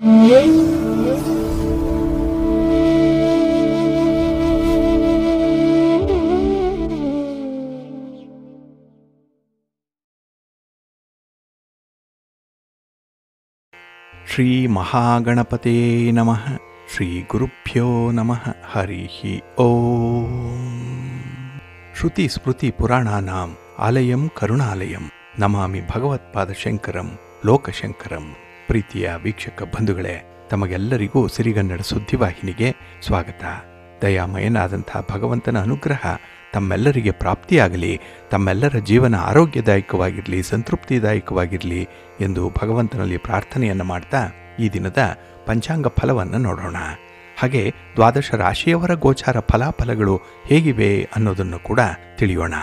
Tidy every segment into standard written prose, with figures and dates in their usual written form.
ಶ್ರೀ ಮಹಾಗಣಪತೇ ನಮಃ. ಶ್ರೀ ಗುರುಭ್ಯೋ ನಮಃ. ಹರಿ ಓಂ. ಶ್ರುತಿ ಸ್ಮೃತಿ ಪುರಾಣಾನಾಂ ಆಲಯಂ ಕರುಣಾಲಯಂ ನಮಾಮಿ ಭಗವತ್ಪಾದಶಂಕರಂ ಲೋಕಶಂಕರಂ. ಪ್ರೀತಿಯ ವೀಕ್ಷಕ ಬಂಧುಗಳೇ, ತಮಗೆಲ್ಲರಿಗೂ ಸಿರಿಗನ್ನಡ ಸುದ್ದಿವಾಹಿನಿಗೆ ಸ್ವಾಗತ. ದಯಾಮಯನಾದಂಥ ಭಗವಂತನ ಅನುಗ್ರಹ ತಮ್ಮೆಲ್ಲರಿಗೆ ಪ್ರಾಪ್ತಿಯಾಗಲಿ, ತಮ್ಮೆಲ್ಲರ ಜೀವನ ಆರೋಗ್ಯದಾಯಕವಾಗಿರಲಿ, ಸಂತೃಪ್ತಿದಾಯಕವಾಗಿರಲಿ ಎಂದು ಭಗವಂತನಲ್ಲಿ ಪ್ರಾರ್ಥನೆಯನ್ನು ಮಾಡ್ತಾ ಈ ದಿನದ ಪಂಚಾಂಗ ಫಲವನ್ನು ನೋಡೋಣ. ಹಾಗೆ ದ್ವಾದಶ ರಾಶಿಯವರ ಗೋಚಾರ ಫಲಾಫಲಗಳು ಹೇಗಿವೆ ಅನ್ನೋದನ್ನು ಕೂಡ ತಿಳಿಯೋಣ.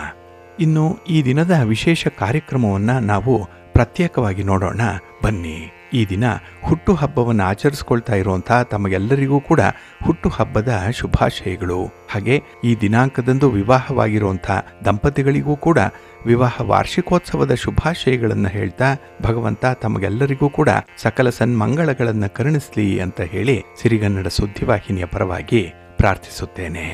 ಇನ್ನು ಈ ದಿನದ ವಿಶೇಷ ಕಾರ್ಯಕ್ರಮವನ್ನು ನಾವು ಪ್ರತ್ಯೇಕವಾಗಿ ನೋಡೋಣ ಬನ್ನಿ. ಈ ದಿನ ಹುಟ್ಟುಹಬ್ಬವನ್ನು ಆಚರಿಸ್ಕೊಳ್ತಾ ಇರುವಂಥ ತಮಗೆಲ್ಲರಿಗೂ ಕೂಡ ಹುಟ್ಟುಹಬ್ಬದ ಶುಭಾಶಯಗಳು. ಹಾಗೆ ಈ ದಿನಾಂಕದಂದು ವಿವಾಹವಾಗಿರುವಂಥ ದಂಪತಿಗಳಿಗೂ ಕೂಡ ವಿವಾಹ ವಾರ್ಷಿಕೋತ್ಸವದ ಶುಭಾಶಯಗಳನ್ನು ಹೇಳ್ತಾ ಭಗವಂತ ತಮಗೆಲ್ಲರಿಗೂ ಕೂಡ ಸಕಲ ಸನ್ಮಂಗಳಗಳನ್ನು ಕರುಣಿಸಲಿ ಅಂತ ಹೇಳಿ ಸಿರಿಗನ್ನಡ ಸುದ್ದಿವಾಹಿನಿಯ ಪರವಾಗಿ ಪ್ರಾರ್ಥಿಸುತ್ತೇನೆ.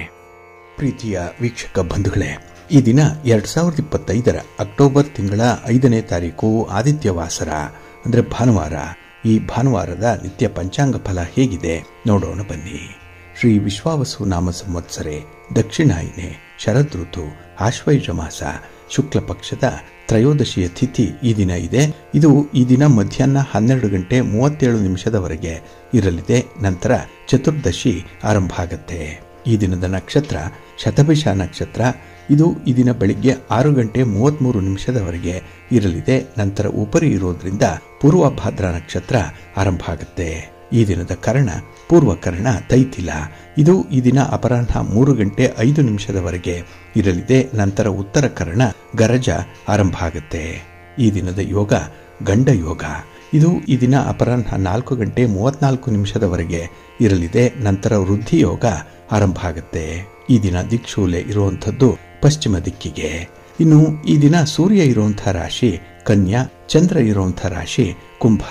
ಪ್ರೀತಿಯ ವೀಕ್ಷಕ ಬಂಧುಗಳೇ, ಈ ದಿನ 2025 ಅಕ್ಟೋಬರ್ ತಿಂಗಳ 5ನೇ ತಾರೀಕು ಆದಿತ್ಯವಾಸರ ಅಂದರೆ ಭಾನುವಾರ. ಈ ಭಾನುವಾರದ ನಿತ್ಯ ಪಂಚಾಂಗ ಫಲ ಹೇಗಿದೆ ನೋಡೋಣ ಬನ್ನಿ. ಶ್ರೀ ವಿಶ್ವಾವಸು ನಾಮ ಸಂವತ್ಸರೆ ದಕ್ಷಿಣಾಯನೆ ಶರದೃತು ಆಶ್ವಯುಜ ಮಾಸ ಶುಕ್ಲ ಪಕ್ಷದ ತ್ರಯೋದಶಿಯ ತಿಥಿ ಈ ದಿನ ಇದೆ. ಇದು ಈ ದಿನ ಮಧ್ಯಾಹ್ನ 12:37 ಇರಲಿದೆ. ನಂತರ ಚತುರ್ದಶಿ ಆರಂಭ ಆಗತ್ತೆ. ಈ ದಿನದ ನಕ್ಷತ್ರ ಶತಭಿಷ ನಕ್ಷತ್ರ. ಇದು ಈ ದಿನ ಬೆಳಿಗ್ಗೆ 6:33 ಇರಲಿದೆ. ನಂತರ ಉಪರಿ ಇರೋದ್ರಿಂದ ಪೂರ್ವಭಾದ್ರ ನಕ್ಷತ್ರ ಆರಂಭ ಆಗುತ್ತೆ. ಈ ದಿನದ ಕರ್ಣ ಪೂರ್ವಕರ್ಣ ತೈತಿಲ. ಇದು ಈ ದಿನ ಅಪರಾಹ್ನ 3:05 ಇರಲಿದೆ. ನಂತರ ಉತ್ತರ ಕರ್ಣ ಗರಜ ಆರಂಭ ಆಗುತ್ತೆ. ಈ ದಿನದ ಯೋಗ ಗಂಡ ಯೋಗ. ಇದು ಈ ದಿನ ಅಪರಾಹ್ನ 4:34 ಇರಲಿದೆ. ನಂತರ ವೃದ್ಧಿ ಯೋಗ ಆರಂಭ ಆಗುತ್ತೆ. ಈ ದಿನ ದಿಕ್ಶೂಲೆ ಇರುವಂಥದ್ದು ಪಶ್ಚಿಮ ದಿಕ್ಕಿಗೆ. ಇನ್ನು ಈ ದಿನ ಸೂರ್ಯ ಇರುವಂತಹ ರಾಶಿ ಕನ್ಯಾ, ಚಂದ್ರ ಇರುವಂತಹ ರಾಶಿ ಕುಂಭ.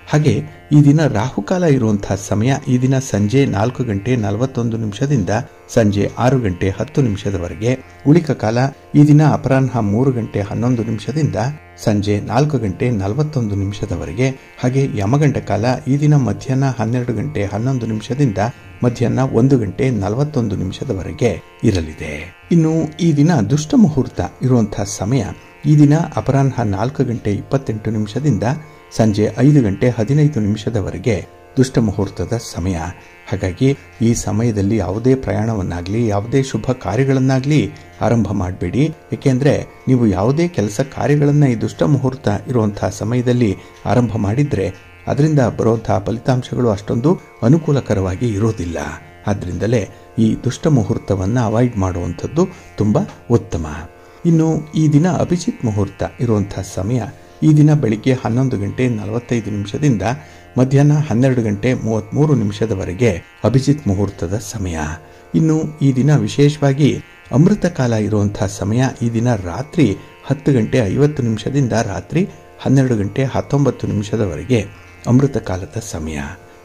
ಹಾಗೆ ಈ ದಿನ ರಾಹುಕಾಲ ಇರುವಂತಹ ಸಮಯ ಈ ದಿನ ಸಂಜೆ 4:41 ಸಂಜೆ 6:10 ಉಳಿಕ ಕಾಲ ಈ ದಿನ ಅಪರಾಹ್ನ 3:11 ಸಂಜೆ 4:41 ಹಾಗೆ ಯಮಗಂಡ ಕಾಲ ಈ ದಿನ ಮಧ್ಯಾಹ್ನ 12:11 ಮಧ್ಯಾಹ್ನ 1:41 ಇರಲಿದೆ. ಇನ್ನು ಈ ದಿನ ದುಷ್ಟ ಮುಹೂರ್ತ ಇರುವಂತಹ ಸಮಯ ಈ ದಿನ ಅಪರಾಹ್ನ 4:28 ಸಂಜೆ 5:15 ದುಷ್ಟ ಮುಹೂರ್ತದ ಸಮಯ. ಹಾಗಾಗಿ ಈ ಸಮಯದಲ್ಲಿ ಯಾವುದೇ ಪ್ರಯಾಣವನ್ನಾಗಲಿ ಯಾವುದೇ ಶುಭ ಕಾರ್ಯಗಳನ್ನಾಗಲಿ ಆರಂಭ ಮಾಡಬೇಡಿ. ಏಕೆಂದರೆ ನೀವು ಯಾವುದೇ ಕೆಲಸ ಕಾರ್ಯಗಳನ್ನು ಈ ದುಷ್ಟ ಮುಹೂರ್ತ ಇರುವಂತಹ ಸಮಯದಲ್ಲಿ ಆರಂಭ ಮಾಡಿದರೆ ಅದರಿಂದ ಬರುವಂತಹ ಫಲಿತಾಂಶಗಳು ಅಷ್ಟೊಂದು ಅನುಕೂಲಕರವಾಗಿ ಇರೋದಿಲ್ಲ. ಆದ್ದರಿಂದಲೇ ಈ ದುಷ್ಟ ಮುಹೂರ್ತವನ್ನು ಅವಾಯ್ಡ್ ಮಾಡುವಂಥದ್ದು ತುಂಬ ಉತ್ತಮ. ಇನ್ನು ಈ ದಿನ ಅಭಿಜಿತ್ ಮುಹೂರ್ತ ಇರುವಂತಹ ಸಮಯ ಈ ದಿನ ಬೆಳಿಗ್ಗೆ 11:45 ಮಧ್ಯಾಹ್ನ 12:33 ಅಭಿಜಿತ್ ಮುಹೂರ್ತದ ಸಮಯ. ಇನ್ನು ಈ ದಿನ ವಿಶೇಷವಾಗಿ ಅಮೃತ ಕಾಲ ಇರುವಂತಹ ಸಮಯ ಈ ದಿನ ರಾತ್ರಿ 10:50 ರಾತ್ರಿ 12:19 ಅಮೃತ ಕಾಲದ ಸಮಯ.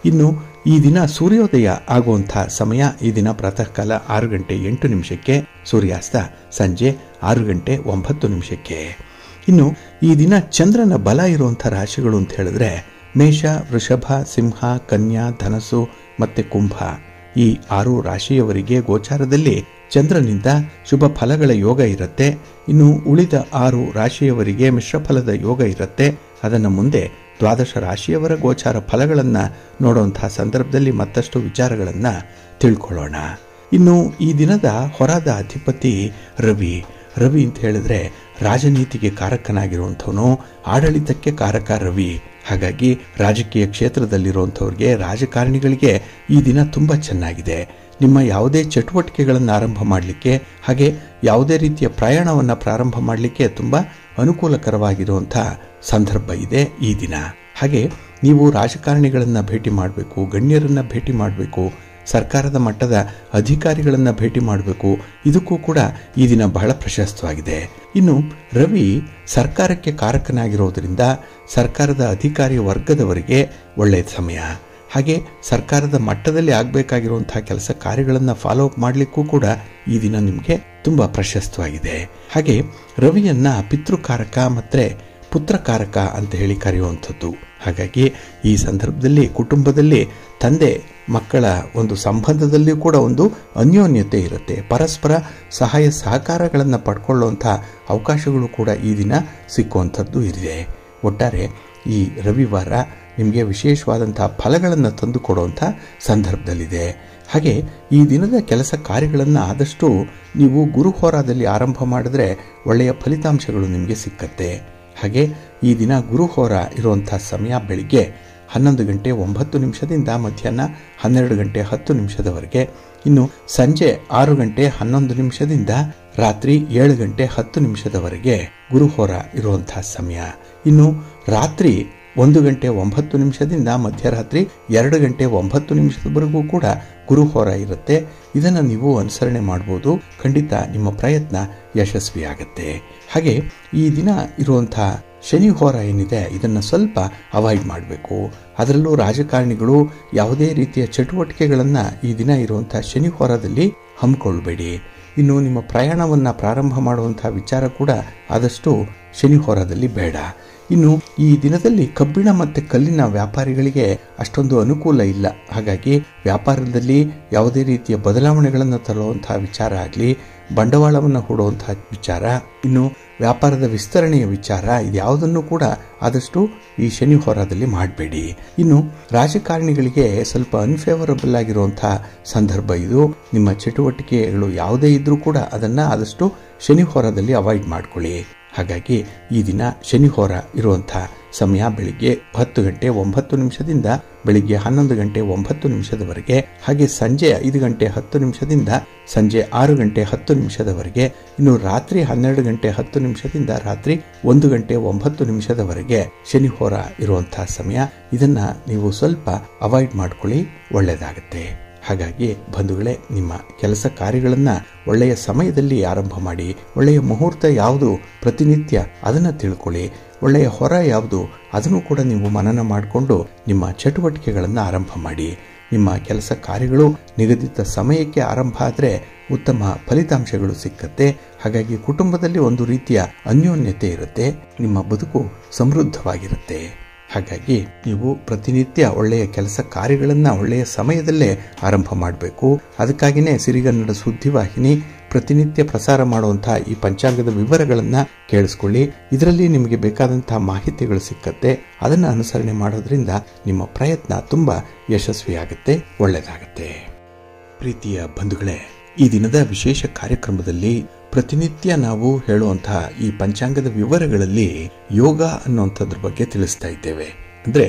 ಇನ್ನು ಈ ದಿನ ಸೂರ್ಯೋದಯ ಆಗುವಂತಹ ಸಮಯ ಈ ದಿನ ಪ್ರಾತಃ ಕಾಲ 6:08 ಸೂರ್ಯಾಸ್ತ ಸಂಜೆ 6:09. ಇನ್ನು ಈ ದಿನ ಚಂದ್ರನ ಬಲ ಇರುವಂತಹ ರಾಶಿಗಳು ಅಂತ ಹೇಳಿದ್ರೆ ಮೇಷ, ವೃಷಭ, ಸಿಂಹ, ಕನ್ಯಾ, ಧನಸ್ಸು ಮತ್ತೆ ಕುಂಭ. ಈ 6 ರಾಶಿಯವರಿಗೆ ಗೋಚಾರದಲ್ಲಿ ಚಂದ್ರನಿಂದ ಶುಭ ಫಲಗಳ ಯೋಗ ಇರುತ್ತೆ. ಇನ್ನು ಉಳಿದ 6 ರಾಶಿಯವರಿಗೆ ಮಿಶ್ರ ಫಲದ ಯೋಗ ಇರುತ್ತೆ. ಅದನ್ನು ಮುಂದೆ ದ್ವಾದಶ ರಾಶಿಯವರ ಗೋಚಾರ ಫಲಗಳನ್ನು ನೋಡುವಂತಹ ಸಂದರ್ಭದಲ್ಲಿ ಮತ್ತಷ್ಟು ವಿಚಾರಗಳನ್ನು ತಿಳ್ಕೊಳ್ಳೋಣ. ಇನ್ನು ಈ ದಿನದ ಹೊರದ ಅಧಿಪತಿ ರವಿ. ರವಿ ಅಂತ ಹೇಳಿದ್ರೆ ರಾಜನೀತಿಗೆ ಕಾರಕನಾಗಿರುವಂಥವನು, ಆಡಳಿತಕ್ಕೆ ಕಾರಕ ರವಿ. ಹಾಗಾಗಿ ರಾಜಕೀಯ ಕ್ಷೇತ್ರದಲ್ಲಿರುವಂಥವ್ರಿಗೆ, ರಾಜಕಾರಣಿಗಳಿಗೆ ಈ ದಿನ ತುಂಬ ಚೆನ್ನಾಗಿದೆ. ನಿಮ್ಮ ಯಾವುದೇ ಚಟುವಟಿಕೆಗಳನ್ನು ಆರಂಭ ಮಾಡಲಿಕ್ಕೆ ಹಾಗೆ ಯಾವುದೇ ರೀತಿಯ ಪ್ರಯಾಣವನ್ನು ಪ್ರಾರಂಭ ಮಾಡಲಿಕ್ಕೆ ತುಂಬ ಅನುಕೂಲಕರವಾಗಿರುವಂಥ ಸಂದರ್ಭ ಇದೆ ಈ ದಿನ. ಹಾಗೆ ನೀವು ರಾಜಕಾರಣಿಗಳನ್ನು ಭೇಟಿ ಮಾಡಬೇಕು, ಗಣ್ಯರನ್ನು ಭೇಟಿ ಮಾಡಬೇಕು, ಸರ್ಕಾರದ ಮಟ್ಟದ ಅಧಿಕಾರಿಗಳನ್ನ ಭೇಟಿ ಮಾಡಬೇಕು. ಇದಕ್ಕೂ ಕೂಡ ಈ ದಿನ ಬಹಳ ಪ್ರಶಸ್ತವಾಗಿದೆ. ಇನ್ನು ರವಿ ಸರ್ಕಾರಕ್ಕೆ ಕಾರಕನಾಗಿರೋದ್ರಿಂದ ಸರ್ಕಾರದ ಅಧಿಕಾರಿ ವರ್ಗದವರಿಗೆ ಒಳ್ಳೆಯ ಸಮಯ. ಹಾಗೆ ಸರ್ಕಾರದ ಮಟ್ಟದಲ್ಲಿ ಆಗಬೇಕಾಗಿರುವಂತಹ ಕೆಲಸ ಕಾರ್ಯಗಳನ್ನು ಫಾಲೋ ಅಪ್ ಮಾಡಲಿಕ್ಕೂ ಕೂಡ ಈ ದಿನ ನಿಮಗೆ ತುಂಬಾ ಪ್ರಶಸ್ತವಾಗಿದೆ. ಹಾಗೆ ರವಿಯನ್ನ ಪಿತೃಕಾರಕ ಮತ್ತೆ ಪುತ್ರಕಾರಕ ಅಂತ ಹೇಳಿ ಕರೆಯುವಂಥದ್ದು. ಹಾಗಾಗಿ ಈ ಸಂದರ್ಭದಲ್ಲಿ ಕುಟುಂಬದಲ್ಲಿ ತಂದೆ ಮಕ್ಕಳ ಒಂದು ಸಂಬಂಧದಲ್ಲಿ ಕೂಡ ಒಂದು ಅನ್ಯೋನ್ಯತೆ ಇರುತ್ತೆ. ಪರಸ್ಪರ ಸಹಾಯ ಸಹಕಾರಗಳನ್ನು ಪಡ್ಕೊಳ್ಳುವಂಥ ಅವಕಾಶಗಳು ಕೂಡ ಈ ದಿನ ಸಿಕ್ಕುವಂಥದ್ದು ಇದೆ. ಒಟ್ಟಾರೆ ಈ ರವಿವಾರ ನಿಮಗೆ ವಿಶೇಷವಾದಂತಹ ಫಲಗಳನ್ನು ತಂದು ಕೊಡುವಂಥ ಸಂದರ್ಭದಲ್ಲಿದೆ. ಹಾಗೆ ಈ ದಿನದ ಕೆಲಸ ಕಾರ್ಯಗಳನ್ನು ಆದಷ್ಟು ನೀವು ಗುರುಹೋರಾದಲ್ಲಿ ಆರಂಭ ಮಾಡಿದ್ರೆ ಒಳ್ಳೆಯ ಫಲಿತಾಂಶಗಳು ನಿಮಗೆ ಸಿಕ್ಕತ್ತೆ. ಹಾಗೆ ಈ ದಿನ ಗುರುಹೋರ ಇರುವಂಥ ಸಮಯ ಬೆಳಿಗ್ಗೆ 11 ಗಂಟೆ 9 ನಿಮಿಷದಿಂದ ಮಧ್ಯಾಹ್ನ 12 ಗಂಟೆ 10 ನಿಮಿಷದವರೆಗೆ. ಇನ್ನು ಸಂಜೆ 6 ಗಂಟೆ 11 ನಿಮಿಷದಿಂದ ರಾತ್ರಿ 7 ಗಂಟೆ 10 ನಿಮಿಷದವರೆಗೆ ಗುರುಹೋರ ಇರುವಂತಹ ಸಮಯ. ಇನ್ನು ರಾತ್ರಿ 1 ಗಂಟೆ 9 ನಿಮಿಷದಿಂದ ಮಧ್ಯರಾತ್ರಿ 2 ಗಂಟೆ 9 ನಿಮಿಷದವರೆಗೂ ಕೂಡ ಗುರುಹೋರ ಇರುತ್ತೆ. ಇದನ್ನು ನೀವು ಅನುಸರಣೆ ಮಾಡಬಹುದು. ಖಂಡಿತ ನಿಮ್ಮ ಪ್ರಯತ್ನ ಯಶಸ್ವಿಯಾಗತ್ತೆ. ಹಾಗೆ ಈ ದಿನ ಇರುವಂಥ ಶನಿ ಹೋರ ಏನಿದೆ ಇದನ್ನು ಸ್ವಲ್ಪ ಅವಾಯ್ಡ್ ಮಾಡಬೇಕು. ಅದರಲ್ಲೂ ರಾಜಕಾರಣಿಗಳು ಯಾವುದೇ ರೀತಿಯ ಚಟುವಟಿಕೆಗಳನ್ನು ಈ ದಿನ ಇರುವಂಥ ಶನಿ ಹೋರದಲ್ಲಿ ಹಮ್ಮಿಕೊಳ್ಳಬೇಡಿ. ಇನ್ನು ನಿಮ್ಮ ಪ್ರಯಾಣವನ್ನು ಪ್ರಾರಂಭ ಮಾಡುವಂತಹ ವಿಚಾರ ಕೂಡ ಆದಷ್ಟು ಶನಿ ಹೋರದಲ್ಲಿ ಬೇಡ. ಇನ್ನು ಈ ದಿನದಲ್ಲಿ ಕಬ್ಬಿಣ ಮತ್ತು ಕಲ್ಲಿನ ವ್ಯಾಪಾರಿಗಳಿಗೆ ಅಷ್ಟೊಂದು ಅನುಕೂಲ ಇಲ್ಲ. ಹಾಗಾಗಿ ವ್ಯಾಪಾರದಲ್ಲಿ ಯಾವುದೇ ರೀತಿಯ ಬದಲಾವಣೆಗಳನ್ನು ತರುವಂತಹ ವಿಚಾರ ಆಗಲಿ, ಬಂಡವಾಳವನ್ನು ಹೂಡುವಂತಹ ವಿಚಾರ, ಇನ್ನು ವ್ಯಾಪಾರದ ವಿಸ್ತರಣೆಯ ವಿಚಾರ, ಇದ್ಯಾವುದನ್ನು ಕೂಡ ಆದಷ್ಟು ಈ ಶನಿ ಹೋರಾದಲ್ಲಿ ಮಾಡಬೇಡಿ. ಇನ್ನು ರಾಜಕಾರಣಿಗಳಿಗೆ ಸ್ವಲ್ಪ ಅನ್ಫೇವರಬಲ್ ಆಗಿರುವಂತಹ ಸಂದರ್ಭ ಇದು. ನಿಮ್ಮ ಚಟುವಟಿಕೆಗಳು ಯಾವುದೇ ಇದ್ರೂ ಕೂಡ ಅದನ್ನು ಆದಷ್ಟು ಶನಿ ಹೋರಾದಲ್ಲಿ ಅವಾಯ್ಡ್ ಮಾಡ್ಕೊಳ್ಳಿ. ಹಾಗಾಗಿ ಈ ದಿನ ಶನಿ ಹೋರ ಇರುವಂಥ ಸಮಯ ಬೆಳಿಗ್ಗೆ 10 ಗಂಟೆ 9 ನಿಮಿಷದಿಂದ ಬೆಳಿಗ್ಗೆ 11 ಗಂಟೆ 9 ನಿಮಿಷದವರೆಗೆ. ಹಾಗೆ ಸಂಜೆ 5 ಗಂಟೆ 10 ನಿಮಿಷದಿಂದ ಸಂಜೆ 6 ಗಂಟೆ 10 ನಿಮಿಷದವರೆಗೆ. ಇನ್ನು ರಾತ್ರಿ 12 ಗಂಟೆ 10 ನಿಮಿಷದಿಂದ ರಾತ್ರಿ 1 ಗಂಟೆ 9 ನಿಮಿಷದವರೆಗೆ ಶನಿ ಹೋರ ಇರುವಂತಹ ಸಮಯ. ಇದನ್ನ ನೀವು ಸ್ವಲ್ಪ ಅವಾಯ್ಡ್ ಮಾಡ್ಕೊಳ್ಳಿ, ಒಳ್ಳೆಯದಾಗುತ್ತೆ. ಹಾಗಾಗಿ ಬಂಧುಗಳೇ, ನಿಮ್ಮ ಕೆಲಸ ಕಾರ್ಯಗಳನ್ನು ಒಳ್ಳೆಯ ಸಮಯದಲ್ಲಿ ಆರಂಭ ಮಾಡಿ. ಒಳ್ಳೆಯ ಮುಹೂರ್ತ ಯಾವುದು ಪ್ರತಿನಿತ್ಯ ಅದನ್ನು ತಿಳ್ಕೊಳ್ಳಿ. ಒಳ್ಳೆಯ ಹೊರ ಯಾವುದು ಅದನ್ನು ಕೂಡ ನೀವು ಮನನ ಮಾಡಿಕೊಂಡು ನಿಮ್ಮ ಚಟುವಟಿಕೆಗಳನ್ನು ಆರಂಭ ಮಾಡಿ. ನಿಮ್ಮ ಕೆಲಸ ಕಾರ್ಯಗಳು ನಿಗದಿತ ಸಮಯಕ್ಕೆ ಆರಂಭ ಆದರೆ ಉತ್ತಮ ಫಲಿತಾಂಶಗಳು ಸಿಕ್ಕತ್ತೆ. ಹಾಗಾಗಿ ಕುಟುಂಬದಲ್ಲಿ ಒಂದು ರೀತಿಯ ಅನ್ಯೋನ್ಯತೆ ಇರುತ್ತೆ, ನಿಮ್ಮ ಬದುಕು ಸಮೃದ್ಧವಾಗಿರುತ್ತೆ. ಹಾಗಾಗಿ ನೀವು ಪ್ರತಿನಿತ್ಯ ಒಳ್ಳೆಯ ಕೆಲಸ ಕಾರ್ಯಗಳನ್ನು ಒಳ್ಳೆಯ ಸಮಯದಲ್ಲೇ ಆರಂಭ ಮಾಡಬೇಕು. ಅದಕ್ಕಾಗಿಯೇ ಸಿರಿಗನ್ನಡ ಸುದ್ದಿವಾಹಿನಿ ಪ್ರತಿನಿತ್ಯ ಪ್ರಸಾರ ಮಾಡುವಂತಹ ಈ ಪಂಚಾಂಗದ ವಿವರಗಳನ್ನು ಕೇಳಿಸ್ಕೊಳ್ಳಿ. ಇದರಲ್ಲಿ ನಿಮಗೆ ಬೇಕಾದಂತಹ ಮಾಹಿತಿಗಳು ಸಿಕ್ಕತ್ತೆ. ಅದನ್ನು ಅನುಸರಣೆ ಮಾಡೋದ್ರಿಂದ ನಿಮ್ಮ ಪ್ರಯತ್ನ ತುಂಬಾ ಯಶಸ್ವಿಯಾಗುತ್ತೆ, ಒಳ್ಳೆಯದಾಗುತ್ತೆ. ಪ್ರೀತಿಯ ಬಂಧುಗಳೇ, ಈ ದಿನದ ವಿಶೇಷ ಕಾರ್ಯಕ್ರಮದಲ್ಲಿ ಪ್ರತಿನಿತ್ಯ ನಾವು ಹೇಳುವಂತಹ ಈ ಪಂಚಾಂಗದ ವಿವರಗಳಲ್ಲಿ ಯೋಗ ಅನ್ನುವಂಥದ್ರ ಬಗ್ಗೆ ತಿಳಿಸ್ತಾ ಇದ್ದೇವೆ. ಅಂದ್ರೆ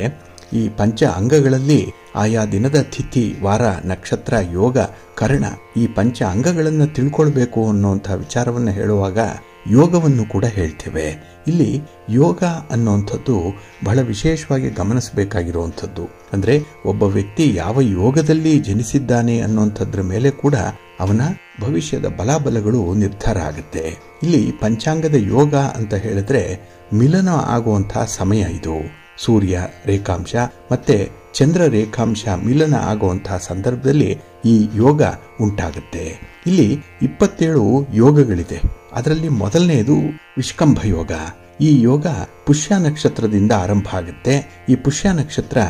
ಈ ಪಂಚ ಅಂಗಗಳಲ್ಲಿ ಆಯಾ ದಿನದ ತಿಥಿ, ವಾರ, ನಕ್ಷತ್ರ, ಯೋಗ, ಕರ್ಣ, ಈ ಪಂಚ ಅಂಗಗಳನ್ನು ತಿಳ್ಕೊಳ್ಬೇಕು ಅನ್ನುವಂತಹ ವಿಚಾರವನ್ನು ಹೇಳುವಾಗ ಯೋಗವನ್ನು ಕೂಡ ಹೇಳ್ತೇವೆ. ಇಲ್ಲಿ ಯೋಗ ಅನ್ನುವಂಥದ್ದು ಬಹಳ ವಿಶೇಷವಾಗಿ ಗಮನಿಸಬೇಕಾಗಿರುವಂಥದ್ದು. ಅಂದ್ರೆ ಒಬ್ಬ ವ್ಯಕ್ತಿ ಯಾವ ಯೋಗದಲ್ಲಿ ಜನಿಸಿದ್ದಾನೆ ಅನ್ನುವಂಥದ್ರ ಮೇಲೆ ಕೂಡ ಅವನ ಭವಿಷ್ಯದ ಬಲಾಬಲಗಳು ನಿರ್ಧಾರ ಆಗುತ್ತೆ. ಇಲ್ಲಿ ಪಂಚಾಂಗದ ಯೋಗ ಅಂತ ಹೇಳಿದ್ರೆ ಮಿಲನ ಆಗುವಂತಹ ಸಮಯ ಇದು. ಸೂರ್ಯ ರೇಖಾಂಶ ಮತ್ತೆ ಚಂದ್ರ ರೇಖಾಂಶ ಮಿಲನ ಆಗುವಂತಹ ಸಂದರ್ಭದಲ್ಲಿ ಈ ಯೋಗ ಉಂಟಾಗುತ್ತೆ. ಇಲ್ಲಿ 27 ಯೋಗಗಳಿದೆ. ಅದರಲ್ಲಿ ಮೊದಲನೆಯದು ವಿಷ್ಕಂಭ ಯೋಗ. ಈ ಯೋಗ ಪುಷ್ಯ ನಕ್ಷತ್ರದಿಂದ ಆರಂಭ ಆಗುತ್ತೆ. ಈ ಪುಷ್ಯ ನಕ್ಷತ್ರ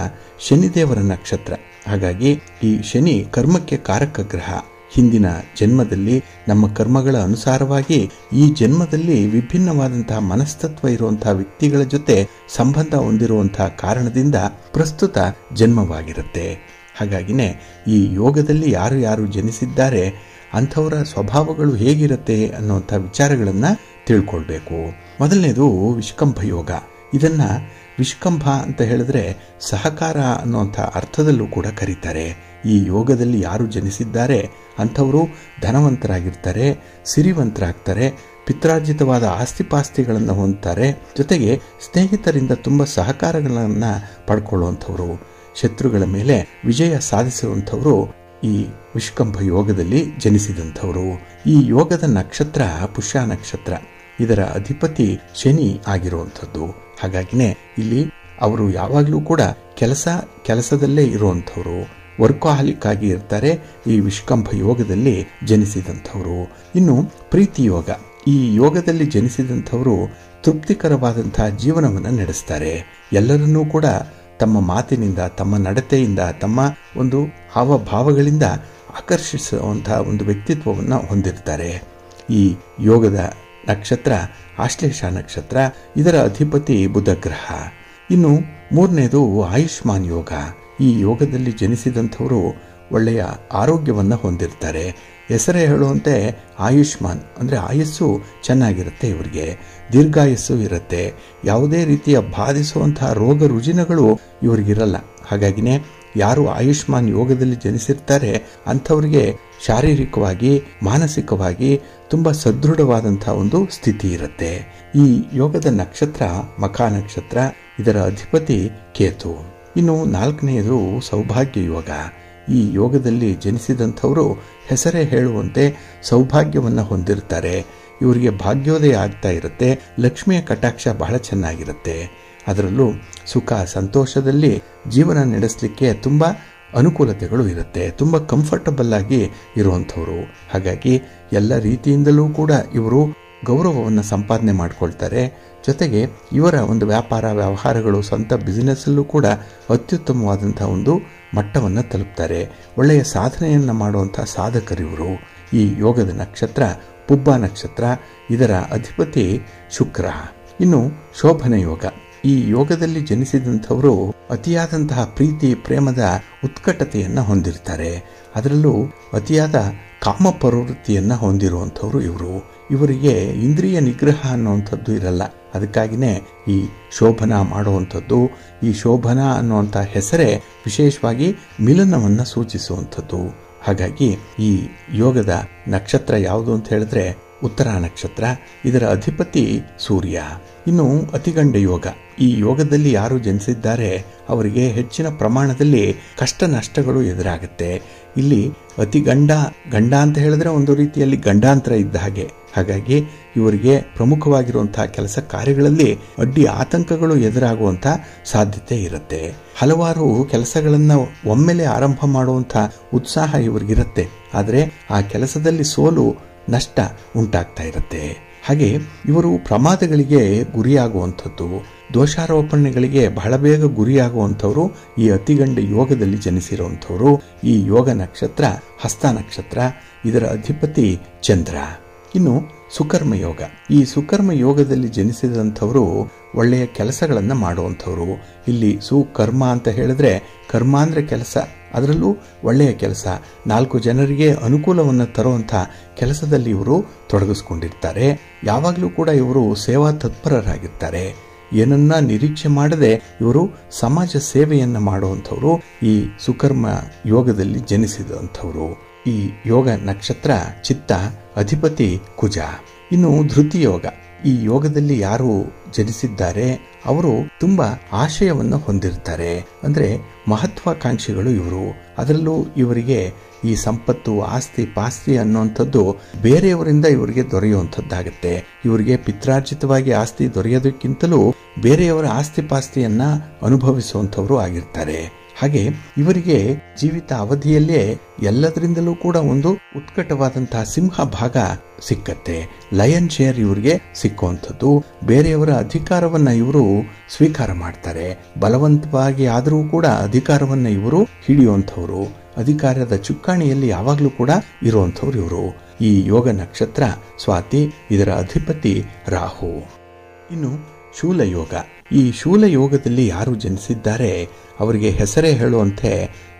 ಶನಿದೇವರ ನಕ್ಷತ್ರ. ಹಾಗಾಗಿ ಈ ಶನಿ ಕರ್ಮಕ್ಕೆ ಕಾರಕ ಗ್ರಹ. ಹಿಂದಿನ ಜನ್ಮದಲ್ಲಿ ನಮ್ಮ ಕರ್ಮಗಳ ಅನುಸಾರವಾಗಿ ಈ ಜನ್ಮದಲ್ಲಿ ವಿಭಿನ್ನವಾದಂತಹ ಮನಸ್ತತ್ವ ಇರುವಂತಹ ವ್ಯಕ್ತಿಗಳ ಜೊತೆ ಸಂಬಂಧ ಹೊಂದಿರುವಂತಹ ಕಾರಣದಿಂದ ಪ್ರಸ್ತುತ ಜನ್ಮವಾಗಿರುತ್ತೆ. ಹಾಗಾಗಿನೇ ಈ ಯೋಗದಲ್ಲಿ ಯಾರು ಯಾರು ಜನಿಸಿದ್ದಾರೆ ಅಂಥವರ ಸ್ವಭಾವಗಳು ಹೇಗಿರುತ್ತೆ ಅನ್ನುವಂಥ ವಿಚಾರಗಳನ್ನು ತಿಳ್ಕೊಳ್ಬೇಕು. ಮೊದಲನೇದು ವಿಷ್ಕಂಭ ಯೋಗ. ಇದನ್ನ ವಿಷ್ಕಂಭ ಅಂತ ಹೇಳಿದ್ರೆ ಸಹಕಾರ ಅನ್ನುವಂಥ ಅರ್ಥದಲ್ಲೂ ಕೂಡ ಕರೀತಾರೆ. ಈ ಯೋಗದಲ್ಲಿ ಯಾರು ಜನಿಸಿದ್ದಾರೆ ಅಂಥವರು ಧನವಂತರಾಗಿರ್ತಾರೆ, ಸಿರಿವಂತರಾಗ್ತಾರೆ, ಪಿತ್ರಾರ್ಜಿತವಾದ ಆಸ್ತಿಪಾಸ್ತಿಗಳನ್ನು ಹೊಂದ್ತಾರೆ. ಜೊತೆಗೆ ಸ್ನೇಹಿತರಿಂದ ತುಂಬ ಸಹಕಾರಗಳನ್ನು ಪಡ್ಕೊಳ್ಳುವಂಥವ್ರು, ಶತ್ರುಗಳ ಮೇಲೆ ವಿಜಯ ಸಾಧಿಸುವಂಥವರು ಈ ವಿಷ್ಕಂಭ ಯೋಗದಲ್ಲಿ ಜನಿಸಿದಂಥವರು. ಈ ಯೋಗದ ನಕ್ಷತ್ರ ಪುಷ್ಯ ನಕ್ಷತ್ರ. ಇದರ ಅಧಿಪತಿ ಶನಿ ಆಗಿರುವಂಥದ್ದು. ಹಾಗಾಗಿನೇ ಇಲ್ಲಿ ಅವರು ಯಾವಾಗಲೂ ಕೂಡ ಕೆಲಸದಲ್ಲೇ ಇರುವಂಥವ್ರು, ವರ್ಕಾಹಲಿಕ್ ಆಗಿ ಇರ್ತಾರೆ. ಈ ವಿಷ್ಕಂಭ ಯೋಗದಲ್ಲಿ ಜನಿಸಿದಂಥವರು. ಇನ್ನು ಪ್ರೀತಿ ಯೋಗ. ಈ ಯೋಗದಲ್ಲಿ ಜನಿಸಿದಂಥವರು ತೃಪ್ತಿಕರವಾದಂತಹ ಜೀವನವನ್ನು ನಡೆಸ್ತಾರೆ. ಎಲ್ಲರನ್ನೂ ಕೂಡ ತಮ್ಮ ಮಾತಿನಿಂದ, ತಮ್ಮ ನಡತೆಯಿಂದ, ತಮ್ಮ ಒಂದು ಹಾವಭಾವಗಳಿಂದ ಆಕರ್ಷಿಸುವಂತಹ ಒಂದು ವ್ಯಕ್ತಿತ್ವವನ್ನು ಹೊಂದಿರ್ತಾರೆ. ಈ ಯೋಗದ ನಕ್ಷತ್ರ ಆಶ್ಲೇಷ ನಕ್ಷತ್ರ. ಇದರ ಅಧಿಪತಿ ಬುಧ ಗ್ರಹ. ಇನ್ನು ಮೂರನೇದು ಆಯುಷ್ಮಾನ್ ಯೋಗ. ಈ ಯೋಗದಲ್ಲಿ ಜನಿಸಿದಂಥವರು ಒಳ್ಳೆಯ ಆರೋಗ್ಯವನ್ನು ಹೊಂದಿರ್ತಾರೆ. ಹೆಸರೇ ಹೇಳುವಂತೆ ಆಯುಷ್ಮಾನ್ ಅಂದರೆ ಆಯಸ್ಸು ಚೆನ್ನಾಗಿರುತ್ತೆ. ಇವರಿಗೆ ದೀರ್ಘಾಯಸ್ಸು ಇರುತ್ತೆ. ಯಾವುದೇ ರೀತಿಯ ಬಾಧಿಸುವಂತಹ ರೋಗ ರುಜಿನಗಳು ಇವರಿಗಿರಲ್ಲ. ಹಾಗಾಗಿನೇ ಯಾರು ಆಯುಷ್ಮಾನ್ ಯೋಗದಲ್ಲಿ ಜನಿಸಿರ್ತಾರೆ ಅಂಥವ್ರಿಗೆ ಶಾರೀರಿಕವಾಗಿ, ಮಾನಸಿಕವಾಗಿ ತುಂಬ ಸದೃಢವಾದಂತಹ ಒಂದು ಸ್ಥಿತಿ ಇರುತ್ತೆ. ಈ ಯೋಗದ ನಕ್ಷತ್ರ ಮಖಾ ನಕ್ಷತ್ರ. ಇದರ ಅಧಿಪತಿ ಕೇತು. ಇನ್ನು ನಾಲ್ಕನೆಯದು ಸೌಭಾಗ್ಯ ಯೋಗ. ಈ ಯೋಗದಲ್ಲಿ ಜನಿಸಿದಂಥವರು ಹೆಸರೇ ಹೇಳುವಂತೆ ಸೌಭಾಗ್ಯವನ್ನು ಹೊಂದಿರ್ತಾರೆ. ಇವರಿಗೆ ಭಾಗ್ಯೋದಯ ಆಗ್ತಾ ಇರುತ್ತೆ. ಲಕ್ಷ್ಮಿಯ ಕಟಾಕ್ಷ ಬಹಳ ಚೆನ್ನಾಗಿರುತ್ತೆ. ಅದರಲ್ಲೂ ಸುಖ ಸಂತೋಷದಲ್ಲಿ ಜೀವನ ನಡೆಸಲಿಕ್ಕೆ ತುಂಬ ಅನುಕೂಲತೆಗಳು ಇರುತ್ತೆ. ತುಂಬ ಕಂಫರ್ಟಬಲ್ ಆಗಿ ಇರುವಂಥವ್ರು. ಹಾಗಾಗಿ ಎಲ್ಲ ರೀತಿಯಿಂದಲೂ ಕೂಡ ಇವರು ಗೌರವವನ್ನು ಸಂಪಾದನೆ ಮಾಡಿಕೊಳ್ತಾರೆ. ಜೊತೆಗೆ ಇವರ ಒಂದು ವ್ಯಾಪಾರ ವ್ಯವಹಾರಗಳು, ಸ್ವಂತ ಬಿಸಿನೆಸ್ಸಲ್ಲೂ ಕೂಡ ಅತ್ಯುತ್ತಮವಾದಂಥ ಒಂದು ಮಟ್ಟವನ್ನು ತಲುಪ್ತಾರೆ. ಒಳ್ಳೆಯ ಸಾಧನೆಯನ್ನು ಮಾಡುವಂಥ ಸಾಧಕರಿವರು. ಈ ಯೋಗದ ನಕ್ಷತ್ರ ಪುಬ್ಬ ನಕ್ಷತ್ರ. ಇದರ ಅಧಿಪತಿ ಶುಕ್ರ. ಇನ್ನು ಶೋಭನ ಯೋಗ. ಈ ಯೋಗದಲ್ಲಿ ಜನಿಸಿದಂಥವರು ಅತಿಯಾದಂತಹ ಪ್ರೀತಿ ಪ್ರೇಮದ ಉತ್ಕಟತೆಯನ್ನು ಹೊಂದಿರ್ತಾರೆ. ಅದರಲ್ಲೂ ಅತಿಯಾದ ಕಾಮ ಪ್ರವೃತ್ತಿಯನ್ನು ಹೊಂದಿರುವಂಥವ್ರು ಇವರು. ಇವರಿಗೆ ಇಂದ್ರಿಯ ನಿಗ್ರಹ ಅನ್ನುವಂಥದ್ದು ಇರಲ್ಲ. ಅದಕ್ಕಾಗಿಯೇ ಈ ಶೋಭನ ಮಾಡುವಂಥದ್ದು, ಈ ಶೋಭನ ಅನ್ನುವಂಥ ಹೆಸರೇ ವಿಶೇಷವಾಗಿ ಮಿಲನವನ್ನು ಸೂಚಿಸುವಂಥದ್ದು. ಹಾಗಾಗಿ ಈ ಯೋಗದ ನಕ್ಷತ್ರ ಯಾವುದು ಅಂತ ಹೇಳಿದ್ರೆ ಉತ್ತರ ನಕ್ಷತ್ರ. ಇದರ ಅಧಿಪತಿ ಸೂರ್ಯ. ಇನ್ನು ಅತಿಗಂಡ ಯೋಗ. ಈ ಯೋಗದಲ್ಲಿ ಯಾರು ಜನಿಸಿದ್ದಾರೆ ಅವರಿಗೆ ಹೆಚ್ಚಿನ ಪ್ರಮಾಣದಲ್ಲಿ ಕಷ್ಟ ನಷ್ಟಗಳು ಎದುರಾಗುತ್ತೆ. ಇಲ್ಲಿ ಗಂಡ ಅಂತ ಹೇಳಿದ್ರೆ ಒಂದು ರೀತಿಯಲ್ಲಿ ಗಂಡಾಂತರ ಇದ್ದ ಹಾಗೆ. ಹಾಗಾಗಿ ಇವರಿಗೆ ಪ್ರಮುಖವಾಗಿರುವಂತಹ ಕೆಲಸ ಕಾರ್ಯಗಳಲ್ಲಿ ಅಡ್ಡಿ ಆತಂಕಗಳು ಎದುರಾಗುವಂಥ ಸಾಧ್ಯತೆ ಇರುತ್ತೆ. ಹಲವಾರು ಕೆಲಸಗಳನ್ನು ಒಮ್ಮೆಲೆ ಆರಂಭ ಮಾಡುವಂಥ ಉತ್ಸಾಹ ಇವರಿಗಿರುತ್ತೆ. ಆದರೆ ಆ ಕೆಲಸದಲ್ಲಿ ಸೋಲು ನಷ್ಟ ಉಂಟಾಗ್ತಾ ಇರುತ್ತೆ. ಹಾಗೆ ಇವರು ಪ್ರಮಾದಗಳಿಗೆ ಗುರಿಯಾಗುವಂಥದ್ದು, ದೋಷಾರೋಪಣೆಗಳಿಗೆ ಬಹಳ ಬೇಗ ಗುರಿಯಾಗುವಂಥವ್ರು ಈ ಅತಿಗಂಡ ಯೋಗದಲ್ಲಿ ಜನಿಸಿರುವಂಥವ್ರು. ಈ ಯೋಗ ನಕ್ಷತ್ರ ಹಸ್ತ ನಕ್ಷತ್ರ. ಇದರ ಅಧಿಪತಿ ಚಂದ್ರ. ಇನ್ನು ಸುಕರ್ಮ ಯೋಗ. ಈ ಸುಕರ್ಮ ಯೋಗದಲ್ಲಿ ಜನಿಸಿದಂಥವರು ಒಳ್ಳೆಯ ಕೆಲಸಗಳನ್ನು ಮಾಡುವಂಥವ್ರು. ಇಲ್ಲಿ ಸುಕರ್ಮ ಅಂತ ಹೇಳಿದ್ರೆ ಕರ್ಮ ಅಂದರೆ ಕೆಲಸ, ಅದರಲ್ಲೂ ಒಳ್ಳೆಯ ಕೆಲಸ, 4 ಜನರಿಗೆ ಅನುಕೂಲವನ್ನು ತರುವಂಥ ಕೆಲಸದಲ್ಲಿ ಇವರು ತೊಡಗಿಸ್ಕೊಂಡಿರ್ತಾರೆ. ಯಾವಾಗಲೂ ಕೂಡ ಇವರು ಸೇವಾ ತತ್ಪರರಾಗಿರ್ತಾರೆ. ಏನನ್ನ ನಿರೀಕ್ಷೆ ಮಾಡದೆ ಇವರು ಸಮಾಜ ಸೇವೆಯನ್ನು ಮಾಡುವಂಥವ್ರು ಈ ಸುಕರ್ಮ ಯೋಗದಲ್ಲಿ ಜನಿಸಿದಂಥವ್ರು. ಈ ಯೋಗ ನಕ್ಷತ್ರ ಚಿತ್ತ. ಅಧಿಪತಿ ಕುಜ. ಇನ್ನು ಧೃತಿ ಯೋಗ. ಈ ಯೋಗದಲ್ಲಿ ಯಾರು ಜನಿಸಿದ್ದಾರೆ ಅವರು ತುಂಬಾ ಆಶಯವನ್ನು ಹೊಂದಿರ್ತಾರೆ. ಅಂದ್ರೆ ಮಹತ್ವಾಕಾಂಕ್ಷಿಗಳು ಇವರು. ಅದರಲ್ಲೂ ಇವರಿಗೆ ಈ ಸಂಪತ್ತು, ಆಸ್ತಿ ಪಾಸ್ತಿ ಅನ್ನುವಂಥದ್ದು ಬೇರೆಯವರಿಂದ ಇವರಿಗೆ ದೊರೆಯುವಂಥದ್ದಾಗತ್ತೆ. ಇವರಿಗೆ ಪಿತ್ರಾರ್ಜಿತವಾಗಿ ಆಸ್ತಿ ದೊರೆಯೋದಕ್ಕಿಂತಲೂ ಬೇರೆಯವರ ಆಸ್ತಿ ಪಾಸ್ತಿಯನ್ನ ಅನುಭವಿಸುವಂಥವರು ಆಗಿರ್ತಾರೆ. ಹಾಗೆ ಇವರಿಗೆ ಜೀವಿತ ಅವಧಿಯಲ್ಲೇ ಎಲ್ಲದರಿಂದಲೂ ಕೂಡ ಒಂದು ಉತ್ಕಟವಾದಂತಹ ಸಿಂಹ ಭಾಗ ಸಿಕ್ಕತ್ತೆ. ಲಯನ್ ಶೇರ್ ಇವರಿಗೆ ಸಿಕ್ಕುವಂಥದ್ದು. ಬೇರೆಯವರ ಅಧಿಕಾರವನ್ನ ಇವರು ಸ್ವೀಕಾರ ಮಾಡ್ತಾರೆ. ಬಲವಂತವಾಗಿ ಆದರೂ ಕೂಡ ಅಧಿಕಾರವನ್ನ ಇವರು ಹಿಡಿಯುವಂಥವ್ರು. ಅಧಿಕಾರದ ಚುಕ್ಕಾಣಿಯಲ್ಲಿ ಯಾವಾಗಲೂ ಕೂಡ ಇರುವಂಥವ್ರು ಇವರು. ಈ ಯೋಗ ನಕ್ಷತ್ರ ಸ್ವಾತಿ. ಇದರ ಅಧಿಪತಿ ರಾಹು. ಇನ್ನು ಶೂಲಯೋಗ. ಈ ಶೂಲಯೋಗದಲ್ಲಿ ಯಾರು ಜನಿಸಿದ್ದಾರೆ ಅವರಿಗೆ ಹೆಸರೇ ಹೇಳುವಂತೆ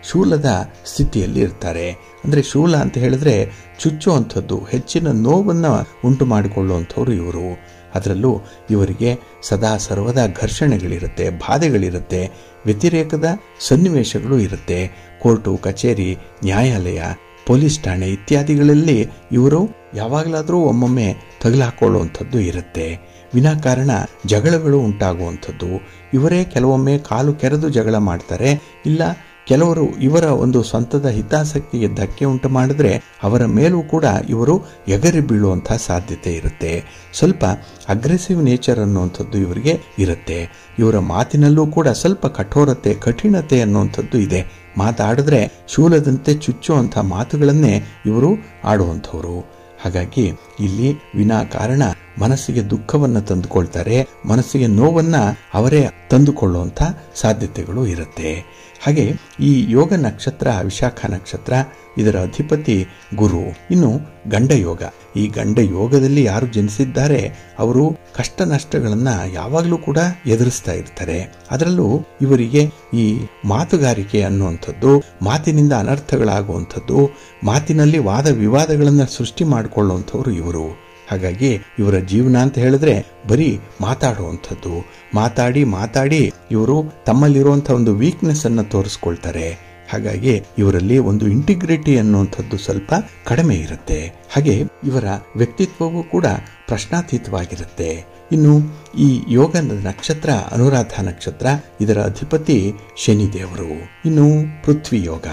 ಶೂಲದ ಸ್ಥಿತಿಯಲ್ಲಿ ಇರ್ತಾರೆ. ಅಂದರೆ ಶೂಲ ಅಂತ ಹೇಳಿದ್ರೆ ಚುಚ್ಚುವಂಥದ್ದು, ಹೆಚ್ಚಿನ ನೋವನ್ನು ಉಂಟು ಮಾಡಿಕೊಳ್ಳುವಂಥವ್ರು ಇವರು. ಅದರಲ್ಲೂ ಇವರಿಗೆ ಸದಾ ಸರ್ವದಾ ಘರ್ಷಣೆಗಳಿರುತ್ತೆ, ಬಾಧೆಗಳಿರುತ್ತೆ, ವ್ಯತಿರೇಕದ ಸನ್ನಿವೇಶಗಳು ಇರುತ್ತೆ. ಕೋರ್ಟು, ಕಚೇರಿ, ನ್ಯಾಯಾಲಯ, ಪೊಲೀಸ್ ಠಾಣೆ ಇತ್ಯಾದಿಗಳಲ್ಲಿ ಇವರು ಯಾವಾಗಲಾದರೂ ಒಮ್ಮೊಮ್ಮೆ ತಗಲಾಕೊಳ್ಳುವಂಥದ್ದು ಇರುತ್ತೆ. ವಿನಾಕಾರಣ ಜಗಳಗಳು ಉಂಟಾಗುವಂಥದ್ದು. ಇವರೇ ಕೆಲವೊಮ್ಮೆ ಕಾಲು ಕೆರೆದು ಜಗಳ ಮಾಡ್ತಾರೆ. ಇಲ್ಲ ಕೆಲವರು ಇವರ ಒಂದು ಸ್ವಂತದ ಹಿತಾಸಕ್ತಿಗೆ ಧಕ್ಕೆ ಉಂಟು ಮಾಡಿದ್ರೆ ಅವರ ಮೇಲೂ ಕೂಡ ಇವರು ಎಗರಿ ಬೀಳುವಂತಹ ಸಾಧ್ಯತೆ ಇರುತ್ತೆ. ಸ್ವಲ್ಪ ಅಗ್ರೆಸಿವ್ ನೇಚರ್ ಅನ್ನುವಂಥದ್ದು ಇವರಿಗೆ ಇರುತ್ತೆ. ಇವರ ಮಾತಿನಲ್ಲೂ ಕೂಡ ಸ್ವಲ್ಪ ಕಠೋರತೆ, ಕಠಿಣತೆ ಅನ್ನುವಂಥದ್ದು ಇದೆ. ಮಾತಾಡಿದ್ರೆ ಶೂಲದಂತೆ ಚುಚ್ಚುವಂಥ ಮಾತುಗಳನ್ನೇ ಇವರು ಆಡುವಂಥವ್ರು. ಹಾಗಾಗಿ ಇಲ್ಲಿ ವಿನಾಕಾರಣ ಮನಸ್ಸಿಗೆ ದುಃಖವನ್ನು ತಂದುಕೊಳ್ತಾರೆ, ಮನಸ್ಸಿಗೆ ನೋವನ್ನ ಅವರೇ ತಂದುಕೊಳ್ಳುವಂಥ ಸಾಧ್ಯತೆಗಳು ಇರುತ್ತೆ. ಹಾಗೆ ಈ ಯೋಗ ನಕ್ಷತ್ರ ವಿಶಾಖ ನಕ್ಷತ್ರ, ಇದರ ಅಧಿಪತಿ ಗುರು. ಇನ್ನು ಗಂಡ ಯೋಗ. ಈ ಗಂಡ ಯೋಗದಲ್ಲಿ ಯಾರು ಜನಿಸಿದ್ದಾರೆ ಅವರು ಕಷ್ಟ ನಷ್ಟಗಳನ್ನ ಯಾವಾಗಲೂ ಕೂಡ ಎದುರಿಸ್ತಾ ಇರ್ತಾರೆ. ಅದರಲ್ಲೂ ಇವರಿಗೆ ಈ ಮಾತುಗಾರಿಕೆ ಅನ್ನುವಂಥದ್ದು, ಮಾತಿನಿಂದ ಅನರ್ಥಗಳಾಗುವಂಥದ್ದು, ಮಾತಿನಲ್ಲಿ ವಾದ ವಿವಾದಗಳನ್ನ ಸೃಷ್ಟಿ ಮಾಡಿಕೊಳ್ಳುವಂಥವ್ರು ಇವರು. ಹಾಗಾಗಿ ಇವರ ಜೀವನ ಅಂತ ಹೇಳಿದ್ರೆ ಬರೀ ಮಾತಾಡುವಂಥದ್ದು. ಮಾತಾಡಿ ಮಾತಾಡಿ ಇವರು ತಮ್ಮಲ್ಲಿರುವಂತಹ ಒಂದು ವೀಕ್ನೆಸ್ ಅನ್ನ ತೋರಿಸ್ಕೊಳ್ತಾರೆ. ಹಾಗಾಗಿ ಇವರಲ್ಲಿ ಒಂದು ಇಂಟಿಗ್ರಿಟಿ ಅನ್ನುವಂಥದ್ದು ಸ್ವಲ್ಪ ಕಡಿಮೆ ಇರುತ್ತೆ. ಹಾಗೆ ಇವರ ವ್ಯಕ್ತಿತ್ವವೂ ಕೂಡ ಪ್ರಶ್ನಾತೀತವಾಗಿರುತ್ತೆ. ಇನ್ನು ಈ ಯೋಗ ನಕ್ಷತ್ರ ಅನುರಾಧ ನಕ್ಷತ್ರ, ಇದರ ಅಧಿಪತಿ ಶನಿದೇವರು. ಇನ್ನು ಪೃಥ್ವಿ ಯೋಗ.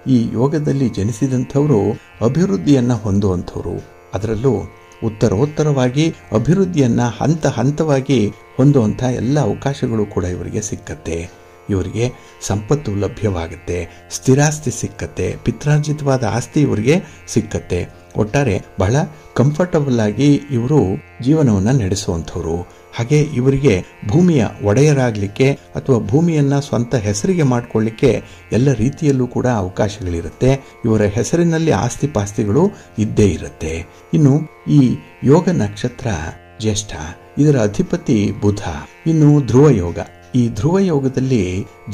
ಈ ಯೋಗದಲ್ಲಿ ಜನಿಸಿದಂಥವರು ಅಭಿವೃದ್ಧಿಯನ್ನ ಹೊಂದುವಂಥವ್ರು. ಅದರಲ್ಲೂ ಉತ್ತರೋತ್ತರವಾಗಿ ಅಭಿವೃದ್ಧಿಯನ್ನ ಹಂತ ಹಂತವಾಗಿ ಹೊಂದುವಂಥ ಎಲ್ಲ ಅವಕಾಶಗಳು ಕೂಡ ಇವರಿಗೆ ಸಿಕ್ಕತ್ತೆ. ಇವರಿಗೆ ಸಂಪತ್ತು ಲಭ್ಯವಾಗುತ್ತೆ, ಸ್ಥಿರಾಸ್ತಿ ಸಿಕ್ಕತ್ತೆ, ಪಿತ್ರಾರ್ಜಿತವಾದ ಆಸ್ತಿ ಇವರಿಗೆ ಸಿಕ್ಕತ್ತೆ. ಒಟ್ಟಾರೆ ಬಹಳ ಕಂಫರ್ಟಬಲ್ ಆಗಿ ಇವರು ಜೀವನವನ್ನ ನಡೆಸುವಂಥವ್ರು. ಹಾಗೆ ಇವರಿಗೆ ಭೂಮಿಯ ಒಡೆಯರಾಗಲಿಕ್ಕೆ ಅಥವಾ ಭೂಮಿಯನ್ನ ಸ್ವಂತ ಹೆಸರಿಗೆ ಮಾಡಿಕೊಳ್ಳಿಕ್ಕೆ ಎಲ್ಲ ರೀತಿಯಲ್ಲೂ ಕೂಡ ಅವಕಾಶಗಳಿರುತ್ತೆ. ಇವರ ಹೆಸರಿನಲ್ಲಿ ಆಸ್ತಿ ಪಾಸ್ತಿಗಳು ಇದ್ದೇ ಇರುತ್ತೆ. ಇನ್ನು ಈ ಯೋಗ ನಕ್ಷತ್ರ ಜ್ಯೇಷ್ಠ, ಇದರ ಅಧಿಪತಿ ಬುಧ. ಇನ್ನು ಧ್ರುವ ಯೋಗ. ಈ ಧ್ರುವ ಯೋಗದಲ್ಲಿ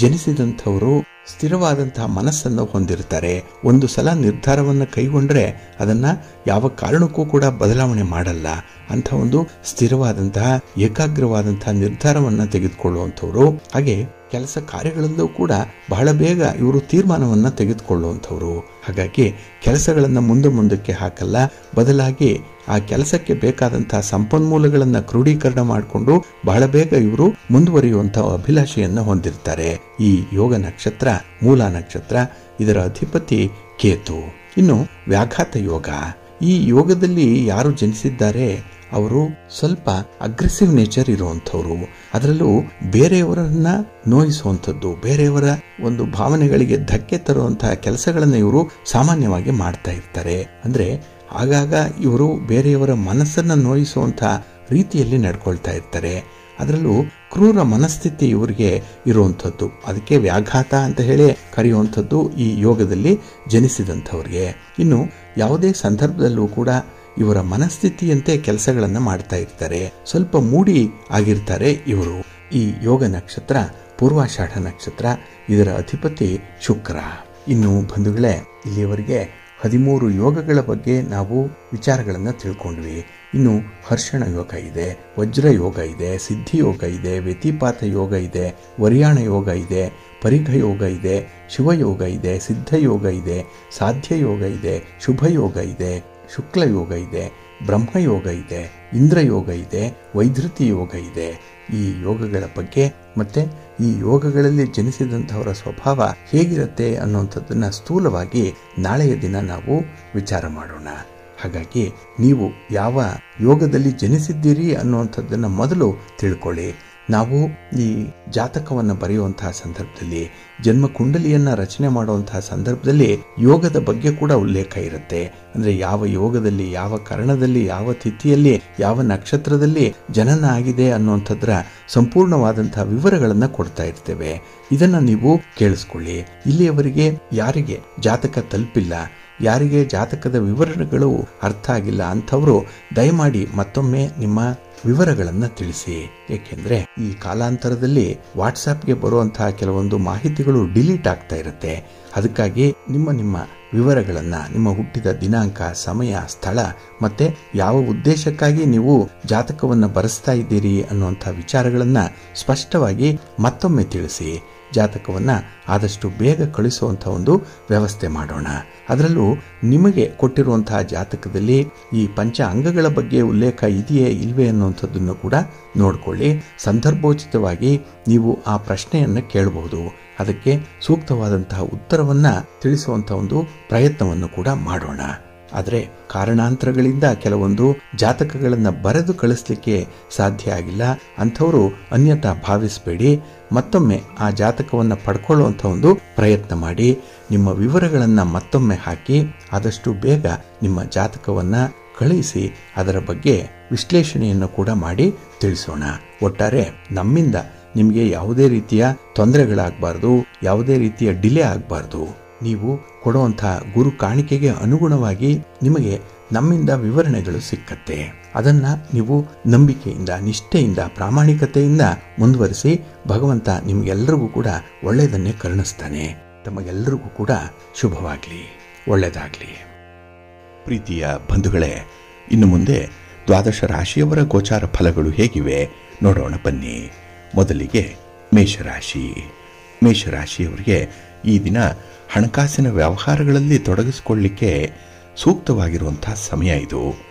ಜನಿಸಿದಂಥವರು ಸ್ಥಿರವಾದಂತಹ ಮನಸ್ಸನ್ನು ಹೊಂದಿರ್ತಾರೆ. ಒಂದು ಸಲ ನಿರ್ಧಾರವನ್ನು ಕೈಗೊಂಡ್ರೆ ಅದನ್ನ ಯಾವ ಕಾರಣಕ್ಕೂ ಕೂಡ ಬದಲಾವಣೆ ಮಾಡಲ್ಲ. ಅಂತ ಒಂದು ಸ್ಥಿರವಾದಂತಹ ಏಕಾಗ್ರವಾದಂತಹ ನಿರ್ಧಾರವನ್ನ ತೆಗೆದುಕೊಳ್ಳುವಂಥವ್ರು. ಹಾಗೆ ಕೆಲಸ ಕಾರ್ಯಗಳಲ್ಲೂ ಕೂಡ ಬಹಳ ಬೇಗ ಇವರು ತೀರ್ಮಾನವನ್ನ ತೆಗೆದುಕೊಳ್ಳುವಂಥವ್ರು. ಹಾಗಾಗಿ ಕೆಲಸಗಳನ್ನ ಮುಂದಕ್ಕೆ ಹಾಕಲ್ಲ, ಬದಲಾಗಿ ಆ ಕೆಲಸಕ್ಕೆ ಬೇಕಾದಂತಹ ಸಂಪನ್ಮೂಲಗಳನ್ನ ಕ್ರೋಢೀಕರಣ ಮಾಡಿಕೊಂಡು ಬಹಳ ಬೇಗ ಇವರು ಮುಂದುವರಿಯುವಂತಹ ಅಭಿಲಾಷೆಯನ್ನ ಹೊಂದಿರ್ತಾರೆ. ಈ ಯೋಗ ನಕ್ಷತ್ರ ಮೂಲ ನಕ್ಷತ್ರ, ಇದರ ಅಧಿಪತಿ ಕೇತು. ಇನ್ನು ವ್ಯಾಘಾತ ಯೋಗ. ಈ ಯೋಗದಲ್ಲಿ ಯಾರು ಜನಿಸಿದ್ದಾರೆ ಅವರು ಸ್ವಲ್ಪ ಅಗ್ರೆಸಿವ್ ನೇಚರ್ ಇರುವಂಥವ್ರು. ಅದರಲ್ಲೂ ಬೇರೆಯವರನ್ನ ನೋಯಿಸುವಂಥದ್ದು, ಬೇರೆಯವರ ಒಂದು ಭಾವನೆಗಳಿಗೆ ಧಕ್ಕೆ ತರುವಂತಹ ಕೆಲಸಗಳನ್ನ ಇವರು ಸಾಮಾನ್ಯವಾಗಿ ಮಾಡ್ತಾ ಇರ್ತಾರೆ. ಅಂದ್ರೆ ಆಗಾಗ ಇವರು ಬೇರೆಯವರ ಮನಸ್ಸನ್ನ ನೋಯಿಸುವಂತಹ ರೀತಿಯಲ್ಲಿ ನಡ್ಕೊಳ್ತಾ ಇರ್ತಾರೆ. ಅದರಲ್ಲೂ ಕ್ರೂರ ಮನಸ್ಥಿತಿ ಇವರಿಗೆ ಇರುವಂಥದ್ದು. ಅದಕ್ಕೆ ವ್ಯಾಘಾತ ಅಂತ ಹೇಳಿ ಕರೆಯುವಂಥದ್ದು ಈ ಯೋಗದಲ್ಲಿ ಜನಿಸಿದಂಥವ್ರಿಗೆ. ಇನ್ನು ಯಾವುದೇ ಸಂದರ್ಭದಲ್ಲೂ ಕೂಡ ಇವರ ಮನಸ್ಥಿತಿಯಂತೆ ಕೆಲಸಗಳನ್ನ ಮಾಡ್ತಾ ಇರ್ತಾರೆ. ಸ್ವಲ್ಪ ಮೂಡಿ ಆಗಿರ್ತಾರೆ ಇವರು. ಈ ಯೋಗ ನಕ್ಷತ್ರ ಪೂರ್ವಾಷಾಢ ನಕ್ಷತ್ರ, ಇದರ ಅಧಿಪತಿ ಶುಕ್ರ. ಇನ್ನು ಬಂಧುಗಳೇ, ಇಲ್ಲಿಯವರೆಗೆ 13 ಯೋಗಗಳ ಬಗ್ಗೆ ನಾವು ವಿಚಾರಗಳನ್ನ ತಿಳ್ಕೊಂಡ್ವಿ. ಇನ್ನು ಹರ್ಷಣ ಯೋಗ ಇದೆ, ವಜ್ರ ಯೋಗ ಇದೆ, ಸಿದ್ಧಿ ಯೋಗ ಇದೆ, ವ್ಯತಿಪಾತ ಯೋಗ ಇದೆ, ವರಿಯಾಣ ಯೋಗ ಇದೆ, ಪರಿಘ ಯೋಗ ಇದೆ, ಶಿವಯೋಗ ಇದೆ, ಸಿದ್ಧ ಯೋಗ ಇದೆ, ಸಾಧ್ಯ ಯೋಗ ಇದೆ, ಶುಭ ಯೋಗ ಇದೆ, ಶುಕ್ಲ ಯೋಗ ಇದೆ, ಬ್ರಹ್ಮಯೋಗ ಇದೆ, ಇಂದ್ರಯೋಗ ಇದೆ, ವೈಧೃತಿ ಯೋಗ ಇದೆ. ಈ ಯೋಗಗಳ ಬಗ್ಗೆ ಮತ್ತೆ ಈ ಯೋಗಗಳಲ್ಲಿ ಜನಿಸಿದಂತಹವರ ಸ್ವಭಾವ ಹೇಗಿರುತ್ತೆ ಅನ್ನುವಂಥದ್ದನ್ನ ಸ್ಥೂಲವಾಗಿ ನಾಳೆಯ ದಿನ ನಾವು ವಿಚಾರ ಮಾಡೋಣ. ಹಾಗಾಗಿ ನೀವು ಯಾವ ಯೋಗದಲ್ಲಿ ಜನಿಸಿದ್ದೀರಿ ಅನ್ನುವಂಥದ್ದನ್ನ ಮೊದಲು ತಿಳ್ಕೊಳ್ಳಿ. ನಾವು ಈ ಜಾತಕವನ್ನು ಬರೆಯುವಂತಹ ಸಂದರ್ಭದಲ್ಲಿ, ಜನ್ಮ ಕುಂಡಲಿಯನ್ನ ರಚನೆ ಮಾಡುವಂತಹ ಸಂದರ್ಭದಲ್ಲಿ ಯೋಗದ ಬಗ್ಗೆ ಕೂಡ ಉಲ್ಲೇಖ ಇರುತ್ತೆ. ಅಂದ್ರೆ ಯಾವ ಯೋಗದಲ್ಲಿ, ಯಾವ ಕರಣದಲ್ಲಿ, ಯಾವ ತಿಥಿಯಲ್ಲಿ, ಯಾವ ನಕ್ಷತ್ರದಲ್ಲಿ ಜನನ ಆಗಿದೆ ಅನ್ನುವಂಥದ್ರ ಸಂಪೂರ್ಣವಾದಂತಹ ವಿವರಗಳನ್ನ ಕೊಡ್ತಾ ಇರ್ತೇವೆ. ಇದನ್ನ ನೀವು ಕೇಳಿಸ್ಕೊಳ್ಳಿ. ಇಲ್ಲಿಯವರೆಗೆ ಯಾರಿಗೆ ಜಾತಕ ತಲುಪಿಲ್ಲ, ಯಾರಿಗೆ ಜಾತಕದ ವಿವರಣೆಗಳು ಅರ್ಥ ಆಗಿಲ್ಲ ಅಂಥವರು ದಯಮಾಡಿ ಮತ್ತೊಮ್ಮೆ ನಿಮ್ಮ ವಿವರಗಳನ್ನ ತಿಳಿಸಿ. ಏಕೆಂದ್ರೆ ಈ ಕಾಲಾಂತರದಲ್ಲಿ ವಾಟ್ಸಾಪ್ಗೆ ಬರುವಂತಹ ಕೆಲವೊಂದು ಮಾಹಿತಿಗಳು ಡಿಲೀಟ್ ಆಗ್ತಾ ಇರುತ್ತೆ. ಅದಕ್ಕಾಗಿ ನಿಮ್ಮ ವಿವರಗಳನ್ನ, ನಿಮ್ಮ ಹುಟ್ಟಿದ ದಿನಾಂಕ, ಸಮಯ, ಸ್ಥಳ ಮತ್ತೆ ಯಾವ ಉದ್ದೇಶಕ್ಕಾಗಿ ನೀವು ಜಾತಕವನ್ನ ಬರೆಸ್ತಾ ಇದ್ದೀರಿ ಅನ್ನುವಂಥ ವಿಚಾರಗಳನ್ನ ಸ್ಪಷ್ಟವಾಗಿ ಮತ್ತೊಮ್ಮೆ ತಿಳಿಸಿ. ಜಾತಕವನ್ನ ಆದಷ್ಟು ಬೇಗ ಕಳಿಸುವಂತಹ ಒಂದು ವ್ಯವಸ್ಥೆ ಮಾಡೋಣ. ಅದರಲ್ಲೂ ನಿಮಗೆ ಕೊಟ್ಟಿರುವಂತಹ ಜಾತಕದಲ್ಲಿ ಈ ಪಂಚ ಅಂಗಗಳ ಬಗ್ಗೆ ಉಲ್ಲೇಖ ಇದೆಯೇ ಇಲ್ವೇ ಅನ್ನುವಂಥದ್ದನ್ನು ಕೂಡ ನೋಡ್ಕೊಳ್ಳಿ. ಸಂದರ್ಭೋಚಿತವಾಗಿ ನೀವು ಆ ಪ್ರಶ್ನೆಯನ್ನ ಕೇಳಬಹುದು. ಅದಕ್ಕೆ ಸೂಕ್ತವಾದಂತಹ ಉತ್ತರವನ್ನ ತಿಳಿಸುವಂತಹ ಒಂದು ಪ್ರಯತ್ನವನ್ನು ಕೂಡ ಮಾಡೋಣ. ಆದರೆ ಕಾರಣಾಂತರಗಳಿಂದ ಕೆಲವೊಂದು ಜಾತಕಗಳನ್ನ ಬರೆದು ಕಳಿಸ್ಲಿಕ್ಕೆ ಸಾಧ್ಯ ಆಗಿಲ್ಲ. ಅಂಥವರು ಅನ್ಯತಾ ಭಾವಿಸಬೇಡಿ. ಮತ್ತೊಮ್ಮೆ ಆ ಜಾತಕವನ್ನ ಪಡ್ಕೊಳ್ಳುವಂಥ ಒಂದು ಪ್ರಯತ್ನ ಮಾಡಿ. ನಿಮ್ಮ ವಿವರಗಳನ್ನ ಮತ್ತೊಮ್ಮೆ ಹಾಕಿ ಆದಷ್ಟು ಬೇಗ ನಿಮ್ಮ ಜಾತಕವನ್ನ ಕಳುಹಿಸಿ ಅದರ ಬಗ್ಗೆ ವಿಶ್ಲೇಷಣೆಯನ್ನು ಕೂಡ ಮಾಡಿ ತಿಳಿಸೋಣ. ಒಟ್ಟಾರೆ ನಮ್ಮಿಂದ ನಿಮಗೆ ಯಾವುದೇ ರೀತಿಯ ತೊಂದರೆಗಳಾಗಬಾರ್ದು, ಯಾವುದೇ ರೀತಿಯ ಡಿಲೇ ಆಗಬಾರ್ದು. ನೀವು ಕೊಡುವಂತಹ ಗುರು ಕಾಣಿಕೆಗೆ ಅನುಗುಣವಾಗಿ ನಿಮಗೆ ನಮ್ಮಿಂದ ವಿವರಣೆಗಳು ಸಿಕ್ಕತ್ತೆ. ಅದನ್ನ ನೀವು ನಂಬಿಕೆಯಿಂದ, ನಿಷ್ಠೆಯಿಂದ, ಪ್ರಾಮಾಣಿಕತೆಯಿಂದ ಮುಂದುವರಿಸಿ. ಭಗವಂತ ನಿಮಗೆಲ್ಲರಿಗೂ ಕೂಡ ಒಳ್ಳೆಯದನ್ನೇ ಕರುಣಿಸ್ತಾನೆ. ತಮಗೆಲ್ಲರಿಗೂ ಕೂಡ ಶುಭವಾಗಲಿ, ಒಳ್ಳೆಯದಾಗಲಿ. ಪ್ರೀತಿಯ ಬಂಧುಗಳೇ, ಇನ್ನು ಮುಂದೆ ದ್ವಾದಶ ರಾಶಿಯವರ ಗೋಚಾರ ಫಲಗಳು ಹೇಗಿವೆ ನೋಡೋಣ ಬನ್ನಿ. ಮೊದಲಿಗೆ ಮೇಷರಾಶಿ. ಮೇಷರಾಶಿಯವರಿಗೆ ಈ ದಿನ ಹಣಕಾಸಿನ ವ್ಯವಹಾರಗಳಲ್ಲಿ ತೊಡಗಿಸಿಕೊಳ್ಳಲಿಕ್ಕೆ ಸೂಕ್ತವಾಗಿರುವಂತಹ ಸಮಯ ಇದು.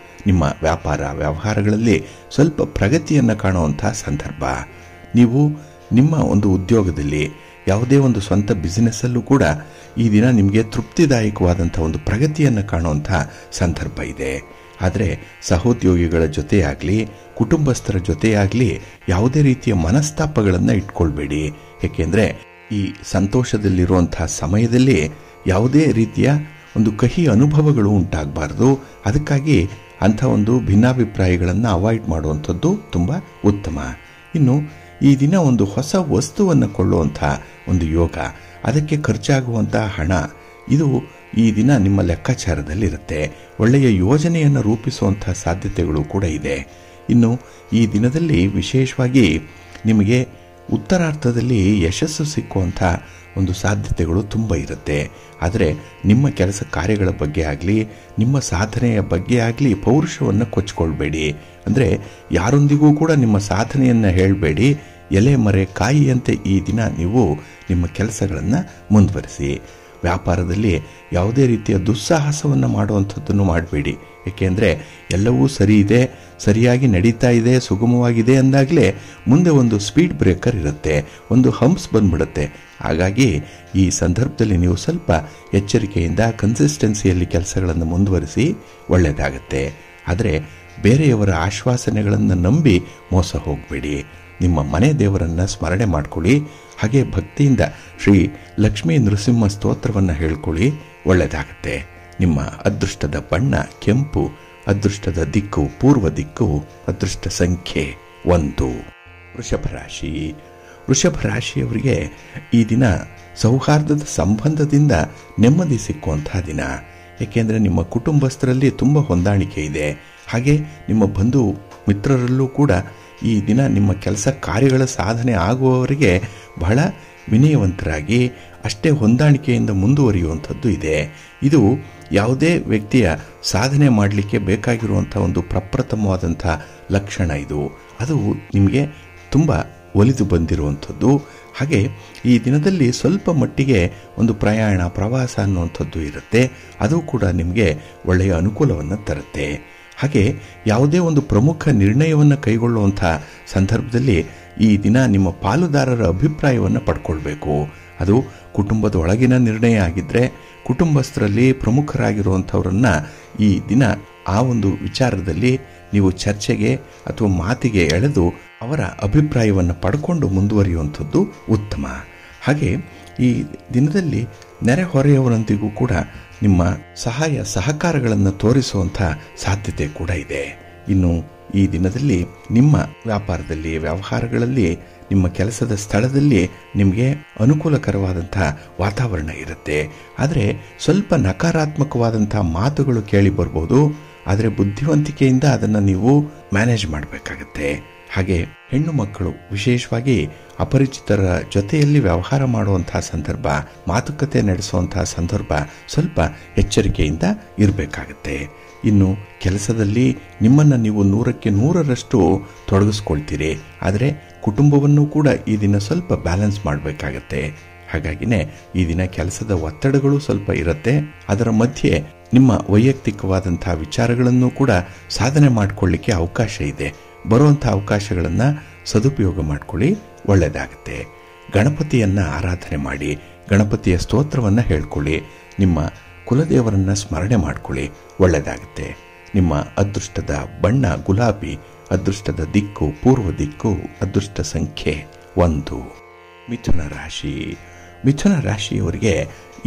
ನಿಮ್ಮ ವ್ಯಾಪಾರ ವ್ಯವಹಾರಗಳಲ್ಲಿ ಸ್ವಲ್ಪ ಪ್ರಗತಿಯನ್ನು ಕಾಣುವಂತಹ ಸಂದರ್ಭ. ನೀವು ನಿಮ್ಮ ಒಂದು ಉದ್ಯೋಗದಲ್ಲಿ ಯಾವುದೇ ಒಂದು ಸ್ವಂತ ಬಿಸಿನೆಸ್ಸಲ್ಲೂ ಕೂಡ ಈ ದಿನ ನಿಮಗೆ ತೃಪ್ತಿದಾಯಕವಾದಂಥ ಒಂದು ಪ್ರಗತಿಯನ್ನು ಕಾಣುವಂಥ ಸಂದರ್ಭ ಇದೆ. ಆದರೆ ಸಹೋದ್ಯೋಗಿಗಳ ಜೊತೆಯಾಗಲಿ, ಕುಟುಂಬಸ್ಥರ ಜೊತೆಯಾಗಲಿ ಯಾವುದೇ ರೀತಿಯ ಮನಸ್ತಾಪಗಳನ್ನು ಇಟ್ಕೊಳ್ಬೇಡಿ. ಏಕೆಂದರೆ ಈ ಸಂತೋಷದಲ್ಲಿರುವಂತಹ ಸಮಯದಲ್ಲಿ ಯಾವುದೇ ರೀತಿಯ ಒಂದು ಕಹಿ ಅನುಭವಗಳು ಉಂಟಾಗಬಾರ್ದು. ಅದಕ್ಕಾಗಿ ಅಂಥ ಒಂದು ಭಿನ್ನಾಭಿಪ್ರಾಯಗಳನ್ನು ಅವಾಯ್ಡ್ ಮಾಡುವಂಥದ್ದು ತುಂಬ ಉತ್ತಮ. ಇನ್ನು ಈ ದಿನ ಒಂದು ಹೊಸ ವಸ್ತುವನ್ನು ಕೊಳ್ಳುವಂಥ ಒಂದು ಯೋಗ, ಅದಕ್ಕೆ ಖರ್ಚಾಗುವಂಥ ಹಣ, ಇದು ಈ ದಿನ ನಿಮ್ಮ ಲೆಕ್ಕಾಚಾರದಲ್ಲಿರುತ್ತೆ. ಒಳ್ಳೆಯ ಯೋಜನೆಯನ್ನು ರೂಪಿಸುವಂಥ ಸಾಧ್ಯತೆಗಳು ಕೂಡ ಇದೆ. ಇನ್ನು ಈ ದಿನದಲ್ಲಿ ವಿಶೇಷವಾಗಿ ನಿಮಗೆ ಉತ್ತರಾರ್ಧದಲ್ಲಿ ಯಶಸ್ಸು ಸಿಕ್ಕುವಂಥ ಒಂದು ಸಾಧ್ಯತೆಗಳು ತುಂಬ ಇರುತ್ತೆ. ಆದರೆ ನಿಮ್ಮ ಕೆಲಸ ಕಾರ್ಯಗಳ ಬಗ್ಗೆ ಆಗಲಿ, ನಿಮ್ಮ ಸಾಧನೆಯ ಬಗ್ಗೆ ಆಗಲಿ ಪೌರುಷವನ್ನು ಕೊಚ್ಚಿಕೊಳ್ಬೇಡಿ. ಅಂದರೆ ಯಾರೊಂದಿಗೂ ಕೂಡ ನಿಮ್ಮ ಸಾಧನೆಯನ್ನು ಹೇಳಬೇಡಿ. ಎಲೆ ಮರೆ ಕಾಯಿಯಂತೆ ಈ ದಿನ ನೀವು ನಿಮ್ಮ ಕೆಲಸಗಳನ್ನು ಮುಂದುವರಿಸಿ. ವ್ಯಾಪಾರದಲ್ಲಿ ಯಾವುದೇ ರೀತಿಯ ದುಸ್ಸಾಹಸವನ್ನು ಮಾಡುವಂಥದ್ದನ್ನು ಮಾಡಬೇಡಿ. ಏಕೆಂದರೆ ಎಲ್ಲವೂ ಸರಿ ಇದೆ, ಸರಿಯಾಗಿ ನಡೀತಾ ಇದೆ, ಸುಗಮವಾಗಿದೆ ಅಂದಾಗಲೇ ಮುಂದೆ ಒಂದು ಸ್ಪೀಡ್ ಬ್ರೇಕರ್ ಇರುತ್ತೆ, ಒಂದು ಹಂಪ್ಸ್ ಬಂದ್ಬಿಡುತ್ತೆ. ಹಾಗಾಗಿ ಈ ಸಂದರ್ಭದಲ್ಲಿ ನೀವು ಸ್ವಲ್ಪ ಎಚ್ಚರಿಕೆಯಿಂದ ಕನ್ಸಿಸ್ಟೆನ್ಸಿಯಲ್ಲಿ ಕೆಲಸಗಳನ್ನು ಮುಂದುವರಿಸಿ, ಒಳ್ಳೆಯದಾಗತ್ತೆ. ಆದರೆ ಬೇರೆಯವರ ಆಶ್ವಾಸನೆಗಳನ್ನು ನಂಬಿ ಮೋಸ ಹೋಗಬೇಡಿ. ನಿಮ್ಮ ಮನೆ ದೇವರನ್ನು ಸ್ಮರಣೆ ಮಾಡ್ಕೊಳ್ಳಿ. ಹಾಗೆ ಭಕ್ತಿಯಿಂದ ಶ್ರೀ ಲಕ್ಷ್ಮೀ ನೃಸಿಂಹ ಸ್ತೋತ್ರವನ್ನು ಹೇಳ್ಕೊಳ್ಳಿ, ಒಳ್ಳೆಯದಾಗತ್ತೆ. ನಿಮ್ಮ ಅದೃಷ್ಟದ ಬಣ್ಣ ಕೆಂಪು, ಅದೃಷ್ಟದ ದಿಕ್ಕು ಪೂರ್ವ ದಿಕ್ಕು, ಅದೃಷ್ಟ ಸಂಖ್ಯೆ 1. ವೃಷಭ ರಾಶಿ. ವೃಷಭ ರಾಶಿಯವರಿಗೆ ಈ ದಿನ ಸೌಹಾರ್ದದ ಸಂಬಂಧದಿಂದ ನೆಮ್ಮದಿ ಸಿಕ್ಕುವಂತಹ ದಿನ. ಏಕೆಂದರೆ ನಿಮ್ಮ ಕುಟುಂಬಸ್ಥರಲ್ಲಿ ತುಂಬ ಹೊಂದಾಣಿಕೆ ಇದೆ. ಹಾಗೆ ನಿಮ್ಮ ಬಂಧು ಮಿತ್ರರಲ್ಲೂ ಕೂಡ ಈ ದಿನ ನಿಮ್ಮ ಕೆಲಸ ಕಾರ್ಯಗಳ ಸಾಧನೆ ಆಗುವವರಿಗೆ ಬಹಳ ವಿನಯವಂತರಾಗಿ ಅಷ್ಟೇ ಹೊಂದಾಣಿಕೆಯಿಂದ ಮುಂದುವರಿಯುವಂಥದ್ದು ಇದೆ. ಇದು ಯಾವುದೇ ವ್ಯಕ್ತಿಯ ಸಾಧನೆ ಮಾಡಲಿಕ್ಕೆ ಬೇಕಾಗಿರುವಂಥ ಒಂದು ಪ್ರಪ್ರಥಮವಾದಂಥ ಲಕ್ಷಣ ಇದು. ಅದು ನಿಮಗೆ ತುಂಬ ಒಲಿದು ಬಂದಿರುವಂಥದ್ದು. ಹಾಗೆ ಈ ದಿನದಲ್ಲಿ ಸ್ವಲ್ಪ ಮಟ್ಟಿಗೆ ಒಂದು ಪ್ರಯಾಣ ಪ್ರವಾಸ ಅನ್ನುವಂಥದ್ದು ಇರುತ್ತೆ. ಅದು ಕೂಡ ನಿಮಗೆ ಒಳ್ಳೆಯ ಅನುಕೂಲವನ್ನು ತರುತ್ತೆ. ಹಾಗೆ ಯಾವುದೇ ಒಂದು ಪ್ರಮುಖ ನಿರ್ಣಯವನ್ನು ಕೈಗೊಳ್ಳುವಂಥ ಸಂದರ್ಭದಲ್ಲಿ ಈ ದಿನ ನಿಮ್ಮ ಪಾಲುದಾರರ ಅಭಿಪ್ರಾಯವನ್ನು ಪಡ್ಕೊಳ್ಬೇಕು. ಅದು ಕುಟುಂಬದ ಒಳಗಿನ ನಿರ್ಣಯ ಆಗಿದ್ದರೆ ಕುಟುಂಬಸ್ಥರಲ್ಲಿ ಪ್ರಮುಖರಾಗಿರುವಂಥವ್ರನ್ನ ಈ ದಿನ ಆ ಒಂದು ವಿಚಾರದಲ್ಲಿ ನೀವು ಚರ್ಚೆಗೆ ಅಥವಾ ಮಾತಿಗೆ ಎಳೆದು ಅವರ ಅಭಿಪ್ರಾಯವನ್ನು ಪಡ್ಕೊಂಡು ಮುಂದುವರಿಯುವಂಥದ್ದು ಉತ್ತಮ. ಹಾಗೆ ಈ ದಿನದಲ್ಲಿ ನೆರೆಹೊರೆಯವರೊಂದಿಗೂ ಕೂಡ ನಿಮ್ಮ ಸಹಾಯ ಸಹಕಾರಗಳನ್ನು ತೋರಿಸುವಂಥ ಸಾಧ್ಯತೆ ಕೂಡ ಇದೆ. ಇನ್ನು ಈ ದಿನದಲ್ಲಿ ನಿಮ್ಮ ವ್ಯಾಪಾರದಲ್ಲಿ ವ್ಯವಹಾರಗಳಲ್ಲಿ ನಿಮ್ಮ ಕೆಲಸದ ಸ್ಥಳದಲ್ಲಿ ನಿಮಗೆ ಅನುಕೂಲಕರವಾದಂಥ ವಾತಾವರಣ ಇರುತ್ತೆ. ಆದರೆ ಸ್ವಲ್ಪ ನಕಾರಾತ್ಮಕವಾದಂಥ ಮಾತುಗಳು ಕೇಳಿ ಬರ್ಬೋದು. ಆದರೆ ಬುದ್ಧಿವಂತಿಕೆಯಿಂದ ಅದನ್ನು ನೀವು ಮ್ಯಾನೇಜ್ ಮಾಡಬೇಕಾಗತ್ತೆ. ಹಾಗೆ ಹೆಣ್ಣು ಮಕ್ಕಳು ವಿಶೇಷವಾಗಿ ಅಪರಿಚಿತರ ಜೊತೆಯಲ್ಲಿ ವ್ಯವಹಾರ ಮಾಡುವಂತಹ ಸಂದರ್ಭ, ಮಾತುಕತೆ ನಡೆಸುವಂತಹ ಸಂದರ್ಭ ಸ್ವಲ್ಪ ಎಚ್ಚರಿಕೆಯಿಂದ ಇರಬೇಕಾಗತ್ತೆ. ಇನ್ನು ಕೆಲಸದಲ್ಲಿ ನಿಮ್ಮನ್ನು ನೀವು 100ಕ್ಕೆ 100ರಷ್ಟು ತೊಡಗಿಸ್ಕೊಳ್ತೀರಿ. ಆದರೆ ಕುಟುಂಬವನ್ನು ಕೂಡ ಈ ದಿನ ಸ್ವಲ್ಪ ಬ್ಯಾಲೆನ್ಸ್ ಮಾಡಬೇಕಾಗತ್ತೆ. ಹಾಗಾಗಿನೇ ಈ ದಿನ ಕೆಲಸದ ಒತ್ತಡಗಳು ಸ್ವಲ್ಪ ಇರುತ್ತೆ. ಅದರ ಮಧ್ಯೆ ನಿಮ್ಮ ವೈಯಕ್ತಿಕವಾದಂಥ ವಿಚಾರಗಳನ್ನು ಕೂಡ ಸಾಧನೆ ಮಾಡಿಕೊಳ್ಳಿಕ್ಕೆ ಅವಕಾಶ ಇದೆ. ಬರುವಂಥ ಅವಕಾಶಗಳನ್ನು ಸದುಪಯೋಗ ಮಾಡಿಕೊಳ್ಳಿ, ಒಳ್ಳೆಯದಾಗುತ್ತೆ. ಗಣಪತಿಯನ್ನು ಆರಾಧನೆ ಮಾಡಿ, ಗಣಪತಿಯ ಸ್ತೋತ್ರವನ್ನು ಹೇಳ್ಕೊಳ್ಳಿ, ನಿಮ್ಮ ಕುಲದೇವರನ್ನು ಸ್ಮರಣೆ ಮಾಡ್ಕೊಳ್ಳಿ, ಒಳ್ಳೆಯದಾಗುತ್ತೆ. ನಿಮ್ಮ ಅದೃಷ್ಟದ ಬಣ್ಣ ಗುಲಾಬಿ, ಅದೃಷ್ಟದ ದಿಕ್ಕು ಪೂರ್ವ ದಿಕ್ಕು, ಅದೃಷ್ಟ ಸಂಖ್ಯೆ 1. ಮಿಥುನ ರಾಶಿ. ಮಿಥುನ ರಾಶಿಯವರಿಗೆ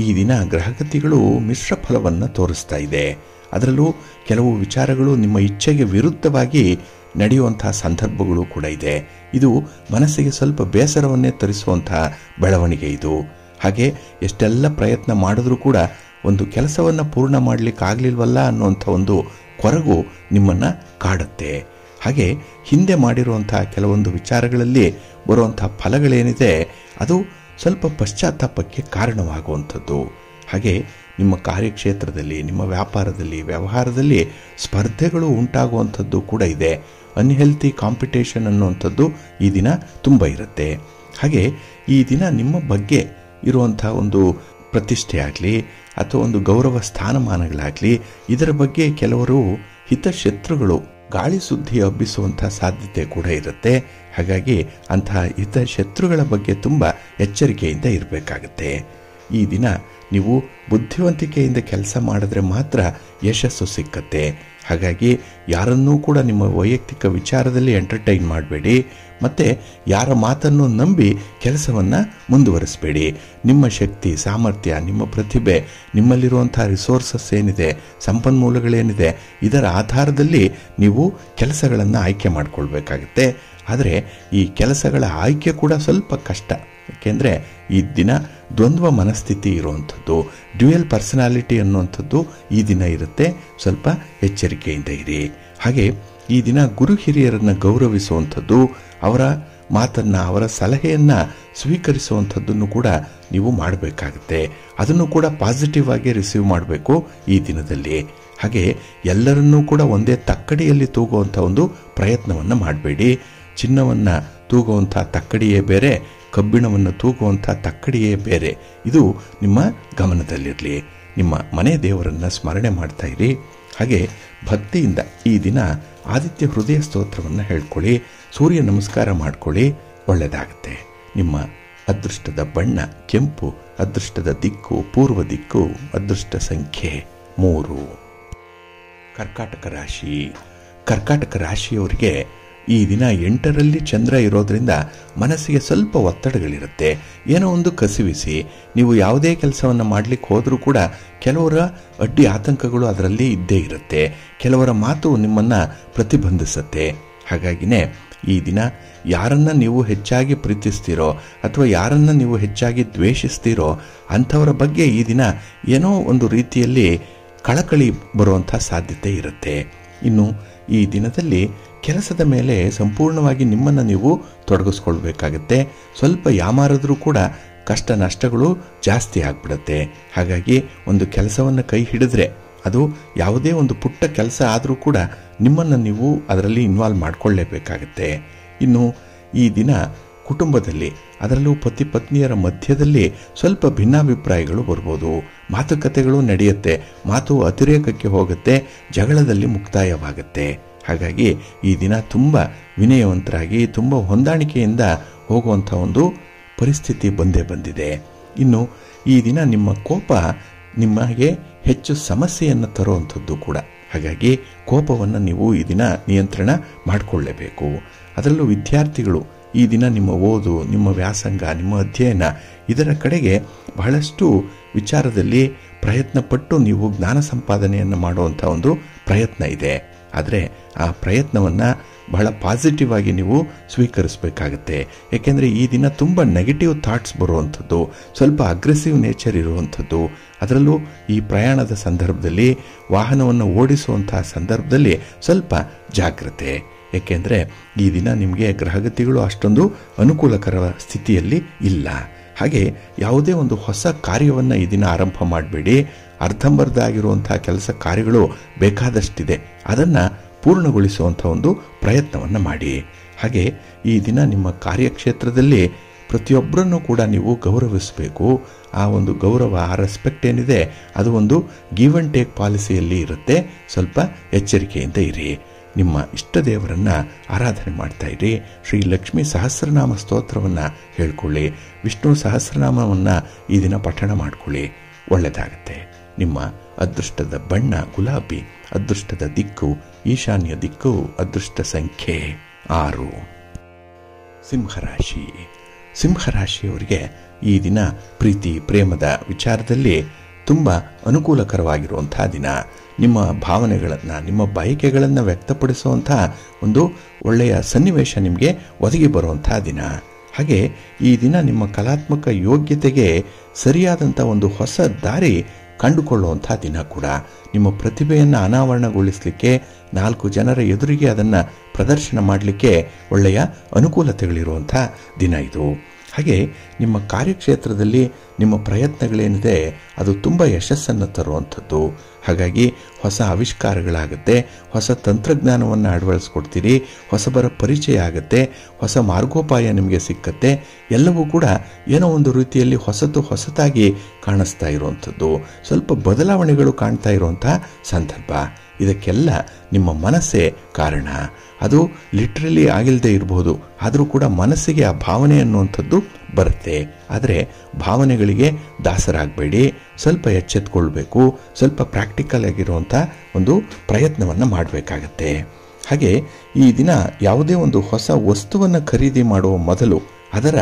ಈ ದಿನ ಗ್ರಹಗತಿಗಳು ಮಿಶ್ರ ಫಲವನ್ನು ತೋರಿಸ್ತಾ ಇದೆ. ಅದರಲ್ಲೂ ಕೆಲವು ವಿಚಾರಗಳು ನಿಮ್ಮ ಇಚ್ಛೆಗೆ ವಿರುದ್ಧವಾಗಿ ನಡೆಯುವಂತಹ ಸಂದರ್ಭಗಳು ಕೂಡ ಇದೆ. ಇದು ಮನಸ್ಸಿಗೆ ಸ್ವಲ್ಪ ಬೇಸರವನ್ನೇ ತರಿಸುವಂತಹ ಬೆಳವಣಿಗೆ ಇದು. ಹಾಗೆ ಎಷ್ಟೆಲ್ಲ ಪ್ರಯತ್ನ ಮಾಡಿದ್ರೂ ಕೂಡ ಒಂದು ಕೆಲಸವನ್ನು ಪೂರ್ಣ ಮಾಡಲಿಕ್ಕಾಗಲಿಲ್ವಲ್ಲ ಅನ್ನುವಂಥ ಒಂದು ಕೊರಗು ನಿಮ್ಮನ್ನು ಕಾಡುತ್ತೆ. ಹಾಗೆ ಹಿಂದೆ ಮಾಡಿರುವಂತಹ ಕೆಲವೊಂದು ವಿಚಾರಗಳಲ್ಲಿ ಬರುವಂಥ ಫಲಗಳೇನಿದೆ ಅದು ಸ್ವಲ್ಪ ಪಶ್ಚಾತ್ತಾಪಕ್ಕೆ ಕಾರಣವಾಗುವಂಥದ್ದು. ಹಾಗೆ ನಿಮ್ಮ ಕಾರ್ಯಕ್ಷೇತ್ರದಲ್ಲಿ, ನಿಮ್ಮ ವ್ಯಾಪಾರದಲ್ಲಿ, ವ್ಯವಹಾರದಲ್ಲಿ ಸ್ಪರ್ಧೆಗಳು ಉಂಟಾಗುವಂಥದ್ದು ಕೂಡ ಇದೆ. ಅನ್ಹೆಲ್ತಿ ಕಾಂಪಿಟೇಷನ್ ಅನ್ನುವಂಥದ್ದು ಈ ದಿನ ತುಂಬ ಇರುತ್ತೆ. ಹಾಗೆ ಈ ದಿನ ನಿಮ್ಮ ಬಗ್ಗೆ ಇರುವಂಥ ಒಂದು ಪ್ರತಿಷ್ಠೆ ಆಗಲಿ ಅಥವಾ ಒಂದು ಗೌರವ ಸ್ಥಾನಮಾನಗಳಾಗಲಿ, ಇದರ ಬಗ್ಗೆ ಕೆಲವರು ಹಿತಶತ್ರುಗಳು ಗಾಳಿ ಸುದ್ದಿ ಹಬ್ಬಿಸುವಂಥ ಸಾಧ್ಯತೆ ಕೂಡ ಇರುತ್ತೆ. ಹಾಗಾಗಿ ಅಂತಹ ಹಿತಶತ್ರುಗಳ ಬಗ್ಗೆ ತುಂಬ ಎಚ್ಚರಿಕೆಯಿಂದ ಇರಬೇಕಾಗತ್ತೆ. ಈ ದಿನ ನೀವು ಬುದ್ಧಿವಂತಿಕೆಯಿಂದ ಕೆಲಸ ಮಾಡಿದ್ರೆ ಮಾತ್ರ ಯಶಸ್ಸು ಸಿಕ್ಕತ್ತೆ. ಹಾಗಾಗಿ ಯಾರನ್ನೂ ಕೂಡ ನಿಮ್ಮ ವೈಯಕ್ತಿಕ ವಿಚಾರದಲ್ಲಿ ಎಂಟರ್ಟೈನ್ ಮಾಡಬೇಡಿ, ಮತ್ತು ಯಾರ ಮಾತನ್ನು ನಂಬಿ ಕೆಲಸವನ್ನು ಮುಂದುವರಿಸಬೇಡಿ. ನಿಮ್ಮ ಶಕ್ತಿ, ಸಾಮರ್ಥ್ಯ, ನಿಮ್ಮ ಪ್ರತಿಭೆ, ನಿಮ್ಮಲ್ಲಿರುವಂಥ ರಿಸೋರ್ಸಸ್ ಏನಿದೆ, ಸಂಪನ್ಮೂಲಗಳೇನಿದೆ, ಇದರ ಆಧಾರದಲ್ಲಿ ನೀವು ಕೆಲಸಗಳನ್ನು ಆಯ್ಕೆ ಮಾಡಿಕೊಳ್ಬೇಕಾಗತ್ತೆ. ಆದರೆ ಈ ಕೆಲಸಗಳ ಆಯ್ಕೆ ಕೂಡ ಸ್ವಲ್ಪ ಕಷ್ಟ. ಏಕೆಂದರೆ ಈ ದಿನ ದ್ವಂದ್ವ ಮನಸ್ಥಿತಿ ಇರುವಂಥದ್ದು, ಡ್ಯುಯಲ್ ಪರ್ಸನಾಲಿಟಿ ಅನ್ನುವಂಥದ್ದು ಈ ದಿನ ಇರುತ್ತೆ. ಸ್ವಲ್ಪ ಎಚ್ಚರಿಕೆಯಿಂದ ಇರಿ. ಹಾಗೆ ಈ ದಿನ ಗುರು ಹಿರಿಯರನ್ನು ಗೌರವಿಸುವಂಥದ್ದು, ಅವರ ಮಾತನ್ನು, ಅವರ ಸಲಹೆಯನ್ನು ಸ್ವೀಕರಿಸುವಂಥದ್ದನ್ನು ಕೂಡ ನೀವು ಮಾಡಬೇಕಾಗುತ್ತೆ. ಅದನ್ನು ಕೂಡ ಪಾಸಿಟಿವ್ ಆಗಿ ರಿಸೀವ್ ಮಾಡಬೇಕು ಈ ದಿನದಲ್ಲಿ. ಹಾಗೆ ಎಲ್ಲರನ್ನೂ ಕೂಡ ಒಂದೇ ತಕ್ಕಡಿಯಲ್ಲಿ ತೂಗುವಂಥ ಒಂದು ಪ್ರಯತ್ನವನ್ನು ಮಾಡಬೇಡಿ. ಚಿನ್ನವನ್ನು ತೂಗುವಂಥ ತಕ್ಕಡಿಯೇ ಬೇರೆ, ಕಬ್ಬಿಣವನ್ನು ತೂಗುವಂಥ ತಕ್ಕಡಿಯೇ ಬೇರೆ. ಇದು ನಿಮ್ಮ ಗಮನದಲ್ಲಿರಲಿ. ನಿಮ್ಮ ಮನೆ ದೇವರನ್ನು ಸ್ಮರಣೆ ಮಾಡ್ತಾ ಇರಿ. ಹಾಗೆ ಭಕ್ತಿಯಿಂದ ಈ ದಿನ ಆದಿತ್ಯ ಹೃದಯ ಸ್ತೋತ್ರವನ್ನು ಹೇಳ್ಕೊಳ್ಳಿ, ಸೂರ್ಯ ನಮಸ್ಕಾರ ಮಾಡ್ಕೊಳ್ಳಿ, ಒಳ್ಳೆಯದಾಗುತ್ತೆ. ನಿಮ್ಮ ಅದೃಷ್ಟದ ಬಣ್ಣ ಕೆಂಪು, ಅದೃಷ್ಟದ ದಿಕ್ಕು ಪೂರ್ವ ದಿಕ್ಕು, ಅದೃಷ್ಟ ಸಂಖ್ಯೆ 3. ಕರ್ಕಾಟಕ ರಾಶಿ. ಕರ್ಕಾಟಕ ರಾಶಿಯವರಿಗೆ ಈ ದಿನ 8ರಲ್ಲಿ ಚಂದ್ರ ಇರೋದ್ರಿಂದ ಮನಸ್ಸಿಗೆ ಸ್ವಲ್ಪ ಒತ್ತಡಗಳಿರುತ್ತೆ. ಏನೋ ಒಂದು ಕಸಿವಿಸಿ, ನೀವು ಯಾವುದೇ ಕೆಲಸವನ್ನು ಮಾಡಲಿಕ್ಕೆ ಹೋದರೂ ಕೂಡ ಕೆಲವರ ಅಡ್ಡಿ ಆತಂಕಗಳು ಅದರಲ್ಲಿ ಇದ್ದೇ ಇರುತ್ತೆ. ಕೆಲವರ ಮಾತು ನಿಮ್ಮನ್ನು ಪ್ರತಿಬಂಧಿಸುತ್ತೆ. ಹಾಗಾಗಿನೇ ಈ ದಿನ ಯಾರನ್ನು ನೀವು ಹೆಚ್ಚಾಗಿ ಪ್ರೀತಿಸ್ತೀರೋ ಅಥವಾ ಯಾರನ್ನು ನೀವು ಹೆಚ್ಚಾಗಿ ದ್ವೇಷಿಸ್ತೀರೋ ಅಂಥವರ ಬಗ್ಗೆ ಈ ದಿನ ಏನೋ ಒಂದು ರೀತಿಯಲ್ಲಿ ಕಳಕಳಿ ಬರುವಂಥ ಸಾಧ್ಯತೆ ಇರುತ್ತೆ. ಇನ್ನು ಈ ದಿನದಲ್ಲಿ ಕೆಲಸದ ಮೇಲೆ ಸಂಪೂರ್ಣವಾಗಿ ನಿಮ್ಮನ್ನು ನೀವು ತೊಡಗಿಸ್ಕೊಳ್ಬೇಕಾಗತ್ತೆ. ಸ್ವಲ್ಪ ಯಾಮಾರಿದ್ರೂ ಕೂಡ ಕಷ್ಟ ನಷ್ಟಗಳು ಜಾಸ್ತಿ ಆಗಿಬಿಡುತ್ತೆ. ಹಾಗಾಗಿ ಒಂದು ಕೆಲಸವನ್ನು ಕೈ ಹಿಡಿದ್ರೆ ಅದು ಯಾವುದೇ ಒಂದು ಪುಟ್ಟ ಕೆಲಸ ಆದರೂ ಕೂಡ ನಿಮ್ಮನ್ನು ನೀವು ಅದರಲ್ಲಿ ಇನ್ವಾಲ್ವ್ ಮಾಡಿಕೊಳ್ಳಲೇಬೇಕಾಗತ್ತೆ. ಇನ್ನು ಈ ದಿನ ಕುಟುಂಬದಲ್ಲಿ, ಅದರಲ್ಲೂ ಪತಿ ಪತ್ನಿಯರ ಮಧ್ಯದಲ್ಲಿ ಸ್ವಲ್ಪ ಭಿನ್ನಾಭಿಪ್ರಾಯಗಳು ಬರ್ಬೋದು. ಮಾತುಕತೆಗಳು ನಡೆಯುತ್ತೆ, ಮಾತು ಅತಿರೇಕಕ್ಕೆ ಹೋಗುತ್ತೆ, ಜಗಳದಲ್ಲಿ ಮುಕ್ತಾಯವಾಗುತ್ತೆ. ಹಾಗಾಗಿ ಈ ದಿನ ತುಂಬ ವಿನಯವಂತರಾಗಿ, ತುಂಬ ಹೊಂದಾಣಿಕೆಯಿಂದ ಹೋಗುವಂಥ ಒಂದು ಪರಿಸ್ಥಿತಿ ಬಂದಿದೆ. ಇನ್ನು ಈ ದಿನ ನಿಮ್ಮ ಕೋಪ ನಿಮಗೆ ಹೆಚ್ಚು ಸಮಸ್ಯೆಯನ್ನು ತರುವಂಥದ್ದು ಕೂಡ. ಹಾಗಾಗಿ ಕೋಪವನ್ನು ನೀವು ಈ ದಿನ ನಿಯಂತ್ರಣ ಮಾಡಿಕೊಳ್ಳಲೇಬೇಕು. ಅದರಲ್ಲೂ ವಿದ್ಯಾರ್ಥಿಗಳು ಈ ದಿನ ನಿಮ್ಮ ಓದು, ನಿಮ್ಮ ವ್ಯಾಸಂಗ, ನಿಮ್ಮ ಅಧ್ಯಯನ ಇದರ ಕಡೆಗೆ ಬಹಳಷ್ಟು ವಿಚಾರದಲ್ಲಿ ಪ್ರಯತ್ನಪಟ್ಟು ನೀವು ಜ್ಞಾನ ಸಂಪಾದನೆಯನ್ನು ಮಾಡುವಂಥ ಒಂದು ಪ್ರಯತ್ನ ಇದೆ. ಆದರೆ ಆ ಪ್ರಯತ್ನವನ್ನು ಬಹಳ ಪಾಸಿಟಿವ್ ಆಗಿ ನೀವು ಸ್ವೀಕರಿಸಬೇಕಾಗತ್ತೆ. ಏಕೆಂದರೆ ಈ ದಿನ ತುಂಬ ನೆಗೆಟಿವ್ ಥಾಟ್ಸ್ ಬರುವಂಥದ್ದು, ಸ್ವಲ್ಪ ಅಗ್ರೆಸಿವ್ ನೇಚರ್ ಇರುವಂಥದ್ದು. ಅದರಲ್ಲೂ ಈ ಪ್ರಯಾಣದ ಸಂದರ್ಭದಲ್ಲಿ, ವಾಹನವನ್ನು ಓಡಿಸುವಂತಹ ಸಂದರ್ಭದಲ್ಲಿ ಸ್ವಲ್ಪ ಜಾಗ್ರತೆ. ಏಕೆಂದರೆ ಈ ದಿನ ನಿಮಗೆ ಗ್ರಹಗತಿಗಳು ಅಷ್ಟೊಂದು ಅನುಕೂಲಕರ ಸ್ಥಿತಿಯಲ್ಲಿ ಇಲ್ಲ. ಹಾಗೆ ಯಾವುದೇ ಒಂದು ಹೊಸ ಕಾರ್ಯವನ್ನು ಈ ದಿನ ಆರಂಭ ಮಾಡಬೇಡಿ. ಅರ್ಧಂಬರ್ಧ ಆಗಿರುವಂಥ ಕೆಲಸ ಕಾರ್ಯಗಳು ಬೇಕಾದಷ್ಟಿದೆ, ಅದನ್ನು ಪೂರ್ಣಗೊಳಿಸುವಂಥ ಒಂದು ಪ್ರಯತ್ನವನ್ನು ಮಾಡಿ. ಹಾಗೆ ಈ ದಿನ ನಿಮ್ಮ ಕಾರ್ಯಕ್ಷೇತ್ರದಲ್ಲಿ ಪ್ರತಿಯೊಬ್ಬರನ್ನು ಕೂಡ ನೀವು ಗೌರವಿಸಬೇಕು. ಆ ಒಂದು ಗೌರವ, ಆ ರೆಸ್ಪೆಕ್ಟ್ ಏನಿದೆ ಅದು ಒಂದು ಗಿವ್ ಆ್ಯಂಡ್ ಟೇಕ್ ಪಾಲಿಸಿಯಲ್ಲಿ ಇರುತ್ತೆ. ಸ್ವಲ್ಪ ಎಚ್ಚರಿಕೆಯಿಂದ ಇರಿ. ನಿಮ್ಮ ಇಷ್ಟ ದೇವರನ್ನ ಆರಾಧನೆ ಮಾಡ್ತಾ ಇರಿ. ಶ್ರೀ ಲಕ್ಷ್ಮೀ ಸಹಸ್ರನಾಮ ಸ್ತೋತ್ರವನ್ನು ಹೇಳ್ಕೊಳ್ಳಿ. ವಿಷ್ಣು ಸಹಸ್ರನಾಮವನ್ನು ಈ ದಿನ ಪಠಣ ಮಾಡ್ಕೊಳ್ಳಿ. ಒಳ್ಳೆಯದಾಗತ್ತೆ. ನಿಮ್ಮ ಅದೃಷ್ಟದ ಬಣ್ಣ ಗುಲಾಬಿ, ಅದೃಷ್ಟದ ದಿಕ್ಕು ಈಶಾನ್ಯ ದಿಕ್ಕು, ಅದೃಷ್ಟ ಸಂಖ್ಯೆ 6. ಸಿಂಹರಾಶಿ. ಸಿಂಹರಾಶಿಯವರಿಗೆ ಈ ದಿನ ಪ್ರೀತಿ ಪ್ರೇಮದ ವಿಚಾರದಲ್ಲಿ ತುಂಬ ಅನುಕೂಲಕರವಾಗಿರುವಂತಹ ದಿನ. ನಿಮ್ಮ ಭಾವನೆಗಳನ್ನು, ನಿಮ್ಮ ಬಯಕೆಗಳನ್ನು ವ್ಯಕ್ತಪಡಿಸುವಂಥ ಒಂದು ಒಳ್ಳೆಯ ಸನ್ನಿವೇಶ ನಿಮಗೆ ಒದಗಿ ಬರುವಂಥ ದಿನ. ಹಾಗೆ ಈ ದಿನ ನಿಮ್ಮ ಕಲಾತ್ಮಕ ಯೋಗ್ಯತೆಗೆ ಸರಿಯಾದಂಥ ಒಂದು ಹೊಸ ದಾರಿ ಕಂಡುಕೊಳ್ಳುವಂಥ ದಿನ ಕೂಡ. ನಿಮ್ಮ ಪ್ರತಿಭೆಯನ್ನು ಅನಾವರಣಗೊಳಿಸಲಿಕ್ಕೆ, 4 ಜನರ ಎದುರಿಗೆ ಅದನ್ನು ಪ್ರದರ್ಶನ ಮಾಡಲಿಕ್ಕೆ ಒಳ್ಳೆಯ ಅನುಕೂಲತೆಗಳಿರುವಂಥ ದಿನ ಇದು. ಹಾಗೆ ನಿಮ್ಮ ಕಾರ್ಯಕ್ಷೇತ್ರದಲ್ಲಿ ನಿಮ್ಮ ಪ್ರಯತ್ನಗಳೇನಿದೆ ಅದು ತುಂಬ ಯಶಸ್ಸನ್ನು ತರುವಂಥದ್ದು. ಹಾಗಾಗಿ ಹೊಸ ಆವಿಷ್ಕಾರಗಳಾಗುತ್ತೆ, ಹೊಸ ತಂತ್ರಜ್ಞಾನವನ್ನು ಅಳವಡಿಸ್ಕೊಡ್ತೀರಿ, ಹೊಸಬರ ಪರಿಚಯ ಆಗುತ್ತೆ, ಹೊಸ ಮಾರ್ಗೋಪಾಯ ನಿಮಗೆ ಸಿಕ್ಕತ್ತೆ. ಎಲ್ಲವೂ ಕೂಡ ಏನೋ ಒಂದು ರೀತಿಯಲ್ಲಿ ಹೊಸತಾಗಿ ಕಾಣಿಸ್ತಾ ಇರುವಂಥದ್ದು, ಸ್ವಲ್ಪ ಬದಲಾವಣೆಗಳು ಕಾಣ್ತಾ ಇರುವಂಥ ಸಂದರ್ಭ. ಇದಕ್ಕೆಲ್ಲ ನಿಮ್ಮ ಮನಸ್ಸೇ ಕಾರಣ. ಅದು ಲಿಟ್ರಲಿ ಆಗಿಲ್ಲದೆ ಇರಬಹುದು, ಆದರೂ ಕೂಡ ಮನಸ್ಸಿಗೆ ಆ ಭಾವನೆ ಅನ್ನುವಂಥದ್ದು ಬರುತ್ತೆ. ಆದರೆ ಭಾವನೆಗಳಿಗೆ ದಾಸರಾಗಬೇಡಿ, ಸ್ವಲ್ಪ ಎಚ್ಚೆತ್ಕೊಳ್ಬೇಕು, ಸ್ವಲ್ಪ ಪ್ರಾಕ್ಟಿಕಲ್ ಆಗಿರುವಂಥ ಒಂದು ಪ್ರಯತ್ನವನ್ನು ಮಾಡಬೇಕಾಗತ್ತೆ. ಹಾಗೆ ಈ ದಿನ ಯಾವುದೇ ಒಂದು ಹೊಸ ವಸ್ತುವನ್ನು ಖರೀದಿ ಮಾಡುವ ಮೊದಲು ಅದರ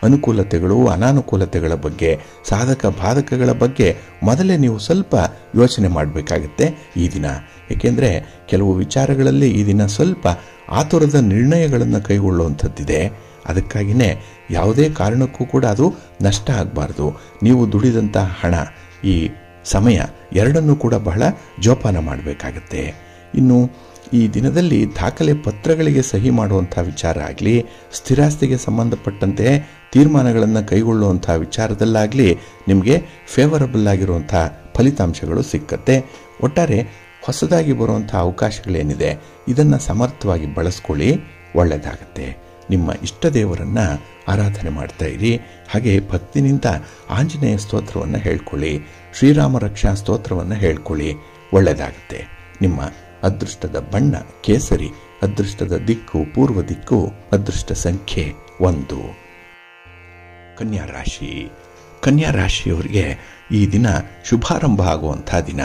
ಅನುಕೂಲತೆಗಳು ಅನಾನುಕೂಲತೆಗಳ ಬಗ್ಗೆ, ಸಾಧಕ ಬಾಧಕಗಳ ಬಗ್ಗೆ ಮೊದಲೇ ನೀವು ಸ್ವಲ್ಪ ಯೋಚನೆ ಮಾಡಬೇಕಾಗತ್ತೆ ಈ ದಿನ. ಏಕೆಂದರೆ ಕೆಲವು ವಿಚಾರಗಳಲ್ಲಿ ಈ ದಿನ ಸ್ವಲ್ಪ ಆತುರದ ನಿರ್ಣಯಗಳನ್ನು ಕೈಗೊಳ್ಳುವಂಥದ್ದಿದೆ. ಅದಕ್ಕಾಗಿಯೇ ಯಾವುದೇ ಕಾರಣಕ್ಕೂ ಕೂಡ ಅದು ನಷ್ಟ ಆಗಬಾರ್ದು. ನೀವು ದುಡಿದಂಥ ಹಣ, ಈ ಸಮಯ ಎರಡನ್ನೂ ಕೂಡ ಬಹಳ ಜೋಪಾನ ಮಾಡಬೇಕಾಗತ್ತೆ. ಇನ್ನು ಈ ದಿನದಲ್ಲಿ ದಾಖಲೆ ಪತ್ರಗಳಿಗೆ ಸಹಿ ಮಾಡುವಂಥ ವಿಚಾರ ಆಗಲಿ, ಸ್ಥಿರಾಸ್ತಿಗೆ ಸಂಬಂಧಪಟ್ಟಂತೆ ತೀರ್ಮಾನಗಳನ್ನು ಕೈಗೊಳ್ಳುವಂಥ ವಿಚಾರದಲ್ಲಾಗಲಿ ನಿಮಗೆ ಫೇವರಬಲ್ ಆಗಿರುವಂಥ ಫಲಿತಾಂಶಗಳು ಸಿಕ್ಕತ್ತೆ. ಒಟ್ಟಾರೆ ಹೊಸದಾಗಿ ಬರುವಂಥ ಅವಕಾಶಗಳೇನಿದೆ ಇದನ್ನು ಸಮರ್ಥವಾಗಿ ಬಳಸ್ಕೊಳ್ಳಿ, ಒಳ್ಳೆಯದಾಗತ್ತೆ. ನಿಮ್ಮ ಇಷ್ಟ ದೇವರನ್ನು ಆರಾಧನೆ ಮಾಡ್ತಾ ಇರಿ. ಹಾಗೆ ಭಕ್ತಿನಿಂದ ಆಂಜನೇಯ ಸ್ತೋತ್ರವನ್ನು ಹೇಳ್ಕೊಳ್ಳಿ, ಶ್ರೀರಾಮ ರಕ್ಷಾ ಸ್ತೋತ್ರವನ್ನು ಹೇಳ್ಕೊಳ್ಳಿ, ಒಳ್ಳೆಯದಾಗತ್ತೆ. ನಿಮ್ಮ ಅದೃಷ್ಟದ ಬಣ್ಣ ಕೇಸರಿ, ಅದೃಷ್ಟದ ದಿಕ್ಕು ಪೂರ್ವ ದಿಕ್ಕು, ಅದೃಷ್ಟ ಸಂಖ್ಯೆ 1. ಕನ್ಯಾ ರಾಶಿ. ಕನ್ಯಾ ರಾಶಿಯವರಿಗೆ ಈ ದಿನ ಶುಭಾರಂಭ ಆಗುವಂಥ ದಿನ.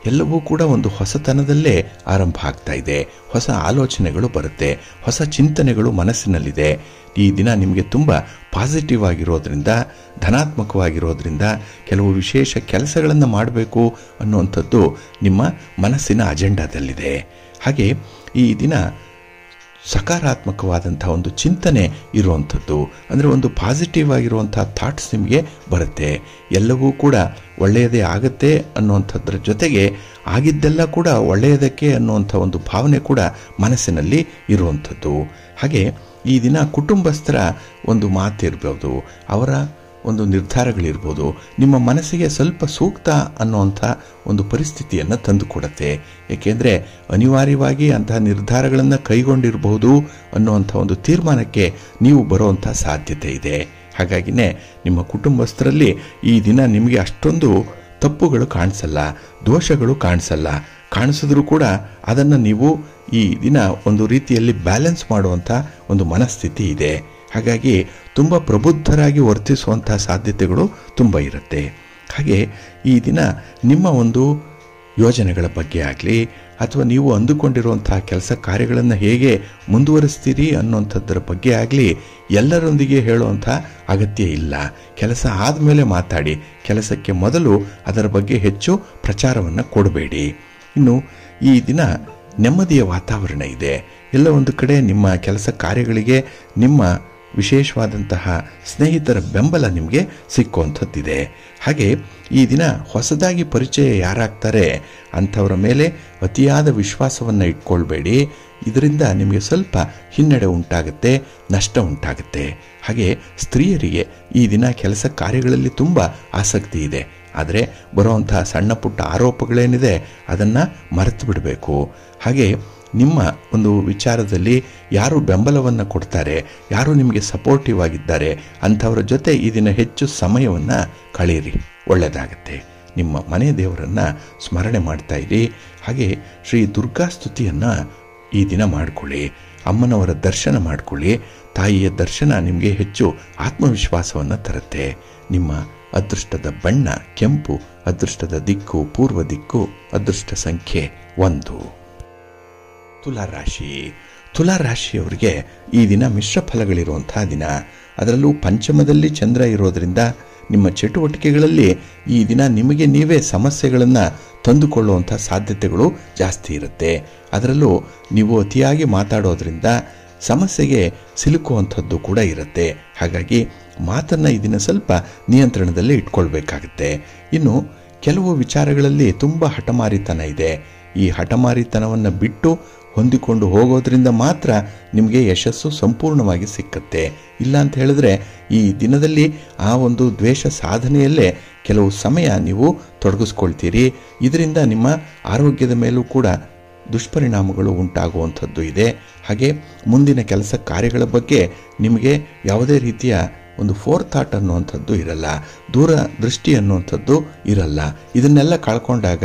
ಎಲ್ಲವೂ ಕೂಡ ಒಂದು ಹೊಸತನದಲ್ಲೇ ಆರಂಭ ಆಗ್ತಾ ಇದೆ. ಹೊಸ ಆಲೋಚನೆಗಳು ಬರುತ್ತೆ, ಹೊಸ ಚಿಂತನೆಗಳು ಮನಸ್ಸಿನಲ್ಲಿದೆ. ಈ ದಿನ ನಿಮಗೆ ತುಂಬ ಪಾಸಿಟಿವ್ ಆಗಿರೋದ್ರಿಂದ, ಧನಾತ್ಮಕವಾಗಿರೋದ್ರಿಂದ ಕೆಲವು ವಿಶೇಷ ಕೆಲಸಗಳನ್ನು ಮಾಡಬೇಕು ಅನ್ನುವಂಥದ್ದು ನಿಮ್ಮ ಮನಸ್ಸಿನ ಅಜೆಂಡಾದಲ್ಲಿದೆ. ಹಾಗೆ ಈ ದಿನ ಸಕಾರಾತ್ಮಕವಾದಂಥ ಒಂದು ಚಿಂತನೆ ಇರುವಂಥದ್ದು, ಅಂದರೆ ಒಂದು ಪಾಸಿಟಿವ್ ಆಗಿರುವಂಥ ಥಾಟ್ಸ್ ನಿಮಗೆ ಬರುತ್ತೆ. ಎಲ್ಲವೂ ಕೂಡ ಒಳ್ಳೆಯದೇ ಆಗುತ್ತೆ ಅನ್ನುವಂಥದ್ರ ಜೊತೆಗೆ ಆಗಿದ್ದೆಲ್ಲ ಕೂಡ ಒಳ್ಳೆಯದಕ್ಕೆ ಅನ್ನುವಂಥ ಒಂದು ಭಾವನೆ ಕೂಡ ಮನಸ್ಸಿನಲ್ಲಿ ಇರುವಂಥದ್ದು. ಹಾಗೆ ಈ ದಿನ ಕುಟುಂಬಸ್ಥರ ಒಂದು ಮಾತಿರ್ಬೋದು, ಅವರ ಒಂದು ನಿರ್ಧಾರಗಳಿರ್ಬೋದು, ನಿಮ್ಮ ಮನಸ್ಸಿಗೆ ಸ್ವಲ್ಪ ಸೂಕ್ತ ಅನ್ನುವಂಥ ಒಂದು ಪರಿಸ್ಥಿತಿಯನ್ನು ತಂದುಕೊಡುತ್ತೆ. ಏಕೆಂದರೆ ಅನಿವಾರ್ಯವಾಗಿ ಅಂತಹ ನಿರ್ಧಾರಗಳನ್ನು ಕೈಗೊಂಡಿರಬಹುದು ಅನ್ನುವಂಥ ಒಂದು ತೀರ್ಮಾನಕ್ಕೆ ನೀವು ಬರುವಂಥ ಸಾಧ್ಯತೆ ಇದೆ. ಹಾಗಾಗಿನೇ ನಿಮ್ಮ ಕುಟುಂಬಸ್ಥರಲ್ಲಿ ಈ ದಿನ ನಿಮಗೆ ಅಷ್ಟೊಂದು ತಪ್ಪುಗಳು ಕಾಣಿಸಲ್ಲ, ದೋಷಗಳು ಕಾಣಿಸಲ್ಲ. ಕಾಣಿಸಿದ್ರೂ ಕೂಡ ಅದನ್ನು ನೀವು ಈ ದಿನ ಒಂದು ರೀತಿಯಲ್ಲಿ ಬ್ಯಾಲೆನ್ಸ್ ಮಾಡುವಂಥ ಒಂದು ಮನಸ್ಥಿತಿ ಇದೆ. ಹಾಗಾಗಿ ತುಂಬ ಪ್ರಬುದ್ಧರಾಗಿ ವರ್ತಿಸುವಂಥ ಸಾಧ್ಯತೆಗಳು ತುಂಬ ಇರುತ್ತೆ. ಹಾಗೆ ಈ ದಿನ ನಿಮ್ಮ ಒಂದು ಯೋಜನೆಗಳ ಬಗ್ಗೆ ಆಗಲಿ ಅಥವಾ ನೀವು ಅಂದುಕೊಂಡಿರುವಂಥ ಕೆಲಸ ಕಾರ್ಯಗಳನ್ನು ಹೇಗೆ ಮುಂದುವರಿಸ್ತೀರಿ ಅನ್ನೋಂಥದ್ರ ಬಗ್ಗೆ ಆಗಲಿ ಎಲ್ಲರೊಂದಿಗೆ ಹೇಳುವಂಥ ಅಗತ್ಯ ಇಲ್ಲ. ಕೆಲಸ ಆದಮೇಲೆ ಮಾತಾಡಿ, ಕೆಲಸಕ್ಕೆ ಮೊದಲು ಅದರ ಬಗ್ಗೆ ಹೆಚ್ಚು ಪ್ರಚಾರವನ್ನು ಕೊಡಬೇಡಿ. ಇನ್ನು ಈ ದಿನ ನೆಮ್ಮದಿಯ ವಾತಾವರಣ ಇದೆ. ಎಲ್ಲ ಒಂದು ಕಡೆ ನಿಮ್ಮ ಕೆಲಸ ಕಾರ್ಯಗಳಿಗೆ ನಿಮ್ಮ ವಿಶೇಷವಾದಂತಹ ಸ್ನೇಹಿತರ ಬೆಂಬಲ ನಿಮಗೆ ಸಿಕ್ಕುವಂಥದ್ದಿದೆ. ಹಾಗೆ ಈ ದಿನ ಹೊಸದಾಗಿ ಪರಿಚಯ ಯಾರಾಗ್ತಾರೆ ಅಂಥವರ ಮೇಲೆ ಅತಿಯಾದ ವಿಶ್ವಾಸವನ್ನು ಇಟ್ಕೊಳ್ಬೇಡಿ. ಇದರಿಂದ ನಿಮಗೆ ಸ್ವಲ್ಪ ಹಿನ್ನಡೆ ಉಂಟಾಗುತ್ತೆ, ನಷ್ಟ ಉಂಟಾಗುತ್ತೆ. ಹಾಗೆ ಸ್ತ್ರೀಯರಿಗೆ ಈ ದಿನ ಕೆಲಸ ಕಾರ್ಯಗಳಲ್ಲಿ ತುಂಬ ಆಸಕ್ತಿ ಇದೆ. ಆದರೆ ಬರುವಂತಹ ಸಣ್ಣ ಪುಟ್ಟ ಆರೋಪಗಳೇನಿದೆ ಅದನ್ನು ಮರೆತು ಬಿಡಬೇಕು. ಹಾಗೆ ನಿಮ್ಮ ಒಂದು ವಿಚಾರದಲ್ಲಿ ಯಾರು ಬೆಂಬಲವನ್ನು ಕೊಡ್ತಾರೆ, ಯಾರು ನಿಮಗೆ ಸಪೋರ್ಟಿವ್ ಆಗಿದ್ದಾರೆ ಅಂಥವರ ಜೊತೆ ಈ ದಿನ ಹೆಚ್ಚು ಸಮಯವನ್ನು ಕಳೆಯಿರಿ, ಒಳ್ಳೆಯದಾಗತ್ತೆ. ನಿಮ್ಮ ಮನೆ ದೇವರನ್ನು ಸ್ಮರಣೆ ಮಾಡ್ತಾ ಇರಿ. ಹಾಗೆ ಶ್ರೀ ದುರ್ಗಾ ಸ್ತುತಿಯನ್ನು ಈ ದಿನ ಮಾಡಿಕೊಳ್ಳಿ. ಅಮ್ಮನವರ ದರ್ಶನ ಮಾಡಿಕೊಳ್ಳಿ. ತಾಯಿಯ ದರ್ಶನ ನಿಮಗೆ ಹೆಚ್ಚು ಆತ್ಮವಿಶ್ವಾಸವನ್ನು ತರುತ್ತೆ. ನಿಮ್ಮ ಅದೃಷ್ಟದ ಬಣ್ಣ ಕೆಂಪು, ಅದೃಷ್ಟದ ದಿಕ್ಕು ಪೂರ್ವ ದಿಕ್ಕು, ಅದೃಷ್ಟ ಸಂಖ್ಯೆ 1. ತುಲಾರಾಶಿ. ತುಲಾರಾಶಿಯವರಿಗೆ ಈ ದಿನ ಮಿಶ್ರ ಫಲಗಳಿರುವಂತಹ ದಿನ. ಅದರಲ್ಲೂ ಪಂಚಮದಲ್ಲಿ ಚಂದ್ರ ಇರೋದರಿಂದ ನಿಮ್ಮ ಚಟುವಟಿಕೆಗಳಲ್ಲಿ ಈ ದಿನ ನಿಮಗೆ ನೀವೇ ಸಮಸ್ಯೆಗಳನ್ನು ತಂದುಕೊಳ್ಳುವಂಥ ಸಾಧ್ಯತೆಗಳು ಜಾಸ್ತಿ ಇರುತ್ತೆ. ಅದರಲ್ಲೂ ನೀವು ಅತಿಯಾಗಿ ಮಾತಾಡೋದ್ರಿಂದ ಸಮಸ್ಯೆಗೆ ಸಿಲುಕುವಂಥದ್ದು ಕೂಡ ಇರುತ್ತೆ. ಹಾಗಾಗಿ ಮಾತನ್ನು ಈ ದಿನ ಸ್ವಲ್ಪ ನಿಯಂತ್ರಣದಲ್ಲಿ ಇಟ್ಕೊಳ್ಬೇಕಾಗತ್ತೆ. ಇನ್ನು ಕೆಲವು ವಿಚಾರಗಳಲ್ಲಿ ತುಂಬ ಹಠಮಾರಿತನ ಇದೆ. ಈ ಹಠಮಾರಿತನವನ್ನು ಬಿಟ್ಟು ಹೊಂದಿಕೊಂಡು ಹೋಗೋದ್ರಿಂದ ಮಾತ್ರ ನಿಮಗೆ ಯಶಸ್ಸು ಸಂಪೂರ್ಣವಾಗಿ ಸಿಕ್ಕತ್ತೆ. ಇಲ್ಲ ಅಂತ ಹೇಳಿದ್ರೆ ಈ ದಿನದಲ್ಲಿ ಆ ಒಂದು ದ್ವೇಷ ಸಾಧನೆಯಲ್ಲೇ ಕೆಲವು ಸಮಯ ನೀವು ತೊಡಗಿಸ್ಕೊಳ್ತೀರಿ. ಇದರಿಂದ ನಿಮ್ಮ ಆರೋಗ್ಯದ ಮೇಲೂ ಕೂಡ ದುಷ್ಪರಿಣಾಮಗಳು ಉಂಟಾಗುವಂಥದ್ದು ಇದೆ. ಹಾಗೆ ಮುಂದಿನ ಕೆಲಸ ಕಾರ್ಯಗಳ ಬಗ್ಗೆ ನಿಮಗೆ ಯಾವುದೇ ರೀತಿಯ ಒಂದು ಫೋರ್ಥಾಟ್ ಅನ್ನುವಂಥದ್ದು ಇರಲ್ಲ, ದೂರ ದೃಷ್ಟಿ ಅನ್ನುವಂಥದ್ದು ಇರಲ್ಲ. ಇದನ್ನೆಲ್ಲ ಕಳ್ಕೊಂಡಾಗ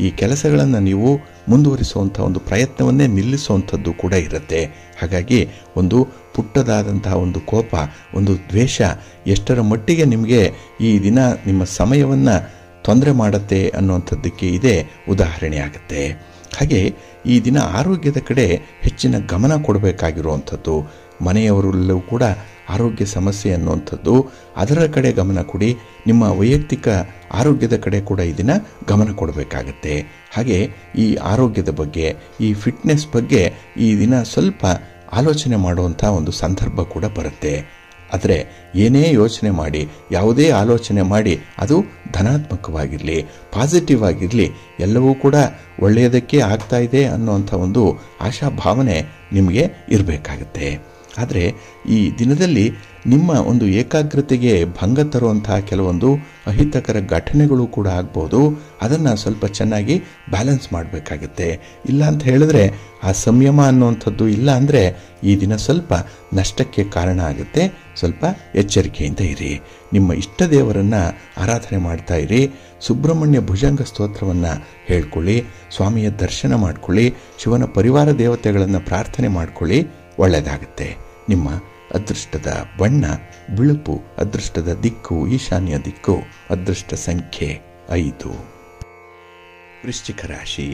ಈ ಕೆಲಸಗಳನ್ನು ನೀವು ಮುಂದುವರಿಸುವಂಥ ಒಂದು ಪ್ರಯತ್ನವನ್ನೇ ನಿಲ್ಲಿಸುವಂಥದ್ದು ಕೂಡ ಇರುತ್ತೆ. ಹಾಗಾಗಿ ಒಂದು ಪುಟ್ಟದಾದಂತಹ ಒಂದು ಕೋಪ, ಒಂದು ದ್ವೇಷ ಎಷ್ಟರ ಮಟ್ಟಿಗೆ ನಿಮಗೆ ಈ ದಿನ ನಿಮ್ಮ ಸಮಯವನ್ನು ತೊಂದರೆ ಮಾಡುತ್ತೆ ಅನ್ನುವಂಥದ್ದಕ್ಕೆ ಇದೇ ಉದಾಹರಣೆ ಆಗುತ್ತೆ. ಹಾಗೆ ಈ ದಿನ ಆರೋಗ್ಯದ ಕಡೆ ಹೆಚ್ಚಿನ ಗಮನ ಕೊಡಬೇಕಾಗಿರುವಂಥದ್ದು. ಮನೆಯವರಲ್ಲೂ ಕೂಡ ಆರೋಗ್ಯ ಸಮಸ್ಯೆ ಅನ್ನುವಂಥದ್ದು, ಅದರ ಕಡೆ ಗಮನ ಕೊಡಿ. ನಿಮ್ಮ ವೈಯಕ್ತಿಕ ಆರೋಗ್ಯದ ಕಡೆ ಕೂಡ ಈ ದಿನ ಗಮನ ಕೊಡಬೇಕಾಗತ್ತೆ. ಹಾಗೆ ಈ ಆರೋಗ್ಯದ ಬಗ್ಗೆ, ಈ ಫಿಟ್ನೆಸ್ ಬಗ್ಗೆ ಈ ದಿನ ಸ್ವಲ್ಪ ಆಲೋಚನೆ ಮಾಡುವಂಥ ಒಂದು ಸಂದರ್ಭ ಕೂಡ ಬರುತ್ತೆ. ಆದರೆ ಏನೇ ಯೋಚನೆ ಮಾಡಿ, ಯಾವುದೇ ಆಲೋಚನೆ ಮಾಡಿ ಅದು ಧನಾತ್ಮಕವಾಗಿರಲಿ, ಪಾಸಿಟಿವ್ ಆಗಿರಲಿ, ಎಲ್ಲವೂ ಕೂಡ ಒಳ್ಳೆಯದಕ್ಕೆ ಆಗ್ತಾ ಇದೆ ಅನ್ನುವಂಥ ಒಂದು ಆಶಾಭಾವನೆ ನಿಮಗೆ ಇರಬೇಕಾಗತ್ತೆ. ಆದರೆ ಈ ದಿನದಲ್ಲಿ ನಿಮ್ಮ ಒಂದು ಏಕಾಗ್ರತೆಗೆ ಭಂಗ ತರುವಂತಹ ಕೆಲವೊಂದು ಅಹಿತಕರ ಘಟನೆಗಳು ಕೂಡ ಆಗ್ಬೋದು. ಅದನ್ನು ಸ್ವಲ್ಪ ಚೆನ್ನಾಗಿ ಬ್ಯಾಲೆನ್ಸ್ ಮಾಡಬೇಕಾಗತ್ತೆ. ಇಲ್ಲ ಅಂತ ಹೇಳಿದ್ರೆ ಆ ಸಂಯಮ ಅನ್ನುವಂಥದ್ದು ಇಲ್ಲ ಅಂದರೆ ಈ ದಿನ ಸ್ವಲ್ಪ ನಷ್ಟಕ್ಕೆ ಕಾರಣ ಆಗುತ್ತೆ. ಸ್ವಲ್ಪ ಎಚ್ಚರಿಕೆಯಿಂದ ಇರಿ. ನಿಮ್ಮ ಇಷ್ಟ ದೇವರನ್ನು ಆರಾಧನೆ ಮಾಡ್ತಾ ಇರಿ. ಸುಬ್ರಹ್ಮಣ್ಯ ಭುಜಂಗ ಸ್ತೋತ್ರವನ್ನು ಹೇಳ್ಕೊಳ್ಳಿ, ಸ್ವಾಮಿಯ ದರ್ಶನ ಮಾಡ್ಕೊಳ್ಳಿ, ಶಿವನ ಪರಿವಾರ ದೇವತೆಗಳನ್ನು ಪ್ರಾರ್ಥನೆ ಮಾಡ್ಕೊಳ್ಳಿ. ಒಳ್ಳೆಯದಾಗುತ್ತೆ. ನಿಮ್ಮ ಅದೃಷ್ಟದ ಬಣ್ಣ ಬಿಳುಪು, ಅದೃಷ್ಟದ ದಿಕ್ಕು ಈಶಾನ್ಯ ದಿಕ್ಕು, ಅದೃಷ್ಟ ಸಂಖ್ಯೆ 5. ವೃಶ್ಚಿಕ ರಾಶಿ.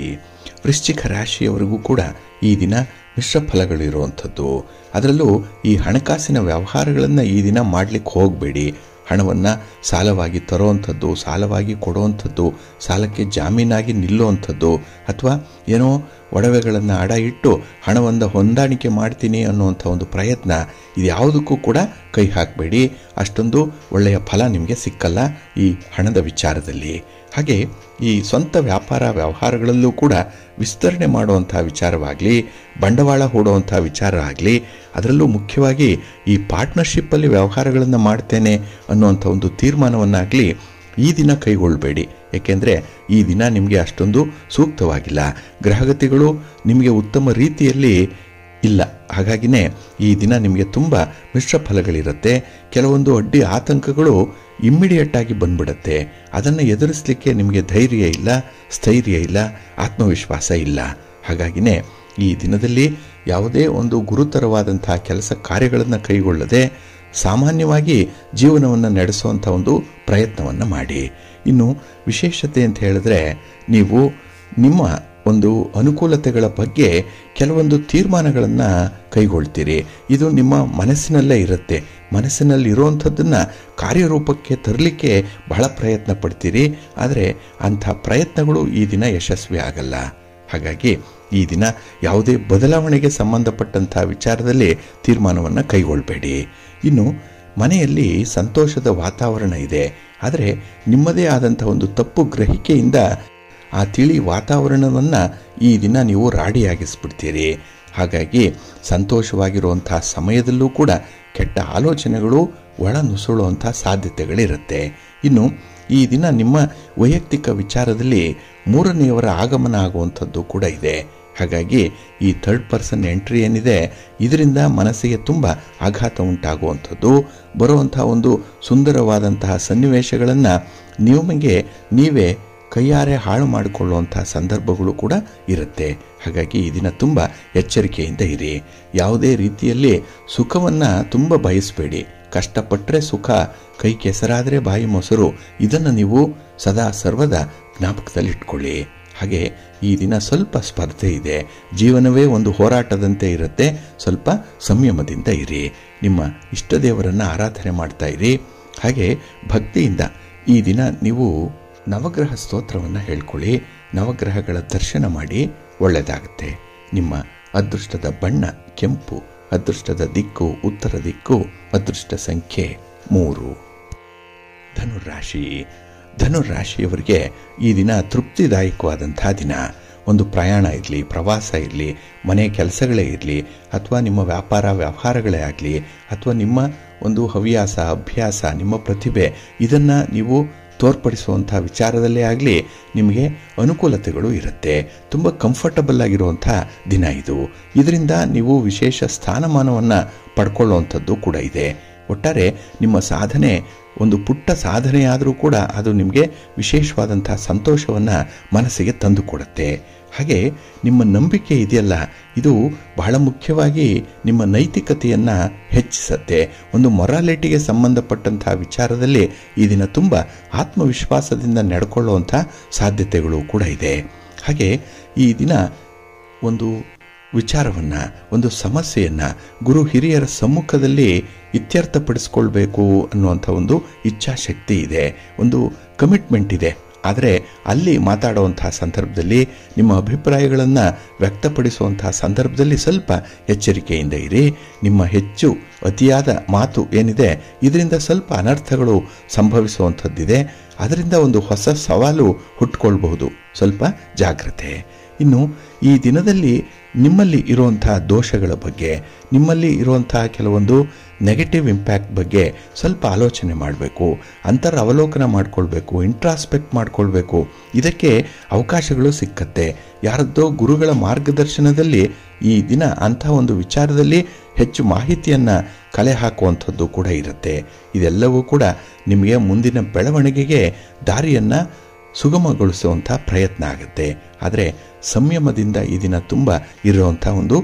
ವೃಶ್ಚಿಕ ರಾಶಿಯವರಿಗೂ ಕೂಡ ಈ ದಿನ ಮಿಶ್ರ ಫಲಗಳಿರುವಂಥದ್ದು. ಅದರಲ್ಲೂ ಈ ಹಣಕಾಸಿನ ವ್ಯವಹಾರಗಳನ್ನು ಈ ದಿನ ಮಾಡಲಿಕ್ಕೆ ಹೋಗಬೇಡಿ. ಹಣವನ್ನು ಸಾಲವಾಗಿ ತರುವಂಥದ್ದು, ಸಾಲವಾಗಿ ಕೊಡುವಂಥದ್ದು, ಸಾಲಕ್ಕೆ ಜಾಮೀನಾಗಿ ನಿಲ್ಲುವಂಥದ್ದು, ಅಥವಾ ಏನೋ ಒಡವೆಗಳನ್ನು ಅಡ ಇಟ್ಟು ಹಣವನ್ನು ಹೊಂದಾಣಿಕೆ ಮಾಡ್ತೀನಿ ಅನ್ನುವಂಥ ಒಂದು ಪ್ರಯತ್ನ, ಇದು ಯಾವುದಕ್ಕೂ ಕೂಡ ಕೈ ಹಾಕಬೇಡಿ. ಅಷ್ಟೊಂದು ಒಳ್ಳೆಯ ಫಲ ನಿಮಗೆ ಸಿಕ್ಕಲ್ಲ ಈ ಹಣದ ವಿಚಾರದಲ್ಲಿ. ಹಾಗೆ ಈ ಸ್ವಂತ ವ್ಯಾಪಾರ ವ್ಯವಹಾರಗಳಲ್ಲೂ ಕೂಡ ವಿಸ್ತರಣೆ ಮಾಡುವಂಥ ವಿಚಾರವಾಗಲಿ, ಬಂಡವಾಳ ಹೂಡುವಂಥ ವಿಚಾರ ಆಗಲಿ, ಅದರಲ್ಲೂ ಮುಖ್ಯವಾಗಿ ಈ ಪಾರ್ಟ್ನರ್ಶಿಪ್ಪಲ್ಲಿ ವ್ಯವಹಾರಗಳನ್ನು ಮಾಡ್ತೇನೆ ಅನ್ನುವಂಥ ಒಂದು ತೀರ್ಮಾನವನ್ನಾಗಲಿ ಈ ದಿನ ಕೈಗೊಳ್ಳಬೇಡಿ. ಏಕೆಂದರೆ ಈ ದಿನ ನಿಮಗೆ ಅಷ್ಟೊಂದು ಸೂಕ್ತವಾಗಿಲ್ಲ. ಗ್ರಹಗತಿಗಳು ನಿಮಗೆ ಉತ್ತಮ ರೀತಿಯಲ್ಲಿ ಇಲ್ಲ. ಹಾಗಾಗಿನೇ ಈ ದಿನ ನಿಮಗೆ ತುಂಬ ಮಿಶ್ರ ಫಲಗಳಿರುತ್ತೆ. ಕೆಲವೊಂದು ಅಡ್ಡಿ ಆತಂಕಗಳು ಇಮ್ಮಿಡಿಯೇಟ್ ಆಗಿ ಬಂದ್ಬಿಡುತ್ತೆ. ಅದನ್ನು ಎದುರಿಸಲಿಕ್ಕೆ ನಿಮಗೆ ಧೈರ್ಯ ಇಲ್ಲ, ಸ್ಥೈರ್ಯ ಇಲ್ಲ, ಆತ್ಮವಿಶ್ವಾಸ ಇಲ್ಲ. ಹಾಗಾಗಿನೇ ಈ ದಿನದಲ್ಲಿ ಯಾವುದೇ ಒಂದು ಗುರುತರವಾದಂತಹ ಕೆಲಸ ಕಾರ್ಯಗಳನ್ನು ಕೈಗೊಳ್ಳದೆ ಸಾಮಾನ್ಯವಾಗಿ ಜೀವನವನ್ನು ನಡೆಸುವಂಥ ಒಂದು ಪ್ರಯತ್ನವನ್ನು ಮಾಡಿ. ಇನ್ನು ವಿಶೇಷತೆ ಅಂತ ಹೇಳಿದ್ರೆ, ನೀವು ನಿಮ್ಮ ಒಂದು ಅನುಕೂಲತೆಗಳ ಬಗ್ಗೆ ಕೆಲವೊಂದು ತೀರ್ಮಾನಗಳನ್ನು ಕೈಗೊಳ್ತೀರಿ. ಇದು ನಿಮ್ಮ ಮನಸ್ಸಿನಲ್ಲೇ ಇರುತ್ತೆ. ಮನಸ್ಸಿನಲ್ಲಿ ಇರುವಂಥದ್ದನ್ನು ಕಾರ್ಯರೂಪಕ್ಕೆ ತರಲಿಕ್ಕೆ ಬಹಳ ಪ್ರಯತ್ನ ಪಡ್ತೀರಿ. ಆದರೆ ಅಂಥ ಪ್ರಯತ್ನಗಳು ಈ ದಿನ ಯಶಸ್ವಿ ಆಗಲ್ಲ. ಹಾಗಾಗಿ ಈ ದಿನ ಯಾವುದೇ ಬದಲಾವಣೆಗೆ ಸಂಬಂಧಪಟ್ಟಂಥ ವಿಚಾರದಲ್ಲಿ ತೀರ್ಮಾನವನ್ನು ಕೈಗೊಳ್ಳಬೇಡಿ. ಇನ್ನು ಮನೆಯಲ್ಲಿ ಸಂತೋಷದ ವಾತಾವರಣ ಇದೆ. ಆದರೆ ನಿಮ್ಮದೇ ಆದಂಥ ಒಂದು ತಪ್ಪು ಗ್ರಹಿಕೆಯಿಂದ ಆ ತಿಳಿ ವಾತಾವರಣವನ್ನು ಈ ದಿನ ನೀವು ರಾಡಿಯಾಗಿಸ್ಬಿಡ್ತೀರಿ. ಹಾಗಾಗಿ ಸಂತೋಷವಾಗಿರುವಂಥ ಸಮಯದಲ್ಲೂ ಕೂಡ ಕೆಟ್ಟ ಆಲೋಚನೆಗಳು ಒಳ ನುಸುಳುವಂಥ ಸಾಧ್ಯತೆಗಳಿರುತ್ತೆ. ಇನ್ನು ಈ ದಿನ ನಿಮ್ಮ ವೈಯಕ್ತಿಕ ವಿಚಾರದಲ್ಲಿ ಮೂರನೆಯವರ ಆಗಮನ ಆಗುವಂಥದ್ದು ಕೂಡ ಇದೆ. ಹಾಗಾಗಿ ಈ ಥರ್ಡ್ ಪರ್ಸನ್ ಎಂಟ್ರಿ ಏನಿದೆ, ಇದರಿಂದ ಮನಸ್ಸಿಗೆ ತುಂಬ ಆಘಾತ ಉಂಟಾಗುವಂಥದ್ದು, ಬರುವಂಥ ಒಂದು ಸುಂದರವಾದಂತಹ ಸನ್ನಿವೇಶಗಳನ್ನು ನಿಮಗೆ ನೀವೇ ಕೈಯಾರೆ ಹಾಳು ಮಾಡಿಕೊಳ್ಳುವಂಥ ಸಂದರ್ಭಗಳು ಕೂಡ ಇರುತ್ತೆ. ಹಾಗಾಗಿ ಈ ದಿನ ತುಂಬ ಎಚ್ಚರಿಕೆಯಿಂದ ಇರಿ. ಯಾವುದೇ ರೀತಿಯಲ್ಲಿ ಸುಖವನ್ನು ತುಂಬ ಬಯಸಬೇಡಿ. ಕಷ್ಟಪಟ್ಟರೆ ಸುಖ, ಕೈ ಕೆಸರಾದರೆ ಬಾಯಿ ಮೊಸರು, ಇದನ್ನು ನೀವು ಸದಾ ಸರ್ವದಾ ಜ್ಞಾಪಕದಲ್ಲಿಟ್ಕೊಳ್ಳಿ. ಹಾಗೆ ಈ ದಿನ ಸ್ವಲ್ಪ ಸ್ಪರ್ಧೆ ಇದೆ. ಜೀವನವೇ ಒಂದು ಹೋರಾಟದಂತೆ ಇರುತ್ತೆ. ಸ್ವಲ್ಪ ಸಂಯಮದಿಂದ ಇರಿ. ನಿಮ್ಮ ಇಷ್ಟ ದೇವರನ್ನು ಆರಾಧನೆ ಮಾಡ್ತಾ ಇರಿ. ಹಾಗೆ ಭಕ್ತಿಯಿಂದ ಈ ದಿನ ನೀವು ನವಗ್ರಹ ಸ್ತೋತ್ರವನ್ನು ಹೇಳ್ಕೊಳ್ಳಿ. ನವಗ್ರಹಗಳ ದರ್ಶನ ಮಾಡಿ, ಒಳ್ಳೆಯದಾಗುತ್ತೆ. ನಿಮ್ಮ ಅದೃಷ್ಟದ ಬಣ್ಣ ಕೆಂಪು, ಅದೃಷ್ಟದ ದಿಕ್ಕು ಉತ್ತರ ದಿಕ್ಕು, ಅದೃಷ್ಟ ಸಂಖ್ಯೆ 3. ಧನುರಾಶಿ. ಧನುರಾಶಿಯವರಿಗೆ ಈ ದಿನ ತೃಪ್ತಿದಾಯಕವಾದಂಥ ದಿನ. ಒಂದು ಪ್ರಯಾಣ ಇರಲಿ, ಪ್ರವಾಸ ಇರಲಿ, ಮನೆ ಕೆಲಸಗಳೇ ಇರಲಿ, ಅಥವಾ ನಿಮ್ಮ ವ್ಯಾಪಾರ ವ್ಯವಹಾರಗಳೇ ಆಗಲಿ, ಅಥವಾ ನಿಮ್ಮ ಒಂದು ಹವ್ಯಾಸ ಅಭ್ಯಾಸ, ನಿಮ್ಮ ಪ್ರತಿಭೆ, ಇದನ್ನು ನೀವು ತೋರ್ಪಡಿಸುವಂಥ ವಿಚಾರದಲ್ಲೇ ಆಗಲಿ ನಿಮಗೆ ಅನುಕೂಲತೆಗಳು ಇರುತ್ತೆ. ತುಂಬ ಕಂಫರ್ಟಬಲ್ ಆಗಿರುವಂಥ ದಿನ ಇದು. ಇದರಿಂದ ನೀವು ವಿಶೇಷ ಸ್ಥಾನಮಾನವನ್ನು ಪಡ್ಕೊಳ್ಳುವಂಥದ್ದು ಕೂಡ ಇದೆ. ಒಟ್ಟಾರೆ ನಿಮ್ಮ ಸಾಧನೆ ಒಂದು ಪುಟ್ಟ ಸಾಧನೆಯಾದರೂ ಕೂಡ ಅದು ನಿಮಗೆ ವಿಶೇಷವಾದಂಥ ಸಂತೋಷವನ್ನು ಮನಸ್ಸಿಗೆ ತಂದು ಕೊಡುತ್ತೆ. ಹಾಗೆ ನಿಮ್ಮ ನಂಬಿಕೆ ಇದೆಯಲ್ಲ, ಇದು ಬಹಳ ಮುಖ್ಯವಾಗಿ ನಿಮ್ಮ ನೈತಿಕತೆಯನ್ನು ಹೆಚ್ಚಿಸುತ್ತೆ. ಒಂದು ಮೊರಾಲಿಟಿಗೆ ಸಂಬಂಧಪಟ್ಟಂಥ ವಿಚಾರದಲ್ಲಿ ಈ ದಿನ ತುಂಬ ಆತ್ಮವಿಶ್ವಾಸದಿಂದ ನಡ್ಕೊಳ್ಳುವಂಥ ಸಾಧ್ಯತೆಗಳು ಕೂಡ ಇದೆ. ಹಾಗೆ ಈ ದಿನ ಒಂದು ವಿಚಾರವನ್ನು, ಒಂದು ಸಮಸ್ಯೆಯನ್ನು ಗುರು ಹಿರಿಯರ ಸಮ್ಮುಖದಲ್ಲಿ ಇತ್ಯರ್ಥಪಡಿಸ್ಕೊಳ್ಬೇಕು ಅನ್ನುವಂಥ ಒಂದು ಇಚ್ಛಾಶಕ್ತಿ ಇದೆ, ಒಂದು ಕಮಿಟ್ಮೆಂಟ್ ಇದೆ. ಆದರೆ ಅಲ್ಲಿ ಮಾತಾಡುವಂಥ ಸಂದರ್ಭದಲ್ಲಿ, ನಿಮ್ಮ ಅಭಿಪ್ರಾಯಗಳನ್ನು ವ್ಯಕ್ತಪಡಿಸುವಂಥ ಸಂದರ್ಭದಲ್ಲಿ ಸ್ವಲ್ಪ ಎಚ್ಚರಿಕೆಯಿಂದ ಇರಿ. ನಿಮ್ಮ ಹೆಚ್ಚು ಅತಿಯಾದ ಮಾತು ಏನಿದೆ, ಇದರಿಂದ ಸ್ವಲ್ಪ ಅನರ್ಥಗಳು ಸಂಭವಿಸುವಂಥದ್ದಿದೆ. ಅದರಿಂದ ಒಂದು ಹೊಸ ಸವಾಲು ಹುಟ್ಟುಕೊಳ್ಬಹುದು. ಸ್ವಲ್ಪ ಜಾಗ್ರತೆ. ಇನ್ನು ಈ ದಿನದಲ್ಲಿ ನಿಮ್ಮಲ್ಲಿ ಇರುವಂಥ ದೋಷಗಳ ಬಗ್ಗೆ, ನಿಮ್ಮಲ್ಲಿ ಇರುವಂಥ ಕೆಲವೊಂದು ನೆಗೆಟಿವ್ ಇಂಪ್ಯಾಕ್ಟ್ ಬಗ್ಗೆ ಸ್ವಲ್ಪ ಆಲೋಚನೆ ಮಾಡಬೇಕು. ಅವಲೋಕನ ಮಾಡಿಕೊಳ್ಬೇಕು, ಇಂಟ್ರಾಸ್ಪೆಕ್ಟ್ ಮಾಡಿಕೊಳ್ಬೇಕು. ಇದಕ್ಕೆ ಅವಕಾಶಗಳು ಸಿಕ್ಕತ್ತೆ. ಯಾರದ್ದೋ ಗುರುಗಳ ಮಾರ್ಗದರ್ಶನದಲ್ಲಿ ಈ ದಿನ ಅಂಥ ಒಂದು ವಿಚಾರದಲ್ಲಿ ಹೆಚ್ಚು ಮಾಹಿತಿಯನ್ನು ಕಲೆ ಹಾಕುವಂಥದ್ದು ಕೂಡ ಇರುತ್ತೆ. ಇದೆಲ್ಲವೂ ಕೂಡ ನಿಮಗೆ ಮುಂದಿನ ಬೆಳವಣಿಗೆಗೆ ದಾರಿಯನ್ನು ಸುಗಮಗೊಳಿಸುವಂಥ ಪ್ರಯತ್ನ ಆಗುತ್ತೆ. ಆದರೆ ಸಂಯಮದಿಂದ ಈ ದಿನ ತುಂಬ ಇರುವಂಥ ಒಂದು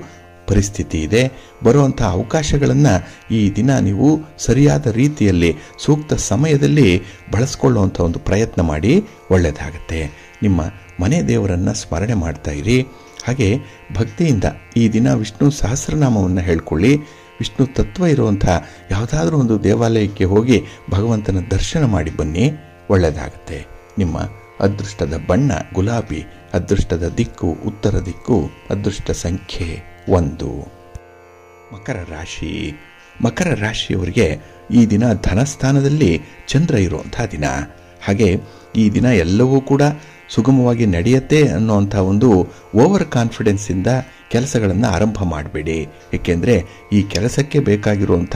ಪರಿಸ್ಥಿತಿ ಇದೆ. ಬರುವಂಥ ಅವಕಾಶಗಳನ್ನು ಈ ದಿನ ನೀವು ಸರಿಯಾದ ರೀತಿಯಲ್ಲಿ ಸೂಕ್ತ ಸಮಯದಲ್ಲಿ ಬಳಸ್ಕೊಳ್ಳುವಂಥ ಒಂದು ಪ್ರಯತ್ನ ಮಾಡಿ, ಒಳ್ಳೆಯದಾಗುತ್ತೆ. ನಿಮ್ಮ ಮನೆ ದೇವರನ್ನು ಸ್ಮರಣೆ ಮಾಡ್ತಾ ಇರಿ. ಹಾಗೆ ಭಕ್ತಿಯಿಂದ ಈ ದಿನ ವಿಷ್ಣು ಸಹಸ್ರನಾಮವನ್ನು ಹೇಳ್ಕೊಳ್ಳಿ. ವಿಷ್ಣು ತತ್ವ ಇರುವಂಥ ಯಾವುದಾದ್ರೂ ಒಂದು ದೇವಾಲಯಕ್ಕೆ ಹೋಗಿ ಭಗವಂತನ ದರ್ಶನ ಮಾಡಿ ಬನ್ನಿ, ಒಳ್ಳೆಯದಾಗುತ್ತೆ. ನಿಮ್ಮ ಅದೃಷ್ಟದ ಬಣ್ಣ ಗುಲಾಬಿ, ಅದೃಷ್ಟದ ದಿಕ್ಕು ಉತ್ತರ ದಿಕ್ಕು, ಅದೃಷ್ಟ ಸಂಖ್ಯೆ 1. ಮಕರ ರಾಶಿ. ಮಕರ ರಾಶಿಯವರಿಗೆ ಈ ದಿನ ಧನಸ್ಥಾನದಲ್ಲಿ ಚಂದ್ರ ಇರುವಂಥ ದಿನ. ಹಾಗೆ ಈ ದಿನ ಎಲ್ಲವೂ ಕೂಡ ಸುಗಮವಾಗಿ ನಡೆಯುತ್ತೆ ಅನ್ನುವಂಥ ಒಂದು ಓವರ್ ಕಾನ್ಫಿಡೆನ್ಸಿಂದ ಕೆಲಸಗಳನ್ನು ಆರಂಭ ಮಾಡಬೇಡಿ. ಏಕೆಂದರೆ ಈ ಕೆಲಸಕ್ಕೆ ಬೇಕಾಗಿರುವಂಥ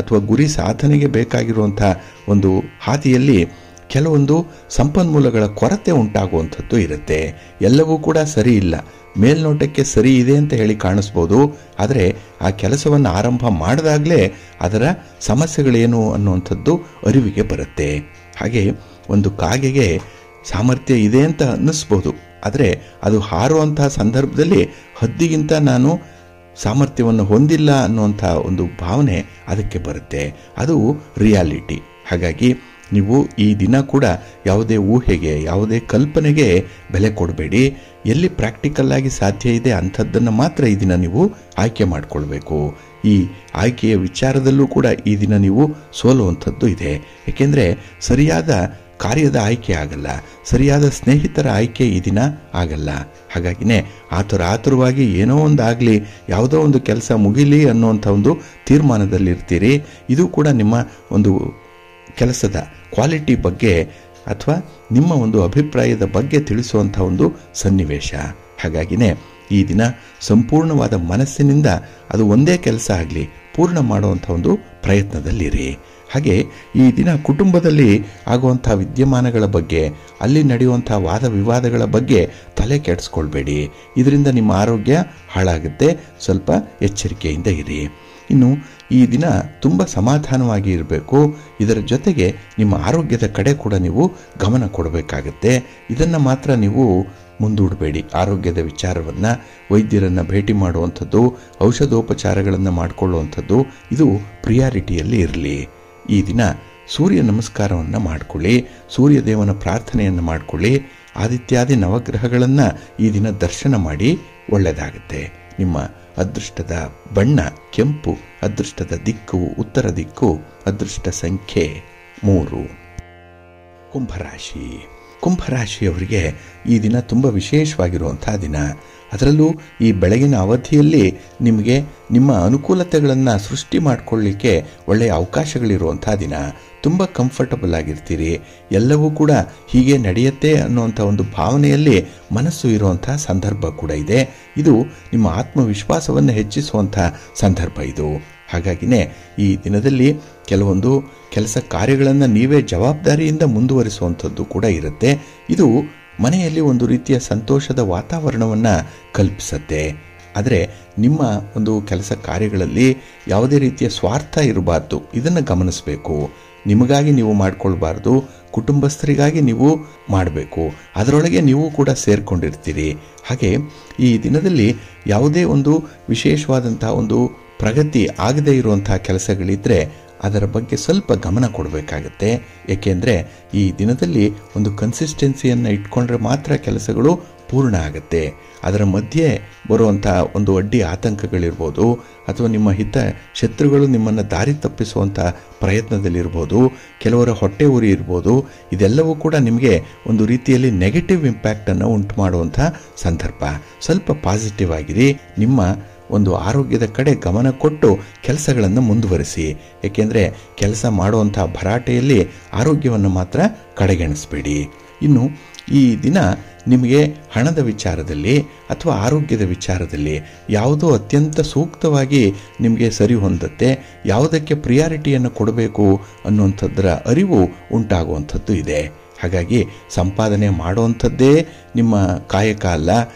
ಅಥವಾ ಗುರಿ ಸಾಧನೆಗೆ ಬೇಕಾಗಿರುವಂಥ ಒಂದು ಹಾದಿಯಲ್ಲಿ ಕೆಲವೊಂದು ಸಂಪನ್ಮೂಲಗಳ ಕೊರತೆ ಉಂಟಾಗುವಂಥದ್ದು ಇರುತ್ತೆ. ಎಲ್ಲವೂ ಕೂಡ ಸರಿ ಇಲ್ಲ. ಮೇಲ್ನೋಟಕ್ಕೆ ಸರಿ ಇದೆ ಅಂತ ಹೇಳಿ ಕಾಣಿಸ್ಬೋದು. ಆದರೆ ಆ ಕೆಲಸವನ್ನು ಆರಂಭ ಮಾಡಿದಾಗಲೇ ಅದರ ಸಮಸ್ಯೆಗಳೇನು ಅನ್ನುವಂಥದ್ದು ಅರಿವಿಗೆ ಬರುತ್ತೆ. ಹಾಗೆ ಒಂದು ಕಾಗೆಗೆ ಸಾಮರ್ಥ್ಯ ಇದೆ ಅಂತ ಅನ್ನಿಸ್ಬೋದು, ಆದರೆ ಅದು ಹಾರುವಂಥ ಸಂದರ್ಭದಲ್ಲಿ ಹದ್ದಿಗಿಂತ ನಾನು ಸಾಮರ್ಥ್ಯವನ್ನು ಹೊಂದಿಲ್ಲ ಅನ್ನುವಂಥ ಒಂದು ಭಾವನೆ ಅದಕ್ಕೆ ಬರುತ್ತೆ. ಅದು ರಿಯಾಲಿಟಿ. ಹಾಗಾಗಿ ನೀವು ಈ ದಿನ ಕೂಡ ಯಾವುದೇ ಊಹೆಗೆ, ಯಾವುದೇ ಕಲ್ಪನೆಗೆ ಬೆಲೆ ಕೊಡಬೇಡಿ. ಎಲ್ಲಿ ಪ್ರಾಕ್ಟಿಕಲ್ ಆಗಿ ಸಾಧ್ಯ ಇದೆ ಅಂಥದ್ದನ್ನು ಮಾತ್ರ ಈ ದಿನ ನೀವು ಆಯ್ಕೆ ಮಾಡಿಕೊಳ್ಬೇಕು. ಈ ಆಯ್ಕೆಯ ವಿಚಾರದಲ್ಲೂ ಕೂಡ ಈ ದಿನ ನೀವು ಸೋಲುವಂಥದ್ದು ಇದೆ. ಏಕೆಂದರೆ ಸರಿಯಾದ ಕಾರ್ಯದ ಆಯ್ಕೆ ಆಗಲ್ಲ, ಸರಿಯಾದ ಸ್ನೇಹಿತರ ಆಯ್ಕೆ ಈ ದಿನ ಆಗಲ್ಲ. ಹಾಗಾಗಿನೇ ಆತುರವಾಗಿ ಏನೋ ಒಂದು ಆಗಲಿ, ಯಾವುದೋ ಒಂದು ಕೆಲಸ ಮುಗಿಲಿ ಅನ್ನುವಂಥ ಒಂದು ತೀರ್ಮಾನದಲ್ಲಿರ್ತೀರಿ. ಇದು ಕೂಡ ನಿಮ್ಮ ಒಂದು ಕೆಲಸದ ಕ್ವಾಲಿಟಿ ಬಗ್ಗೆ ಅಥವಾ ನಿಮ್ಮ ಒಂದು ಅಭಿಪ್ರಾಯದ ಬಗ್ಗೆ ತಿಳಿಸುವಂಥ ಒಂದು ಸನ್ನಿವೇಶ. ಹಾಗಾಗಿನೇ ಈ ದಿನ ಸಂಪೂರ್ಣವಾದ ಮನಸ್ಸಿನಿಂದ ಅದು ಒಂದೇ ಕೆಲಸ ಆಗಲಿ ಪೂರ್ಣ ಮಾಡುವಂಥ ಒಂದು ಪ್ರಯತ್ನದಲ್ಲಿರಿ. ಹಾಗೆ ಈ ದಿನ ಕುಟುಂಬದಲ್ಲಿ ಆಗುವಂಥ ವಿದ್ಯಮಾನಗಳ ಬಗ್ಗೆ, ಅಲ್ಲಿ ನಡೆಯುವಂಥ ವಾದ ವಿವಾದಗಳ ಬಗ್ಗೆ ತಲೆ ಕೆಡಿಸ್ಕೊಳ್ಬೇಡಿ. ಇದರಿಂದ ನಿಮ್ಮ ಆರೋಗ್ಯ ಹಾಳಾಗುತ್ತೆ. ಸ್ವಲ್ಪ ಎಚ್ಚರಿಕೆಯಿಂದ ಇರಿ. ಇನ್ನು ಈ ದಿನ ತುಂಬ ಸಮಾಧಾನವಾಗಿ ಇರಬೇಕು. ಇದರ ಜೊತೆಗೆ ನಿಮ್ಮ ಆರೋಗ್ಯದ ಕಡೆ ಕೂಡ ನೀವು ಗಮನ ಕೊಡಬೇಕಾಗತ್ತೆ. ಇದನ್ನು ಮಾತ್ರ ನೀವು ಮುಂದೂಡಬೇಡಿ. ಆರೋಗ್ಯದ ವಿಚಾರವನ್ನು ವೈದ್ಯರನ್ನು ಭೇಟಿ ಮಾಡುವಂಥದ್ದು, ಔಷಧೋಪಚಾರಗಳನ್ನು ಮಾಡಿಕೊಳ್ಳುವಂಥದ್ದು ಇದು ಪ್ರಿಯಾರಿಟಿಯಲ್ಲಿ ಇರಲಿ. ಈ ದಿನ ಸೂರ್ಯ ನಮಸ್ಕಾರವನ್ನು ಮಾಡಿಕೊಳ್ಳಿ, ಸೂರ್ಯದೇವನ ಪ್ರಾರ್ಥನೆಯನ್ನು ಮಾಡಿಕೊಳ್ಳಿ, ಆದಿತ್ಯಾದಿ ನವಗ್ರಹಗಳನ್ನು ಈ ದಿನ ದರ್ಶನ ಮಾಡಿ, ಒಳ್ಳೆಯದಾಗುತ್ತೆ. ನಿಮ್ಮ ಅದೃಷ್ಟದ ಬಣ್ಣ ಕೆಂಪು, ಅದೃಷ್ಟದ ದಿಕ್ಕು ಉತ್ತರ ದಿಕ್ಕು, ಅದೃಷ್ಟ ಸಂಖ್ಯೆ 3. ಕುಂಭರಾಶಿ. ಕುಂಭರಾಶಿಯವರಿಗೆ ಈ ದಿನ ತುಂಬ ವಿಶೇಷವಾಗಿರುವಂಥ ದಿನ. ಅದರಲ್ಲೂ ಈ ಬೆಳಗಿನ ಅವಧಿಯಲ್ಲಿ ನಿಮಗೆ ನಿಮ್ಮ ಅನುಕೂಲತೆಗಳನ್ನು ಸೃಷ್ಟಿ ಮಾಡಿಕೊಳ್ಳಲಿಕ್ಕೆ ಒಳ್ಳೆಯ ಅವಕಾಶಗಳಿರುವಂಥ ದಿನ. ತುಂಬ ಕಂಫರ್ಟಬಲ್ ಆಗಿರ್ತೀರಿ. ಎಲ್ಲವೂ ಕೂಡ ಹೀಗೆ ನಡೆಯುತ್ತೆ ಅನ್ನುವಂಥ ಒಂದು ಭಾವನೆಯಲ್ಲಿ ಮನಸ್ಸು ಇರುವಂಥ ಸಂದರ್ಭ ಕೂಡ ಇದೆ. ಇದು ನಿಮ್ಮ ಆತ್ಮವಿಶ್ವಾಸವನ್ನು ಹೆಚ್ಚಿಸುವಂಥ ಸಂದರ್ಭ ಇದು. ಹಾಗಾಗಿನೇ ಈ ದಿನದಲ್ಲಿ ಕೆಲವೊಂದು ಕೆಲಸ ಕಾರ್ಯಗಳನ್ನು ನೀವೇ ಜವಾಬ್ದಾರಿಯಿಂದ ಮುಂದುವರಿಸುವಂಥದ್ದು ಕೂಡ ಇರುತ್ತೆ. ಇದು ಮನೆಯಲ್ಲಿ ಒಂದು ರೀತಿಯ ಸಂತೋಷದ ವಾತಾವರಣವನ್ನು ಕಲ್ಪಿಸುತ್ತೆ. ಆದರೆ ನಿಮ್ಮ ಒಂದು ಕೆಲಸ ಕಾರ್ಯಗಳಲ್ಲಿ ಯಾವುದೇ ರೀತಿಯ ಸ್ವಾರ್ಥ ಇರಬಾರ್ದು, ಇದನ್ನು ಗಮನಿಸಬೇಕು. ನಿಮಗಾಗಿ ನೀವು ಮಾಡಿಕೊಳ್ಬಾರ್ದು, ಕುಟುಂಬಸ್ಥರಿಗಾಗಿ ನೀವು ಮಾಡಬೇಕು. ಅದರೊಳಗೆ ನೀವು ಕೂಡ ಸೇರಿಕೊಂಡಿರ್ತೀರಿ. ಹಾಗೆ ಈ ದಿನದಲ್ಲಿ ಯಾವುದೇ ಒಂದು ವಿಶೇಷವಾದಂಥ ಒಂದು ಪ್ರಗತಿ ಆಗದೇ ಇರುವಂಥ ಕೆಲಸಗಳಿದ್ದರೆ ಅದರ ಬಗ್ಗೆ ಸ್ವಲ್ಪ ಗಮನ ಕೊಡಬೇಕಾಗತ್ತೆ. ಏಕೆಂದರೆ ಈ ದಿನದಲ್ಲಿ ಒಂದು ಕನ್ಸಿಸ್ಟೆನ್ಸಿಯನ್ನು ಇಟ್ಕೊಂಡ್ರೆ ಮಾತ್ರ ಕೆಲಸಗಳು ಪೂರ್ಣ ಆಗುತ್ತೆ. ಅದರ ಮಧ್ಯೆ ಬರುವಂಥ ಒಂದು ಅಡ್ಡಿ ಆತಂಕಗಳಿರ್ಬೋದು, ಅಥವಾ ನಿಮ್ಮ ಹಿತ ಶತ್ರುಗಳು ನಿಮ್ಮನ್ನು ದಾರಿ ತಪ್ಪಿಸುವಂಥ ಪ್ರಯತ್ನದಲ್ಲಿರ್ಬೋದು, ಕೆಲವರ ಹೊಟ್ಟೆ ಉರಿ ಇರ್ಬೋದು. ಇದೆಲ್ಲವೂ ಕೂಡ ನಿಮಗೆ ಒಂದು ರೀತಿಯಲ್ಲಿ ನೆಗೆಟಿವ್ ಇಂಪ್ಯಾಕ್ಟನ್ನು ಉಂಟು ಮಾಡುವಂಥ ಸಂದರ್ಭ. ಸ್ವಲ್ಪ ಪಾಸಿಟಿವ್ ಆಗಿರಿ. ನಿಮ್ಮ ಒಂದು ಆರೋಗ್ಯದ ಕಡೆ ಗಮನ ಕೊಟ್ಟು ಕೆಲಸಗಳನ್ನು ಮುಂದುವರಿಸಿ. ಏಕೆಂದರೆ ಕೆಲಸ ಮಾಡುವಂಥ ಭರಾಟೆಯಲ್ಲಿ ಆರೋಗ್ಯವನ್ನು ಮಾತ್ರ ಕಡೆಗಣಿಸಬೇಡಿ. ಇನ್ನು ಈ ದಿನ ನಿಮಗೆ ಹಣದ ವಿಚಾರದಲ್ಲಿ ಅಥವಾ ಆರೋಗ್ಯದ ವಿಚಾರದಲ್ಲಿ ಯಾವುದೋ ಅತ್ಯಂತ ಸೂಕ್ತವಾಗಿ ನಿಮಗೆ ಸರಿ ಹೊಂದುತ್ತೆ, ಯಾವುದಕ್ಕೆ ಪ್ರಿಯಾರಿಟಿಯನ್ನು ಕೊಡಬೇಕು ಅನ್ನುವಂಥದ್ದರ ಅರಿವು ಉಂಟಾಗುವಂಥದ್ದು ಇದೆ. ಹಾಗಾಗಿ ಸಂಪಾದನೆ ಮಾಡುವಂಥದ್ದೇ ನಿಮ್ಮ ಕಾಯಕ ಅಲ್ಲ,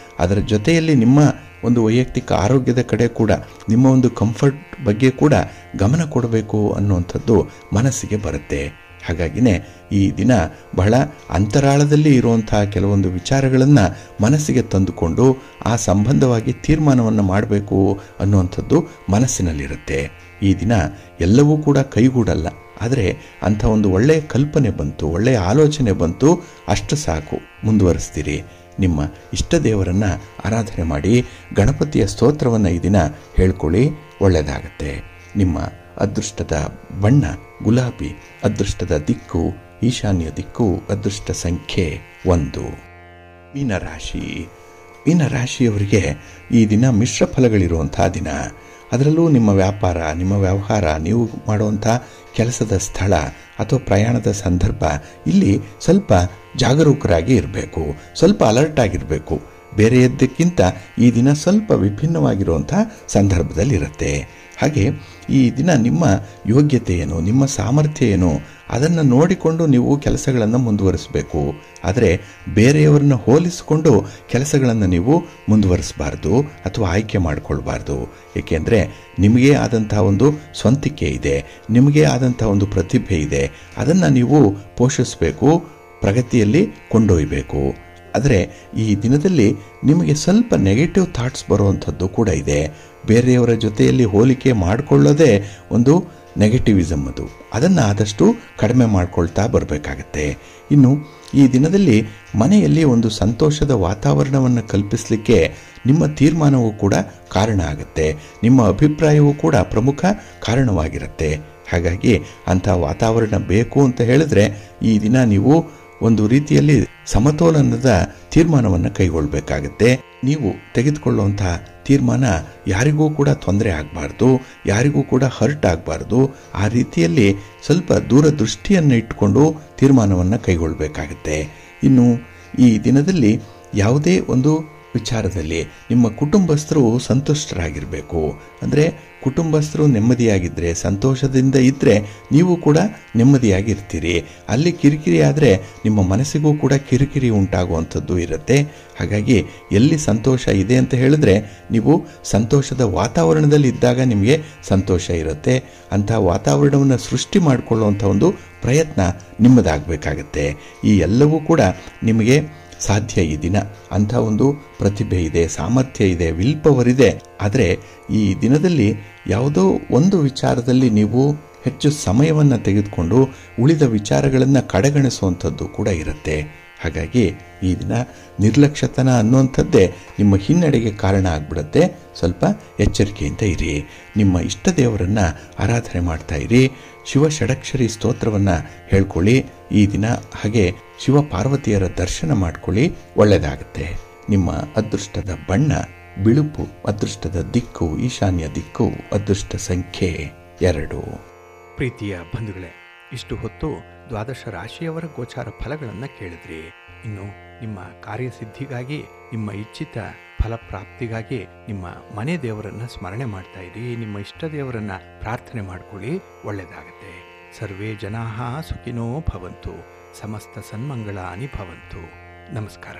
ಅದರ ಜೊತೆಯಲ್ಲಿ ನಿಮ್ಮ ಒಂದು ವೈಯಕ್ತಿಕ ಆರೋಗ್ಯದ ಕಡೆ ಕೂಡ, ನಿಮ್ಮ ಒಂದು ಕಂಫರ್ಟ್ ಬಗ್ಗೆ ಕೂಡ ಗಮನ ಕೊಡಬೇಕು ಅನ್ನುವಂಥದ್ದು ಮನಸ್ಸಿಗೆ ಬರುತ್ತೆ. ಹಾಗಾಗಿನೇ ಈ ದಿನ ಬಹಳ ಅಂತರಾಳದಲ್ಲಿ ಇರುವಂಥ ಕೆಲವೊಂದು ವಿಚಾರಗಳನ್ನು ಮನಸ್ಸಿಗೆ ತಂದುಕೊಂಡು ಆ ಸಂಬಂಧವಾಗಿ ತೀರ್ಮಾನವನ್ನು ಮಾಡಬೇಕು ಅನ್ನುವಂಥದ್ದು ಮನಸ್ಸಿನಲ್ಲಿರುತ್ತೆ. ಈ ದಿನ ಎಲ್ಲವೂ ಕೂಡ ಕೈಗೂಡಲ್ಲ, ಆದರೆ ಅಂಥ ಒಂದು ಒಳ್ಳೆಯ ಕಲ್ಪನೆ ಬಂತು, ಒಳ್ಳೆಯ ಆಲೋಚನೆ ಬಂತು, ಅಷ್ಟು ಸಾಕು, ಮುಂದುವರಿಸ್ತೀರಿ. ನಿಮ್ಮ ಇಷ್ಟ ದೇವರನ್ನು ಆರಾಧನೆ ಮಾಡಿ ಗಣಪತಿಯ ಸ್ತೋತ್ರವನ್ನು ಈ ದಿನ ಹೇಳ್ಕೊಳ್ಳಿ, ಒಳ್ಳೆಯದಾಗತ್ತೆ. ನಿಮ್ಮ ಅದೃಷ್ಟದ ಬಣ್ಣ ಗುಲಾಬಿ, ಅದೃಷ್ಟದ ದಿಕ್ಕು ಈಶಾನ್ಯ ದಿಕ್ಕು, ಅದೃಷ್ಟ ಸಂಖ್ಯೆ 1. ಮೀನರಾಶಿ. ಮೀನರಾಶಿಯವರಿಗೆ ಈ ದಿನ ಮಿಶ್ರ ಫಲಗಳಿರುವಂಥ ದಿನ. ಅದರಲ್ಲೂ ನಿಮ್ಮ ವ್ಯಾಪಾರ, ನಿಮ್ಮ ವ್ಯವಹಾರ, ನೀವು ಮಾಡುವಂಥ ಕೆಲಸದ ಸ್ಥಳ ಅಥವಾ ಪ್ರಯಾಣದ ಸಂದರ್ಭ, ಇಲ್ಲಿ ಸ್ವಲ್ಪ ಜಾಗರೂಕರಾಗಿ ಇರಬೇಕು, ಸ್ವಲ್ಪ ಅಲರ್ಟ್ ಆಗಿರಬೇಕು. ಬೇರೆಯದ್ದಕ್ಕಿಂತ ಈ ದಿನ ಸ್ವಲ್ಪ ವಿಭಿನ್ನವಾಗಿರುವಂಥ ಸಂದರ್ಭದಲ್ಲಿರುತ್ತೆ. ಹಾಗೆ ಈ ದಿನ ನಿಮ್ಮ ಯೋಗ್ಯತೆ ಏನು, ನಿಮ್ಮ ಸಾಮರ್ಥ್ಯ ಏನು, ಅದನ್ನು ನೋಡಿಕೊಂಡು ನೀವು ಕೆಲಸಗಳನ್ನು ಮುಂದುವರಿಸಬೇಕು. ಆದರೆ ಬೇರೆಯವರನ್ನ ಹೋಲಿಸಿಕೊಂಡು ಕೆಲಸಗಳನ್ನು ನೀವು ಮುಂದುವರಿಸಬಾರ್ದು ಅಥವಾ ಆಯ್ಕೆ ಮಾಡಿಕೊಳ್ಬಾರ್ದು. ಏಕೆಂದರೆ ನಿಮಗೆ ಆದಂಥ ಒಂದು ಸ್ವಂತಿಕೆ ಇದೆ, ನಿಮಗೆ ಆದಂಥ ಒಂದು ಪ್ರತಿಭೆ ಇದೆ, ಅದನ್ನು ನೀವು ಪೋಷಿಸಬೇಕು, ಪ್ರಗತಿಯಲ್ಲಿ ಕೊಂಡೊಯ್ಯಬೇಕು. ಆದರೆ ಈ ದಿನದಲ್ಲಿ ನಿಮಗೆ ಸ್ವಲ್ಪ ನೆಗೆಟಿವ್ ಥಾಟ್ಸ್ ಬರುವಂಥದ್ದು ಕೂಡ ಇದೆ. ಬೇರೆಯವರ ಜೊತೆಯಲ್ಲಿ ಹೋಲಿಕೆ ಮಾಡಿಕೊಳ್ಳೋದೇ ಒಂದು ನೆಗೆಟಿವಿಸಮ್. ಅದನ್ನು ಆದಷ್ಟು ಕಡಿಮೆ ಮಾಡ್ಕೊಳ್ತಾ ಬರಬೇಕಾಗತ್ತೆ. ಇನ್ನು ಈ ದಿನದಲ್ಲಿ ಮನೆಯಲ್ಲಿ ಒಂದು ಸಂತೋಷದ ವಾತಾವರಣವನ್ನು ಕಲ್ಪಿಸಲಿಕ್ಕೆ ನಿಮ್ಮ ತೀರ್ಮಾನವೂ ಕೂಡ ಕಾರಣ ಆಗುತ್ತೆ, ನಿಮ್ಮ ಅಭಿಪ್ರಾಯವೂ ಕೂಡ ಪ್ರಮುಖ ಕಾರಣವಾಗಿರುತ್ತೆ. ಹಾಗಾಗಿ ಅಂಥ ವಾತಾವರಣ ಬೇಕು ಅಂತ ಹೇಳಿದ್ರೆ ಈ ದಿನ ನೀವು ಒಂದು ರೀತಿಯಲ್ಲಿ ಸಮತೋಲನದ ತೀರ್ಮಾನವನ್ನು ಕೈಗೊಳ್ಳಬೇಕಾಗತ್ತೆ. ನೀವು ತೆಗೆದುಕೊಳ್ಳುವಂಥ ತೀರ್ಮಾನ ಯಾರಿಗೂ ಕೂಡ ತೊಂದರೆ ಆಗಬಾರ್ದು, ಯಾರಿಗೂ ಕೂಡ ಹರ್ಟ್ ಆಗಬಾರ್ದು. ಆ ರೀತಿಯಲ್ಲಿ ಸ್ವಲ್ಪ ದೂರದೃಷ್ಟಿಯನ್ನು ಇಟ್ಟುಕೊಂಡು ತೀರ್ಮಾನವನ್ನು ಕೈಗೊಳ್ಳಬೇಕಾಗತ್ತೆ. ಇನ್ನು ಈ ದಿನದಲ್ಲಿ ಯಾವುದೇ ಒಂದು ವಿಚಾರದಲ್ಲಿ ನಿಮ್ಮ ಕುಟುಂಬಸ್ಥರು ಸಂತುಷ್ಟರಾಗಿರಬೇಕು. ಅಂದರೆ ಕುಟುಂಬಸ್ಥರು ನೆಮ್ಮದಿಯಾಗಿದ್ದರೆ, ಸಂತೋಷದಿಂದ ಇದ್ದರೆ ನೀವು ಕೂಡ ನೆಮ್ಮದಿಯಾಗಿರ್ತೀರಿ. ಅಲ್ಲಿ ಕಿರಿಕಿರಿ ಆದರೆ ನಿಮ್ಮ ಮನಸ್ಸಿಗೂ ಕೂಡ ಕಿರಿಕಿರಿ ಉಂಟಾಗುವಂಥದ್ದು ಇರುತ್ತೆ. ಹಾಗಾಗಿ ಎಲ್ಲಿ ಸಂತೋಷ ಇದೆ ಅಂತ ಹೇಳಿದ್ರೆ ನೀವು ಸಂತೋಷದ ವಾತಾವರಣದಲ್ಲಿ ಇದ್ದಾಗ ನಿಮಗೆ ಸಂತೋಷ ಇರುತ್ತೆ. ಅಂಥ ವಾತಾವರಣವನ್ನು ಸೃಷ್ಟಿ ಮಾಡಿಕೊಳ್ಳುವಂಥ ಒಂದು ಪ್ರಯತ್ನ ನಿಮ್ಮದಾಗಬೇಕಾಗತ್ತೆ. ಈ ಎಲ್ಲವೂ ಕೂಡ ನಿಮಗೆ ಸಾಧ್ಯ ಈ ದಿನ. ಅಂಥ ಒಂದು ಪ್ರತಿಭೆ ಇದೆ, ಸಾಮರ್ಥ್ಯ ಇದೆ, ವಿಲ್ ಪವರ್ ಇದೆ. ಆದರೆ ಈ ದಿನದಲ್ಲಿ ಯಾವುದೋ ಒಂದು ವಿಚಾರದಲ್ಲಿ ನೀವು ಹೆಚ್ಚು ಸಮಯವನ್ನು ತೆಗೆದುಕೊಂಡು ಉಳಿದ ವಿಚಾರಗಳನ್ನು ಕಡೆಗಣಿಸುವಂಥದ್ದು ಕೂಡ ಇರುತ್ತೆ. ಹಾಗಾಗಿ ಈ ದಿನ ನಿರ್ಲಕ್ಷ್ಯತನ ಅನ್ನುವಂಥದ್ದೇ ನಿಮ್ಮ ಹಿನ್ನಡೆಗೆ ಕಾರಣ ಆಗಿಬಿಡುತ್ತೆ. ಸ್ವಲ್ಪ ಎಚ್ಚರಿಕೆಯಿಂದ ಇರಿ. ನಿಮ್ಮ ಇಷ್ಟ ದೇವರನ್ನು ಆರಾಧನೆ ಮಾಡ್ತಾ ಇರಿ. ಶಿವ ಷಡಕ್ಷರಿ ಸ್ತೋತ್ರವನ್ನು ಹೇಳ್ಕೊಳ್ಳಿ ಈ ದಿನ. ಹಾಗೆ ಶಿವ ಪಾರ್ವತಿಯರ ದರ್ಶನ ಮಾಡ್ಕೊಳ್ಳಿ, ಒಳ್ಳೆಯದಾಗುತ್ತೆ. ನಿಮ್ಮ ಅದೃಷ್ಟದ ಬಣ್ಣ ಬಿಳುಪು, ಅದೃಷ್ಟದ ದಿಕ್ಕು ಈಶಾನ್ಯ ದಿಕ್ಕು, ಅದೃಷ್ಟ ಸಂಖ್ಯೆ 2. ಪ್ರೀತಿಯ ಬಂಧುಗಳೇ, ಇಷ್ಟು ಹೊತ್ತು ದ್ವಾದಶ ರಾಶಿಯವರ ಗೋಚಾರ ಫಲಗಳನ್ನು ಕೇಳಿದ್ರಿ. ಇನ್ನು ನಿಮ್ಮ ಕಾರ್ಯಸಿದ್ಧಿಗಾಗಿ, ನಿಮ್ಮ ಇಚ್ಛಿತ ಫಲಪ್ರಾಪ್ತಿಗಾಗಿ ನಿಮ್ಮ ಮನೆ ದೇವರನ್ನ ಸ್ಮರಣೆ ಮಾಡ್ತಾ ಇರಿ. ನಿಮ್ಮ ಇಷ್ಟ ದೇವರನ್ನ ಪ್ರಾರ್ಥನೆ ಮಾಡ್ಕೊಳ್ಳಿ, ಒಳ್ಳೆಯದಾಗತ್ತೆ. ಸರ್ವೇ ಜನಾಃ ಸುಖಿನೋ ಭವಂತು, ಸಮಸ್ತ ಸನ್ಮಂಗಳಾನಿ ಭವಂತು. ನಮಸ್ಕಾರ.